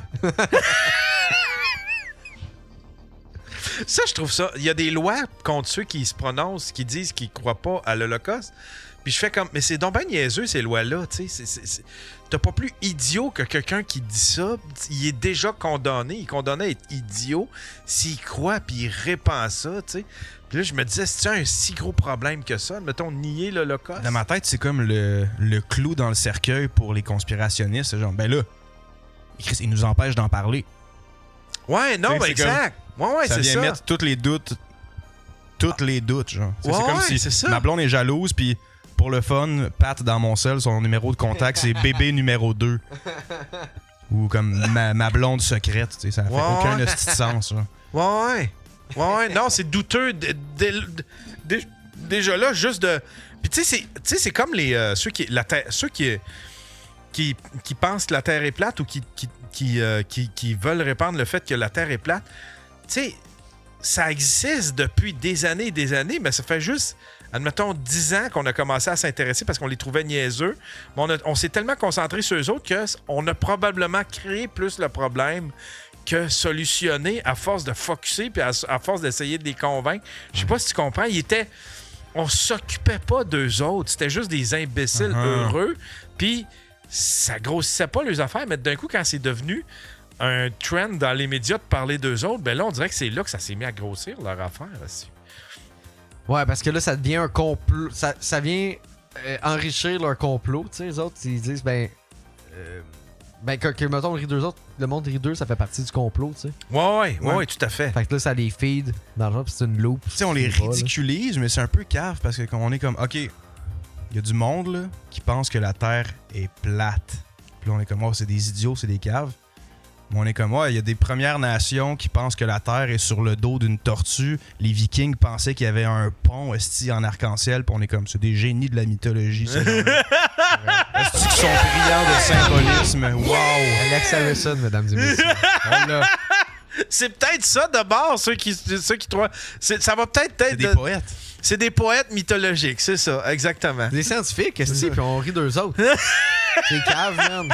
Ça, je trouve ça. Il y a des lois contre ceux qui se prononcent, qui disent qu'ils croient pas à l'Holocauste. Puis je fais comme. Mais c'est donc ben niaiseux, ces lois-là. Tu sais, t'as pas plus idiot que quelqu'un qui dit ça. Il est déjà condamné. Il est condamné à être idiot s'il croit puis il répand ça, tu sais. Puis là, je me disais, c'est un si gros problème que ça? Mettons, nier l'Holocauste. Dans ma tête, c'est comme le clou dans le cercueil pour les conspirationnistes. Genre, ben là, ils nous empêchent d'en parler. Ouais, non, ben exact. Ouais, ça c'est vient ça. mettre tous les doutes, genre. Ouais, c'est comme si c'est ça. ma blonde est jalouse, puis pour le fun, Pat dans mon cell, son numéro de contact, c'est bébé numéro 2. Ou comme ma blonde secrète, tu sais, ça fait aucun hostie de sens. Genre. Ouais, non, c'est douteux. Déjà là, juste de. Puis tu sais, c'est comme les ceux qui pensent que la Terre est plate ou qui veulent répandre le fait que la Terre est plate. Tu sais, ça existe depuis des années, mais ça fait juste admettons, 10 ans qu'on a commencé à s'intéresser parce qu'on les trouvait niaiseux. Mais on s'est tellement concentré sur eux autres qu'on a probablement créé plus le problème que solutionner à force de focusser puis à force d'essayer de les convaincre. Je sais pas si tu comprends. On s'occupait pas d'eux autres. C'était juste des imbéciles heureux. Puis ça grossissait pas les affaires. Mais d'un coup, quand c'est devenu un trend dans les médias de parler d'eux autres, ben là, on dirait que c'est là que ça s'est mis à grossir leur affaire aussi. Ouais, parce que là, ça devient un complot. Ça vient enrichir leur complot. Tu sais, les autres, ils disent, que mettons, le monde rit d'eux, ça fait partie du complot, tu sais. Ouais, tout à fait. Fait que là, ça les feed dans le genre, pis c'est une loupe. Tu sais, on les ridiculise, mais c'est un peu cave parce qu'on est comme, OK, il y a du monde là, qui pense que la Terre est plate. Puis là, on est comme, oh, c'est des idiots, c'est des caves. Mais on est comme, il y a des Premières Nations qui pensent que la Terre est sur le dos d'une tortue. Les Vikings pensaient qu'il y avait un pont en arc-en-ciel. Puis on est comme, c'est des génies de la mythologie, ça. Est-ce qu'ils sont brillants de symbolisme? Wow! Alex Harrison, mesdames et messieurs. C'est peut-être ça de bord, ceux qui trouvent. Ça va peut-être C'est des poètes. C'est des poètes mythologiques, c'est ça, exactement. Des scientifiques, qu'est-ce que puis on rit d'eux autres. C'est cave, man.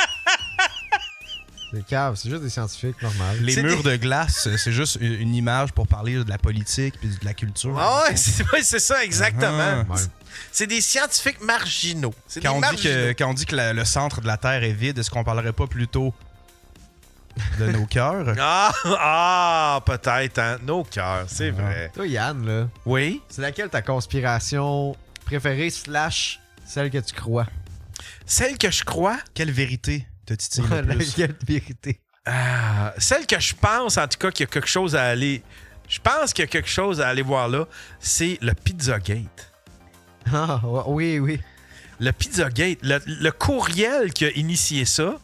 C'est cave, c'est juste des scientifiques, normal. Les murs de glace, c'est juste une image pour parler de la politique puis de la culture. Ah ouais, c'est ça, exactement. Ouais. C'est des scientifiques marginaux. Quand on dit que le centre de la Terre est vide, est-ce qu'on parlerait pas plutôt de nos cœurs? Peut-être, hein. Nos cœurs, c'est vrai. Toi, Yann, là. Oui? C'est laquelle ta conspiration préférée / celle que tu crois? Celle que je crois? Quelle vérité te titille le plus? Quelle vérité? Celle que je pense, en tout cas, qu'il y a quelque chose à aller... Je pense qu'il y a quelque chose à aller voir là, c'est le Pizzagate. Ah, oui. Le Pizzagate, le courriel qui a initié ça,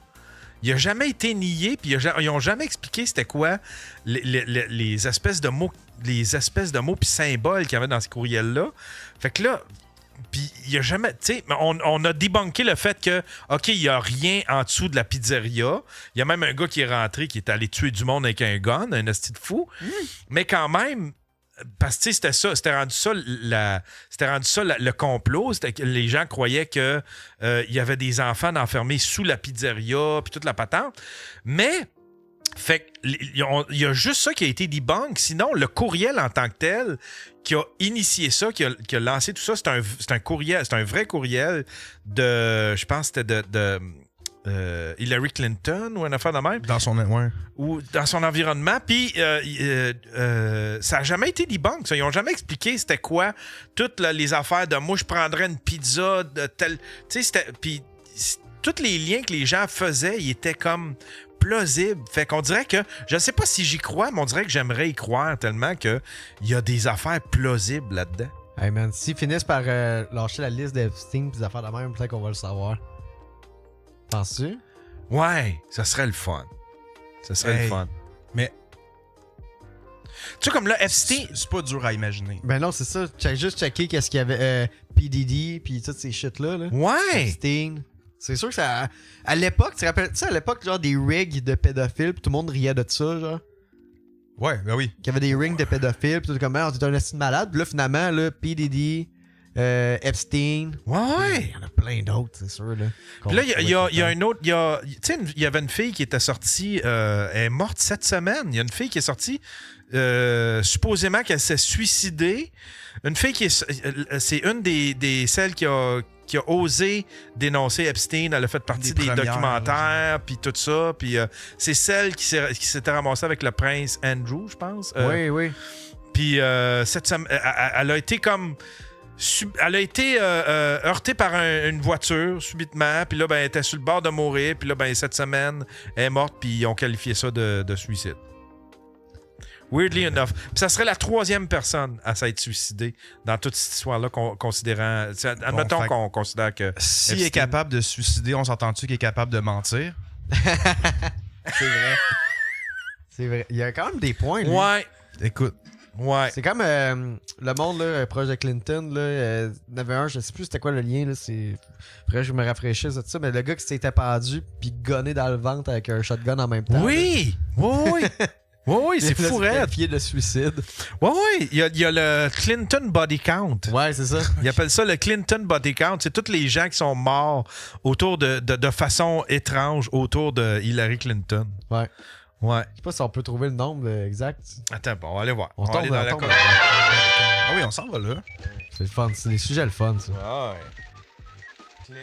il n'a jamais été nié, puis ils n'ont jamais expliqué c'était quoi les espèces de mots puis symboles qu'il y avait dans ces courriels-là. Fait que là, puis il n'y a jamais... Tu sais, on a débunké le fait que, OK, il n'y a rien en dessous de la pizzeria. Il y a même un gars qui est rentré, qui est allé tuer du monde avec un gun, un esti de fou. Mais quand même... Parce que c'était rendu ça le complot. C'était que les gens croyaient que il y avait des enfants enfermés sous la pizzeria puis toute la patente. Mais fait il y a juste ça qui a été debunk. Sinon, le courriel en tant que tel qui a initié ça, qui a lancé tout ça, c'est un courriel, c'est un vrai courriel de, je pense que c'était de Hillary Clinton ou une affaire de même. Ou dans son environnement. Puis ça n'a jamais été debunk. Ils n'ont jamais expliqué c'était quoi toutes les affaires de moi, je prendrais une pizza de tel. Tu sais, puis tous les liens que les gens faisaient, ils étaient comme plausibles. Fait qu'on dirait que, je ne sais pas si j'y crois, mais on dirait que j'aimerais y croire tellement qu'il y a des affaires plausibles là-dedans. Hey man, s'ils finissent par lâcher la liste d'Epstein et des affaires de même, peut-être qu'on va le savoir. Penses-tu? Ouais, ça serait le fun. Ça serait le fun. Mais... Tu sais, comme là, Epstein... C'est pas dur à imaginer. Ben non, c'est ça. Juste checker qu'est-ce qu'il y avait... PDD, puis toutes ces shit-là. Là. Ouais! Epstein. C'est sûr que ça... À l'époque, tu te rappelles... Tu sais, à l'époque, genre des rigs de pédophiles, puis tout le monde riait de ça, genre. Ouais, ben oui. Qu'il y avait des rings de pédophiles, puis tout comme, on était un estime malade. Puis là, finalement, là, PDD... Epstein. Ouais. Il y en a plein d'autres, c'est sûr. Là, puis là, il y a un autre. Tu sais, il y avait une fille qui était sortie. Elle est morte cette semaine. Il y a une fille qui est sortie. Supposément qu'elle s'est suicidée. Une fille qui est. C'est une des celles qui a osé dénoncer Epstein. Elle a fait partie des documentaires, puis tout ça. Puis c'est celle qui s'était ramassée avec le prince Andrew, je pense. Oui. Puis cette semaine, elle a été comme. Elle a été heurtée par une voiture subitement, puis là, ben, elle était sur le bord de mourir, puis là, ben, cette semaine, elle est morte, puis ils ont qualifié ça de suicide. Weirdly enough. Puis ça serait la 3e personne à s'être suicidée dans toute cette histoire-là, considérant... Admettons qu'on considère que... S'il est capable de se suicider, on s'entend-tu qu'il est capable de mentir? C'est vrai. C'est vrai. Il y a quand même des points, lui. Ouais. Écoute. Ouais. C'est comme le monde là, proche de Clinton. Là, il y en avait un, je sais plus c'était quoi le lien. Là, après, je me rafraîchisse de ça. Mais le gars qui s'était pendu puis gonné dans le ventre avec un shotgun en même temps. Oui! Oui! Oui, c'est fou, raide. Pied de suicide. Oui, il y a le Clinton Body Count. Ouais, c'est ça. Ils appellent ça le Clinton Body Count. C'est tous les gens qui sont morts autour de façon étrange autour de Hillary Clinton. Ouais. Ouais. Je sais pas si on peut trouver le nombre exact. Attends, bon, on va aller voir. On va aller tombe, dans on la tombe. colonne. Ah oui, on s'en va là. C'est le fun. C'est des sujets le fun, ça. Ouais.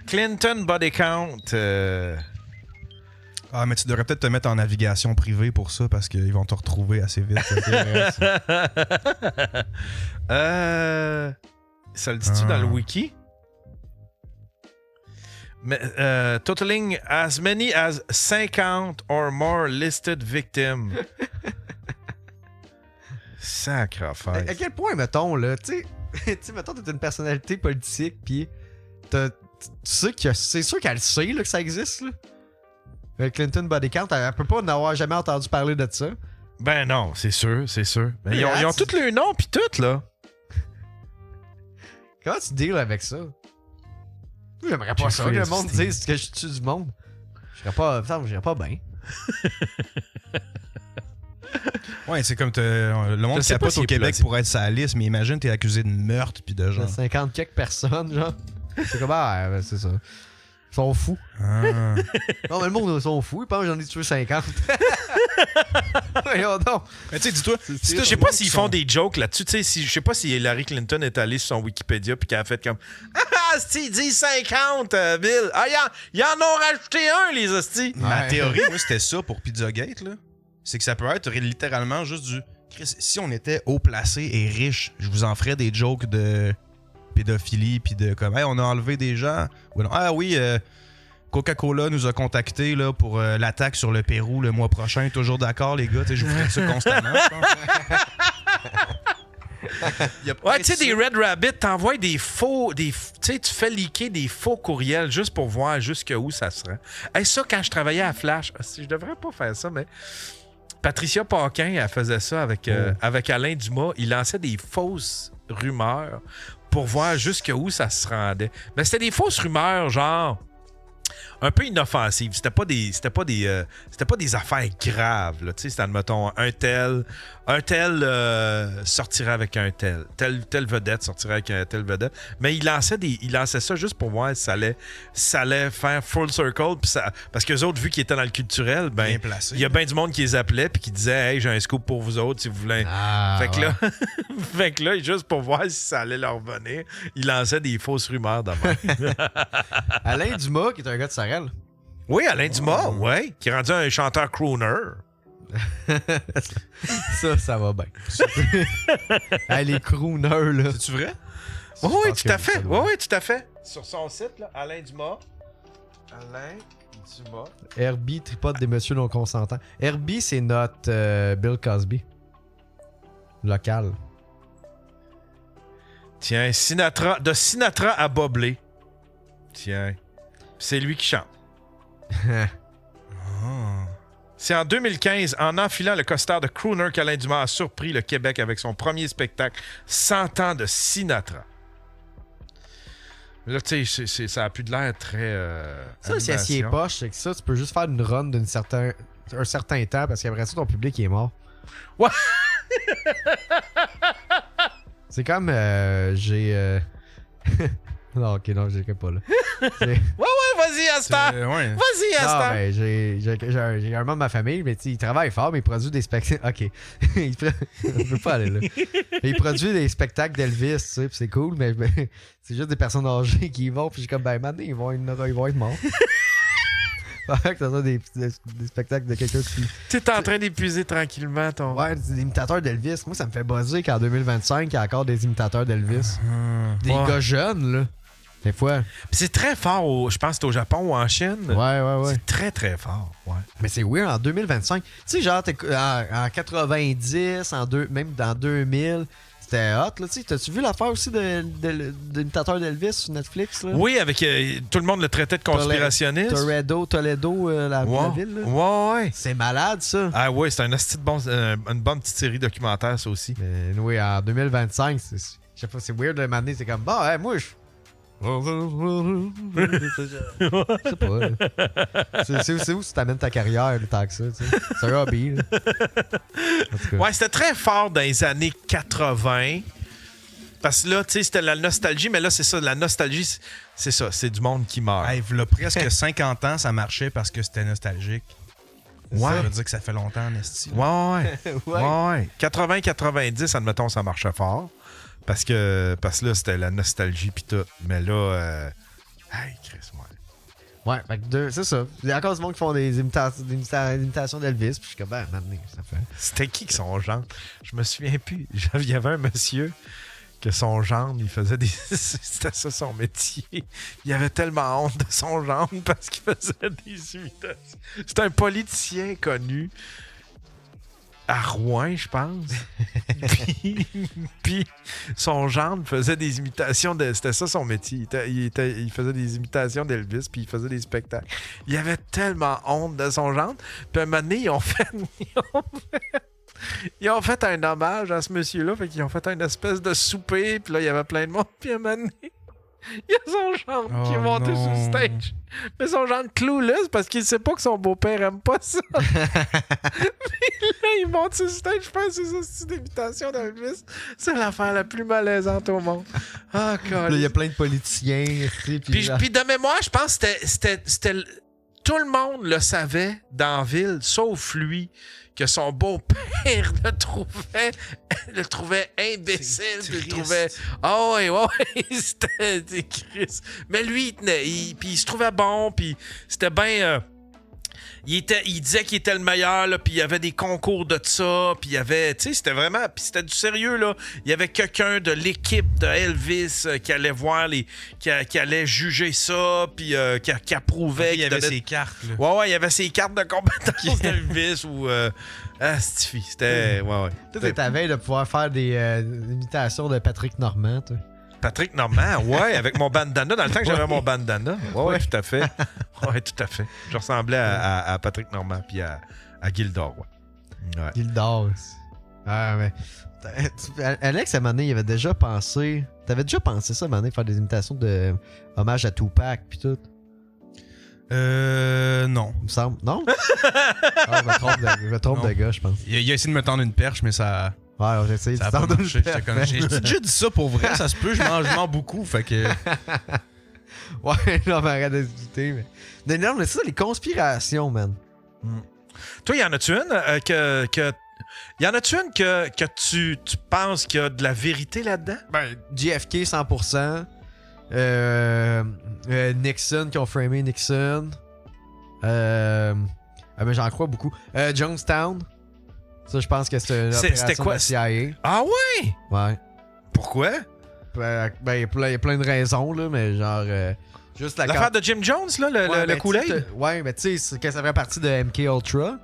Clinton Body Count. Ah, mais tu devrais peut-être te mettre en navigation privée pour ça parce qu'ils vont te retrouver assez vite. Ça le dit-tu dans le wiki? Mais, totaling as many as 50 or more listed victims. Sacre affaire. À quel point, mettons, là, tu sais, mettons, t'es une personnalité politique, pis tu sais que c'est sûr qu'elle sait là, que ça existe, là. Clinton Body Count, elle peut pas n'avoir jamais entendu parler de ça. Ben non, c'est sûr, c'est sûr. Mais ils ont tous le nom pis tout, là. Comment tu deals avec ça? J'aimerais pas ça que le monde dise que je tue du monde. J'irais pas bien. Ouais, c'est comme le monde qui capote au Québec pour être sa liste, mais imagine t'es accusé de meurtre pis de genre. 50 quelques personnes, genre. C'est comme, ben, c'est ça. Ils sont fous. Ah. Non, mais le monde, ils sont fous. Ils pensent que j'en ai tué 50. Voyons donc. Mais tu sais, dis-toi, je sais pas s'ils font des jokes là-dessus. Tu sais, je sais pas si Hillary Clinton est allée sur son Wikipédia puis qu'elle a fait comme ah, si, ils disent 50, Bill. Ah, ils en ont rajouté un, les hosties. Ma théorie, moi, c'était ça pour Pizzagate, là. C'est que ça peut être littéralement juste du. Chris, si on était haut placé et riche, je vous en ferais des jokes de pédophilie puis de comme hey, on a enlevé des gens. Ou non, ah oui, Coca-Cola nous a contactés là, pour l'attaque sur le Pérou le mois prochain. Toujours d'accord, les gars? Je vous ferais ça constamment, je pense. Ouais, tu sais, des Red Rabbit, t'envoies des faux. Tu sais, tu fais leaker des faux courriels juste pour voir jusqu'où ça se rend. Hey, ça, quand je travaillais à Flash, je devrais pas faire ça, mais. Patricia Paquin, elle faisait ça avec Alain Dumas. Il lançait des fausses rumeurs pour voir jusqu'où ça se rendait. Mais c'était des fausses rumeurs, genre un peu inoffensives. C'était pas des affaires graves. Là. C'était, admettons, un tel sortirait avec un tel. Telle vedette sortirait avec un tel vedette. Mais il lançait ça juste pour voir si ça allait faire full circle. Parce qu'eux autres, vu qu'ils étaient dans le culturel, ben il y a bien du monde qui les appelait puis qui disait hey, j'ai un scoop pour vous autres si vous voulez. Fait que là, juste pour voir si ça allait leur venir, il lançait des fausses rumeurs d'abord. Alain Dumas, qui est un gars de Sorel. Oui, Alain Dumas, ouais, qui est rendu un chanteur crooner. ça va bien. Les crooners, là. C'est-tu vrai? Oui, tout à fait. Oui, tout à fait. Sur son site, là, Alain Dumas. Alain Dumas. Herbie tripote des messieurs non consentants. Herbie, c'est notre Bill Cosby. Local. Tiens, de Sinatra à Boblé. Tiens. C'est lui qui chante. C'est en 2015, en enfilant le costard de crooner, qu'Alain Dumas a surpris le Québec avec son premier spectacle 100 ans de Sinatra. Là, tu sais, ça a plus de l'air très. Ça, c'est assez poche, c'est que ça, tu peux juste faire une run d'un certain temps parce qu'après ça, ton public est mort. Ouais! C'est comme. J'ai. Non, ok, non, je pas là. Ouais, vas-y, Asta! Vas-y, Asta! Non, ben, j'ai un membre de ma famille, mais il travaille fort, mais il produit des spectacles. Ok. Je peux pas aller là. Il produit des spectacles d'Elvis, tu sais, pis c'est cool, mais c'est juste des personnes âgées qui y vont, puis je suis comme, ben, maintenant, ils vont être morts. Fait que t'as des spectacles de quelqu'un qui. T'es en train d'épuiser tranquillement ton. Ouais, des imitateurs d'Elvis. Moi, ça me fait buzzer qu'en 2025, il y a encore des imitateurs d'Elvis. Des gars jeunes, là. Des fois. C'est très fort, je pense que c'est au Japon ou en Chine. Ouais. C'est très, très fort. Ouais. Mais c'est weird, en 2025. Tu sais, genre, en 90, même dans 2000, c'était hot, là. T'as-tu vu l'affaire aussi de l'imitateur d'Elvis sur Netflix, là? Oui, avec tout le monde le traitait de conspirationniste. Toledo, la ville, là. Ouais. C'est malade, ça. Ah ouais, c'est une bonne petite série documentaire, ça aussi. Mais oui, en 2025, je sais pas, c'est weird de m'amener. C'est comme, moi, Je sais pas. Là. C'est où tu t'amènes ta carrière, là, tant que ça, tu sais. C'est un hobby, là. En tout cas. Ouais, c'était très fort dans les années 80. Parce que là, tu sais, c'était la nostalgie, mais là, c'est ça, la nostalgie, c'est ça, c'est du monde qui meurt. Hey, v'là presque 50 ans, ça marchait parce que c'était nostalgique. Ouais. Ça veut dire que ça fait longtemps en esti. Ouais. 80-90, admettons, ça marchait fort. Parce que là, c'était la nostalgie pis tout. Mais là, hey, Chris, ouais. Ouais, fait que c'est ça. Il y a encore du monde qui font des imitations d'Elvis, puis je suis comme, ben, maintenant, ça fait. C'était qui son gendre? Je me souviens plus. Il y avait un monsieur que son gendre, il faisait des... C'était ça son métier. Il avait tellement honte de son gendre parce qu'il faisait des imitations. C'était un politicien connu à Rouen, je pense. puis son gendre faisait des imitations de... C'était ça son métier. Il faisait des imitations d'Elvis, puis il faisait des spectacles. Il avait tellement honte de son gendre. Puis un moment donné, ils ont fait un hommage à ce monsieur-là. Fait qu'ils ont fait une espèce de souper. Puis là, il y avait plein de monde. Puis à un moment donné, il y a son gendre qui est monté sur le stage. Mais son gendre clueless parce qu'il sait pas que son beau-père aime pas ça. Puis là, il monte sur le stage. Je pense que c'est ça, c'est une imitation d'Elvis. C'est l'affaire la plus malaisante au monde. Ah, là, il y a plein de politiciens. Puis de mémoire, je pense que c'était tout le monde le savait dans la ville, sauf lui, que son beau-père le trouvait imbécile, le trouvait... Ah ouais, c'était Chris. Mais lui, il tenait, puis il se trouvait bon, puis c'était bien... il disait qu'il était le meilleur, là, puis il y avait des concours de ça, puis il y avait... Tu sais, c'était vraiment... Puis c'était du sérieux, là. Il y avait quelqu'un de l'équipe de Elvis qui allait voir qui allait juger ça, puis qui approuvait... Il y avait ses cartes, là. Ouais, il y avait ses cartes de compétences d'Elvis, ou... c'était... Ouais. Toi, t'es à veille de pouvoir faire des imitations de Patrick Normand, toi. Patrick Normand, ouais, avec mon bandana, dans le temps que j'avais mon bandana. Ouais, tout à fait. Ouais, tout à fait. Je ressemblais à Patrick Normand puis à Gildor, ouais. Gildor. Ah, mais... Alex, à un moment donné, il avait déjà pensé... T'avais déjà pensé ça, à un moment donné, faire des imitations de hommage à Tupac puis tout? Non. Il me semble. Non? Je me trompe de gars, je pense. Il a essayé de me tendre une perche, mais ça... Ouais, j'ai essayé de tendre une perche. J'ai déjà dit ça pour vrai, ça se peut, je mange beaucoup, fait que... Ouais, non, mais arrête de discuter, mais... Non, mais c'est ça, les conspirations, man. Toi, y en a-tu une y en a-tu une que tu penses qu'il y a de la vérité là-dedans? Ben, JFK, 100%. Nixon, qui ont framé Nixon. Mais j'en crois beaucoup. Jonestown. Ça, je pense que c'était une opération de la CIA. Ah ouais? Ouais. Pourquoi? Ben, il y a plein de raisons, là, mais genre... juste l'affaire de Jim Jones, là, le Kool-Aid? Ouais, mais tu sais, que ça ferait partie de MK Ultra.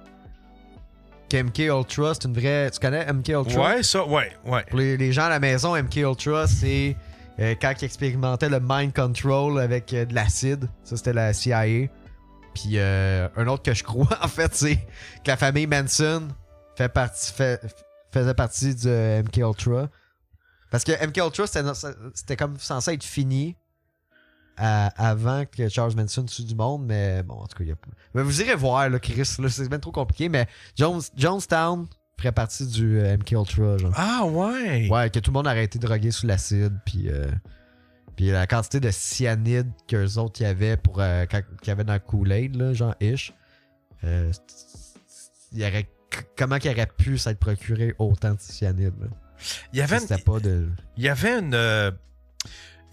MK Ultra, c'est une vraie... Tu connais MK Ultra? Ouais, ça, ouais. Pour les gens à la maison, MK Ultra, c'est quand ils expérimentaient le mind control avec de l'acide. Ça, c'était la CIA. Puis un autre que je crois, en fait, c'est que la famille Manson faisait partie du MK Ultra. Parce que MK Ultra, c'était comme censé être fini avant que Charles Manson tue du monde, mais bon, en tout cas, il y a pas... Mais vous irez voir, là, Chris, là, c'est bien trop compliqué, mais Jonestown ferait partie du MK Ultra, genre. Ah ouais? Ouais, que tout le monde a arrêté de droguer sous l'acide, puis la quantité de cyanide qu'eux autres y avaient qu'il y avait dans le Kool-Aid, là, genre ish, comment qu'il aurait pu s'être procuré autant de cyanide, là? Il y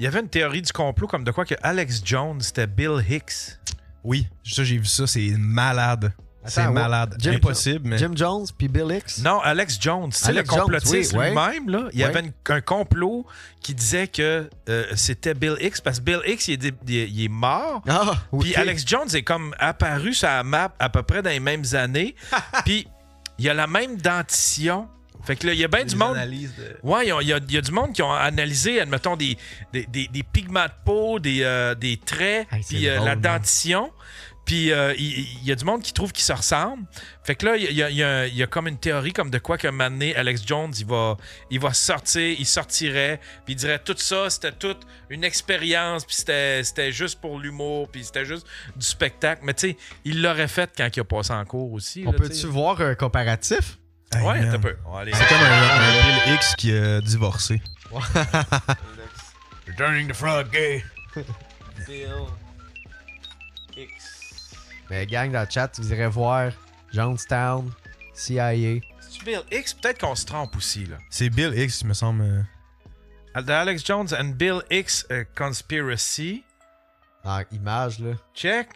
avait une théorie du complot comme de quoi que Alex Jones, c'était Bill Hicks. Oui, ça, j'ai vu ça, c'est malade. C'est malade. Impossible, mais... Jim Jones puis Bill Hicks? Non, Alex Jones. C'est le complotiste lui-même. Là. Il y avait un complot qui disait que c'était Bill Hicks parce que Bill Hicks, il est mort. Ah, okay. Puis Alex Jones est comme apparu sur la map à peu près dans les mêmes années. Puis il a la même dentition. Fait que là, il y a bien du monde. Ouais, il y a du monde qui ont analysé, admettons, des pigments de peau, des traits, puis la dentition. Puis il y a du monde qui trouve qu'ils se ressemblent. Fait que là, il y a comme une théorie comme de quoi qu'un moment donné, Alex Jones, il va sortir, il sortirait, puis il dirait tout ça, c'était toute une expérience, puis c'était juste pour l'humour, puis c'était juste du spectacle. Mais tu sais, il l'aurait fait quand il a passé en cours aussi. On là, peut-tu voir un comparatif? Hey, ouais, man. un peu. On va aller. C'est comme un Bill X qui a divorcé. Returning the Frog Gay. Bill X. Mais gang, dans le chat, vous irez voir Jonestown, CIA. C'est-tu Bill X? Peut-être qu'on se trompe aussi, là. C'est Bill X, il me semble. The Alex Jones and Bill X Conspiracy. En image, là. Check.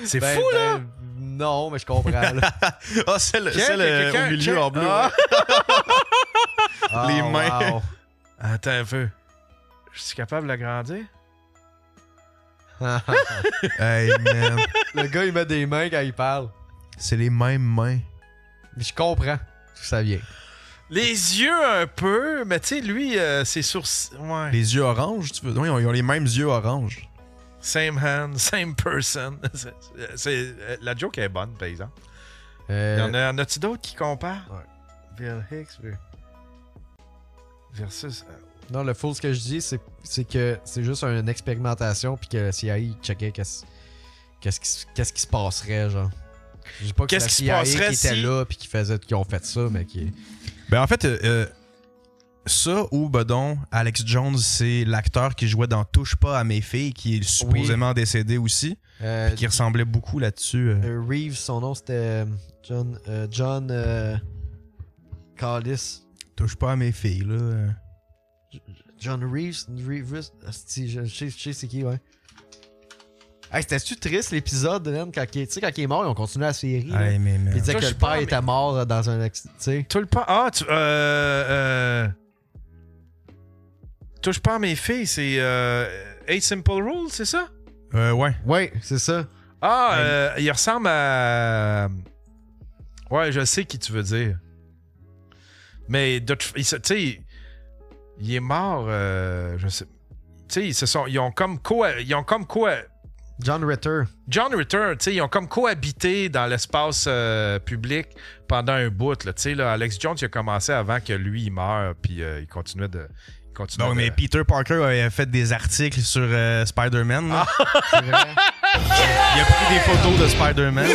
C'est Ben, fou, là! Non, mais je comprends, là. Ah, celle quelqu'un- au milieu check. en bleu. Ah. Ah, Les mains. wow. Attends un peu. Je suis capable de l'agrandir? Hey, man. Le gars, il met des mains quand il parle. C'est les mêmes mains. Mais je comprends d'où ça vient. Les yeux un peu, mais tu sais, lui, c'est sourcils. Ouais. Les yeux oranges, tu veux? Oui, ils ont les mêmes yeux oranges. Same hand, same person. La joke est bonne, par exemple. En a-tu d'autres qui comparent? Ouais. Bill Hicks versus... Non, le full, ce que je dis, c'est que c'est juste une expérimentation, puis que le CIA checkait qu'est-ce qui se passerait, genre. Je dis pas que Qu'est-ce c'est qui la se CIA passerait qui était si- là, puis qui ont fait ça, mais qui... Ben, en fait, ça ou, bedon, Alex Jones, c'est l'acteur qui jouait dans Touche pas à mes filles, qui est supposément décédé aussi, puis qui ressemblait beaucoup là-dessus. Reeves, son nom, c'était John Callis. Touche pas à mes filles, là. John Reeves, asti, je sais c'est qui, ouais. Hey, c'était-tu triste l'épisode, man, quand il est mort, ils ont continué la série. là. Hey, mais, Puis il disait que Touche le père pas, mais- était mort dans un accident, tu sais. Tout le pas... Ah, touche pas à mes filles, c'est 8 Simple Rules, c'est ça? Ouais. Ouais, c'est ça. Ah, il ressemble à... Ouais, je sais qui tu veux dire. Mais, tu sais, il est mort, je sais... Tu sais, ils ont comme John Ritter. John Ritter, tu sais, ils ont comme cohabité dans l'espace public pendant un bout, là. Tu sais, là, Alex Jones, il a commencé avant que lui, il meure, puis il continuait de... Non, mais Peter Parker avait fait des articles sur Spider-Man. là. C'est vrai. Il a pris des photos de Spider-Man.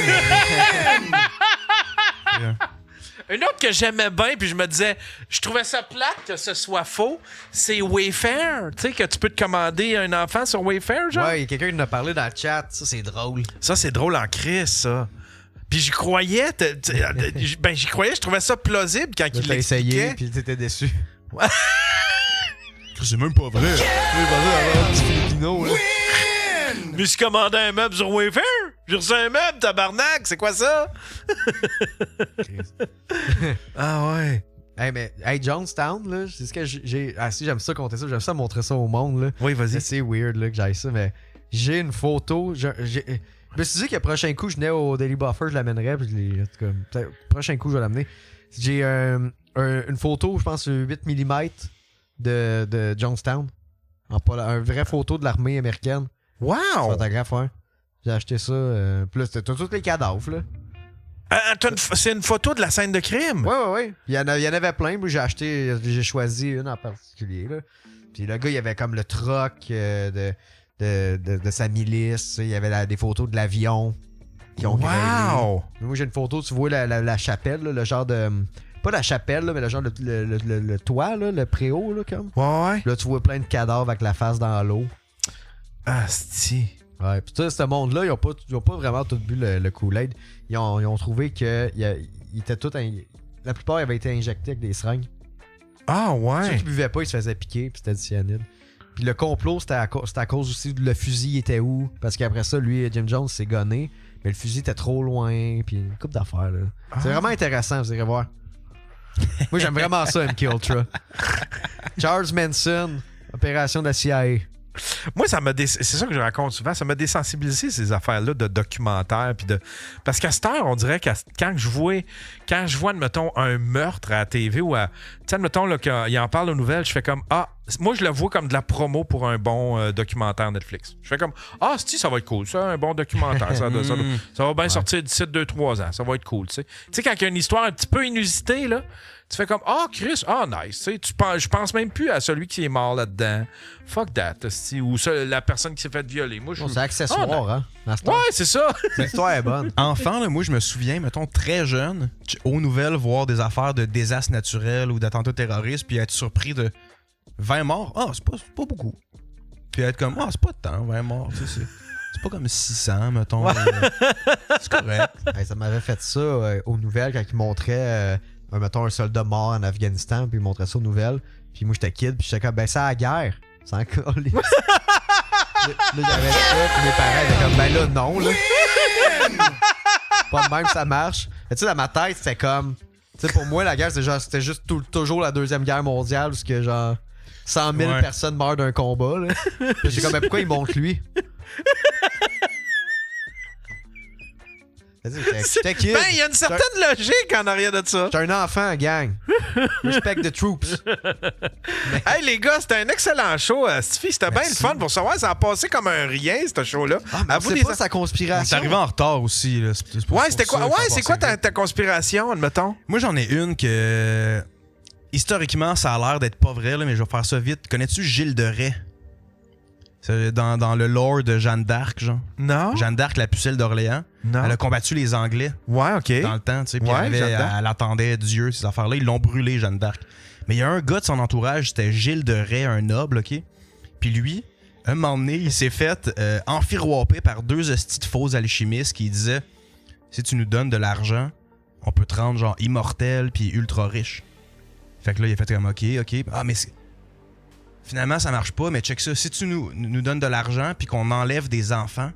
Une autre que j'aimais bien, puis je me disais, je trouvais ça plate que ce soit faux, c'est Wayfair. Tu sais, que tu peux te commander un enfant sur Wayfair, genre. Ouais, il y a quelqu'un qui nous a parlé dans le chat. Ça, c'est drôle. Ça, c'est drôle en crise, ça. Puis j'y croyais, j'y croyais, je trouvais ça plausible quand il T'as essayé, l'expliquait. puis t'étais déçu. C'est même pas vrai. Oui, vas-y, avoir un petit Filipino, là. Je me suis commandé un meuble sur Wayfair. J'ai reçu un meuble, tabarnak. C'est quoi ça? Ah ouais. Hey, mais, hey, Jonestown, là, c'est ce que j'ai. Ah, si, j'aime ça compter ça, j'aime ça montrer ça au monde, là. Oui, vas-y. C'est weird, là, que j'aille ça, mais j'ai une photo. Je me suis dit que le prochain coup, je venais au Daily Buffer, je l'amènerais, puis le prochain coup, je vais l'amener. J'ai une photo, je pense, 8 mm de Jonestown. Un vrai photo de l'armée américaine. Wow! Photographe, ouais. J'ai acheté ça. Puis là, t'as tous les cadavres, là. C'est une photo de la scène de crime? Ouais. Il y en avait plein. Moi, j'ai choisi une en particulier, là. Puis le gars, il y avait comme le troc de sa milice. Il y avait des photos de l'avion qui ont grêlé. Wow! Moi, j'ai une photo, tu vois la chapelle, là, le genre de... Pas la chapelle, là, mais le genre le toit, là, le préau, là, comme. Ouais. Là, tu vois plein de cadavres avec la face dans l'eau. Asti. Ouais, pis tu sais, ce monde-là, ils ont pas vraiment tout bu le Kool-Aid. Ils ont trouvé que ils étaient tous... La plupart avaient été injectés avec des seringues. Ah Ceux ouais. qui buvaient pas, ils se faisaient piquer, puis c'était du cyanide. Puis le complot, c'était à cause aussi de le fusil était où. Parce qu'après ça, lui, Jim Jones s'est gonné, mais le fusil était trop loin, puis une couple d'affaires, là. C'est vraiment intéressant, vous irez voir. Moi, j'aime vraiment ça, MK Ultra. Charles Manson, opération de la CIA. Moi, c'est ça que je raconte souvent, ça m'a désensibilisé ces affaires-là de documentaires. Parce qu'à cette heure, on dirait que quand je vois, admettons, un meurtre à la TV ou à. Tu sais, admettons, qu'il en parle aux nouvelles, je fais comme, ah, moi, je le vois comme de la promo pour un bon documentaire Netflix. Je fais comme, ça va être cool, ça, un bon documentaire. Ça va bien sortir d'ici 2-3 ans. Ça va être cool, tu sais. Tu sais, quand il y a une histoire un petit peu inusitée, là, tu fais comme, Chris, nice. Je pense même plus à celui qui est mort là-dedans. Fuck that. Ou la personne qui s'est fait violer. Moi, c'est accessoire, hein? Ouais, c'est ça. L'histoire est bonne. Enfant, là, moi, je me souviens, mettons, très jeune, aux nouvelles, voir des affaires de désastres naturels ou d'attentats terroristes, puis être surpris de 20 morts. C'est pas beaucoup. Puis être comme, c'est pas tant, 20 morts. C'est pas comme 600, mettons. C'est correct. Ça m'avait fait ça aux nouvelles quand ils montraient, mettons, un soldat mort en Afghanistan, puis ils montraient ça aux nouvelles. Puis moi, j'étais kid, puis j'étais comme, c'est la guerre. C'est encore les. Là, j'avais ça, puis mes parents étaient comme, là, non, là. Pas de même, ça marche. Mais tu sais, dans ma tête, c'était comme. Tu sais, pour moi, la guerre, c'était juste toujours la Deuxième Guerre mondiale, parce que genre 100 000 personnes meurent d'un combat, là. Puis j'étais comme, mais pourquoi il monte lui? J'étais kid. Il y a une certaine logique en arrière de ça. J'étais un enfant, gang. Respect the troops. Hey, les gars, c'était un excellent show. Stifi, c'était bien le fun pour savoir. Ça a passé comme un rien, ce show-là. C'est pas sa conspiration. C'est arrivé en retard aussi. Là. C'est quoi ta conspiration, admettons? Moi, j'en ai une que... Historiquement, ça a l'air d'être pas vrai, là, mais je vais faire ça vite. Connais-tu Gilles de Rais? C'est dans le lore de Jeanne d'Arc, genre. Non. Jeanne d'Arc, la pucelle d'Orléans. Non. Elle a combattu les Anglais. Ouais, OK. Dans le temps, tu sais. Puis elle attendait Dieu, ces affaires-là. Ils l'ont brûlé, Jeanne d'Arc. Mais il y a un gars de son entourage, c'était Gilles de Rais, un noble, OK? Puis lui, un moment donné, il s'est fait enfiroiper par 2 hosties de faux alchimistes qui disaient, si tu nous donnes de l'argent, on peut te rendre genre immortel puis ultra riche. Fait que là, il a fait comme, OK. Mais finalement, ça marche pas, mais check ça. Si tu nous donnes de l'argent puis qu'on enlève des enfants,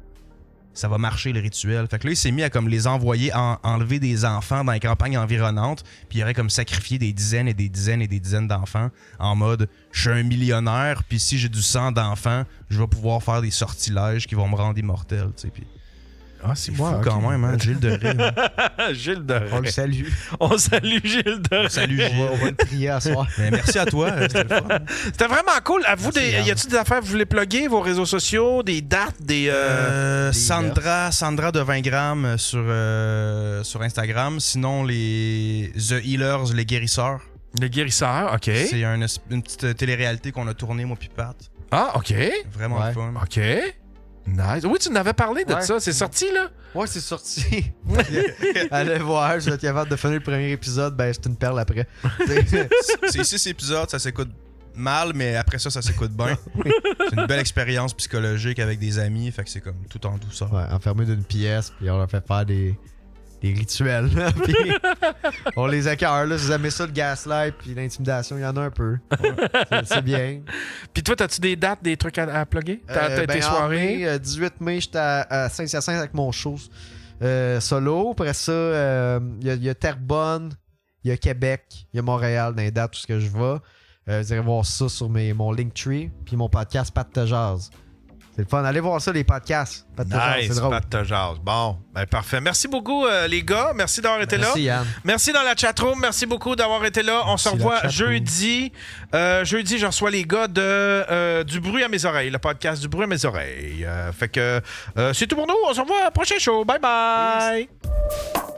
ça va marcher le rituel. Fait que là, il s'est mis à comme les envoyer enlever des enfants dans les campagnes environnantes, puis il aurait comme sacrifié des dizaines et des dizaines et des dizaines d'enfants en mode je suis un millionnaire, puis si j'ai du sang d'enfants, je vais pouvoir faire des sortilèges qui vont me rendre immortel, tu sais. Puis c'est fou quand même, hein, Gilles de Rais. Gilles de Rais. On le salue. On salue Gilles de Rais. Salut Gilles. On va le prier à soir. Merci à toi, c'était le fun. C'était vraiment cool. À vous, y a-t-il des affaires que vous voulez plugger, vos réseaux sociaux, des dates, des Sandra de 20 grammes sur Instagram. Sinon, les The Healers, les guérisseurs. Les guérisseurs, OK. C'est une petite télé-réalité qu'on a tournée, moi puis Pat. Ah, OK. Vraiment le fun. OK. Nice. Oui, tu nous avais parlé de ça. C'est sorti, là? Ouais, c'est sorti. Allez voir, je vais être capable de finir le premier épisode, c'est une perle après. C'est 6 épisodes, ça s'écoute mal, mais après ça s'écoute bien. C'est une belle expérience psychologique avec des amis, fait que c'est comme tout en douceur. Ouais, enfermé d'une pièce, puis on leur fait faire des rituels. Puis on les écœure, là. Si vous aimez ça, le gaslight, puis l'intimidation, il y en a un peu. Ouais, c'est bien. Puis toi, as-tu des dates, des trucs à plugger? T'as tes soirées? Mai, 18 mai, j'étais à Saint-Hyacinthe avec mon show solo. Après ça, il y a Terrebonne, il y a Québec, il y a Montréal dans les dates, tout ce que je vais. Vous irez voir ça sur mon Linktree, puis mon podcast Pat te jase. C'est le fun. Allez voir ça, les podcasts. Pat te jase, c'est drôle. Pat te jase. Bon, parfait. Merci beaucoup, les gars. Merci d'avoir été là. Merci, Yann. Merci dans la chatroom. Merci beaucoup d'avoir été là. On se revoit jeudi. Jeudi, je reçois les gars de Du bruit à mes oreilles, le podcast Du bruit à mes oreilles. Fait que c'est tout pour nous. On se revoit au prochain show. Bye bye. Peace.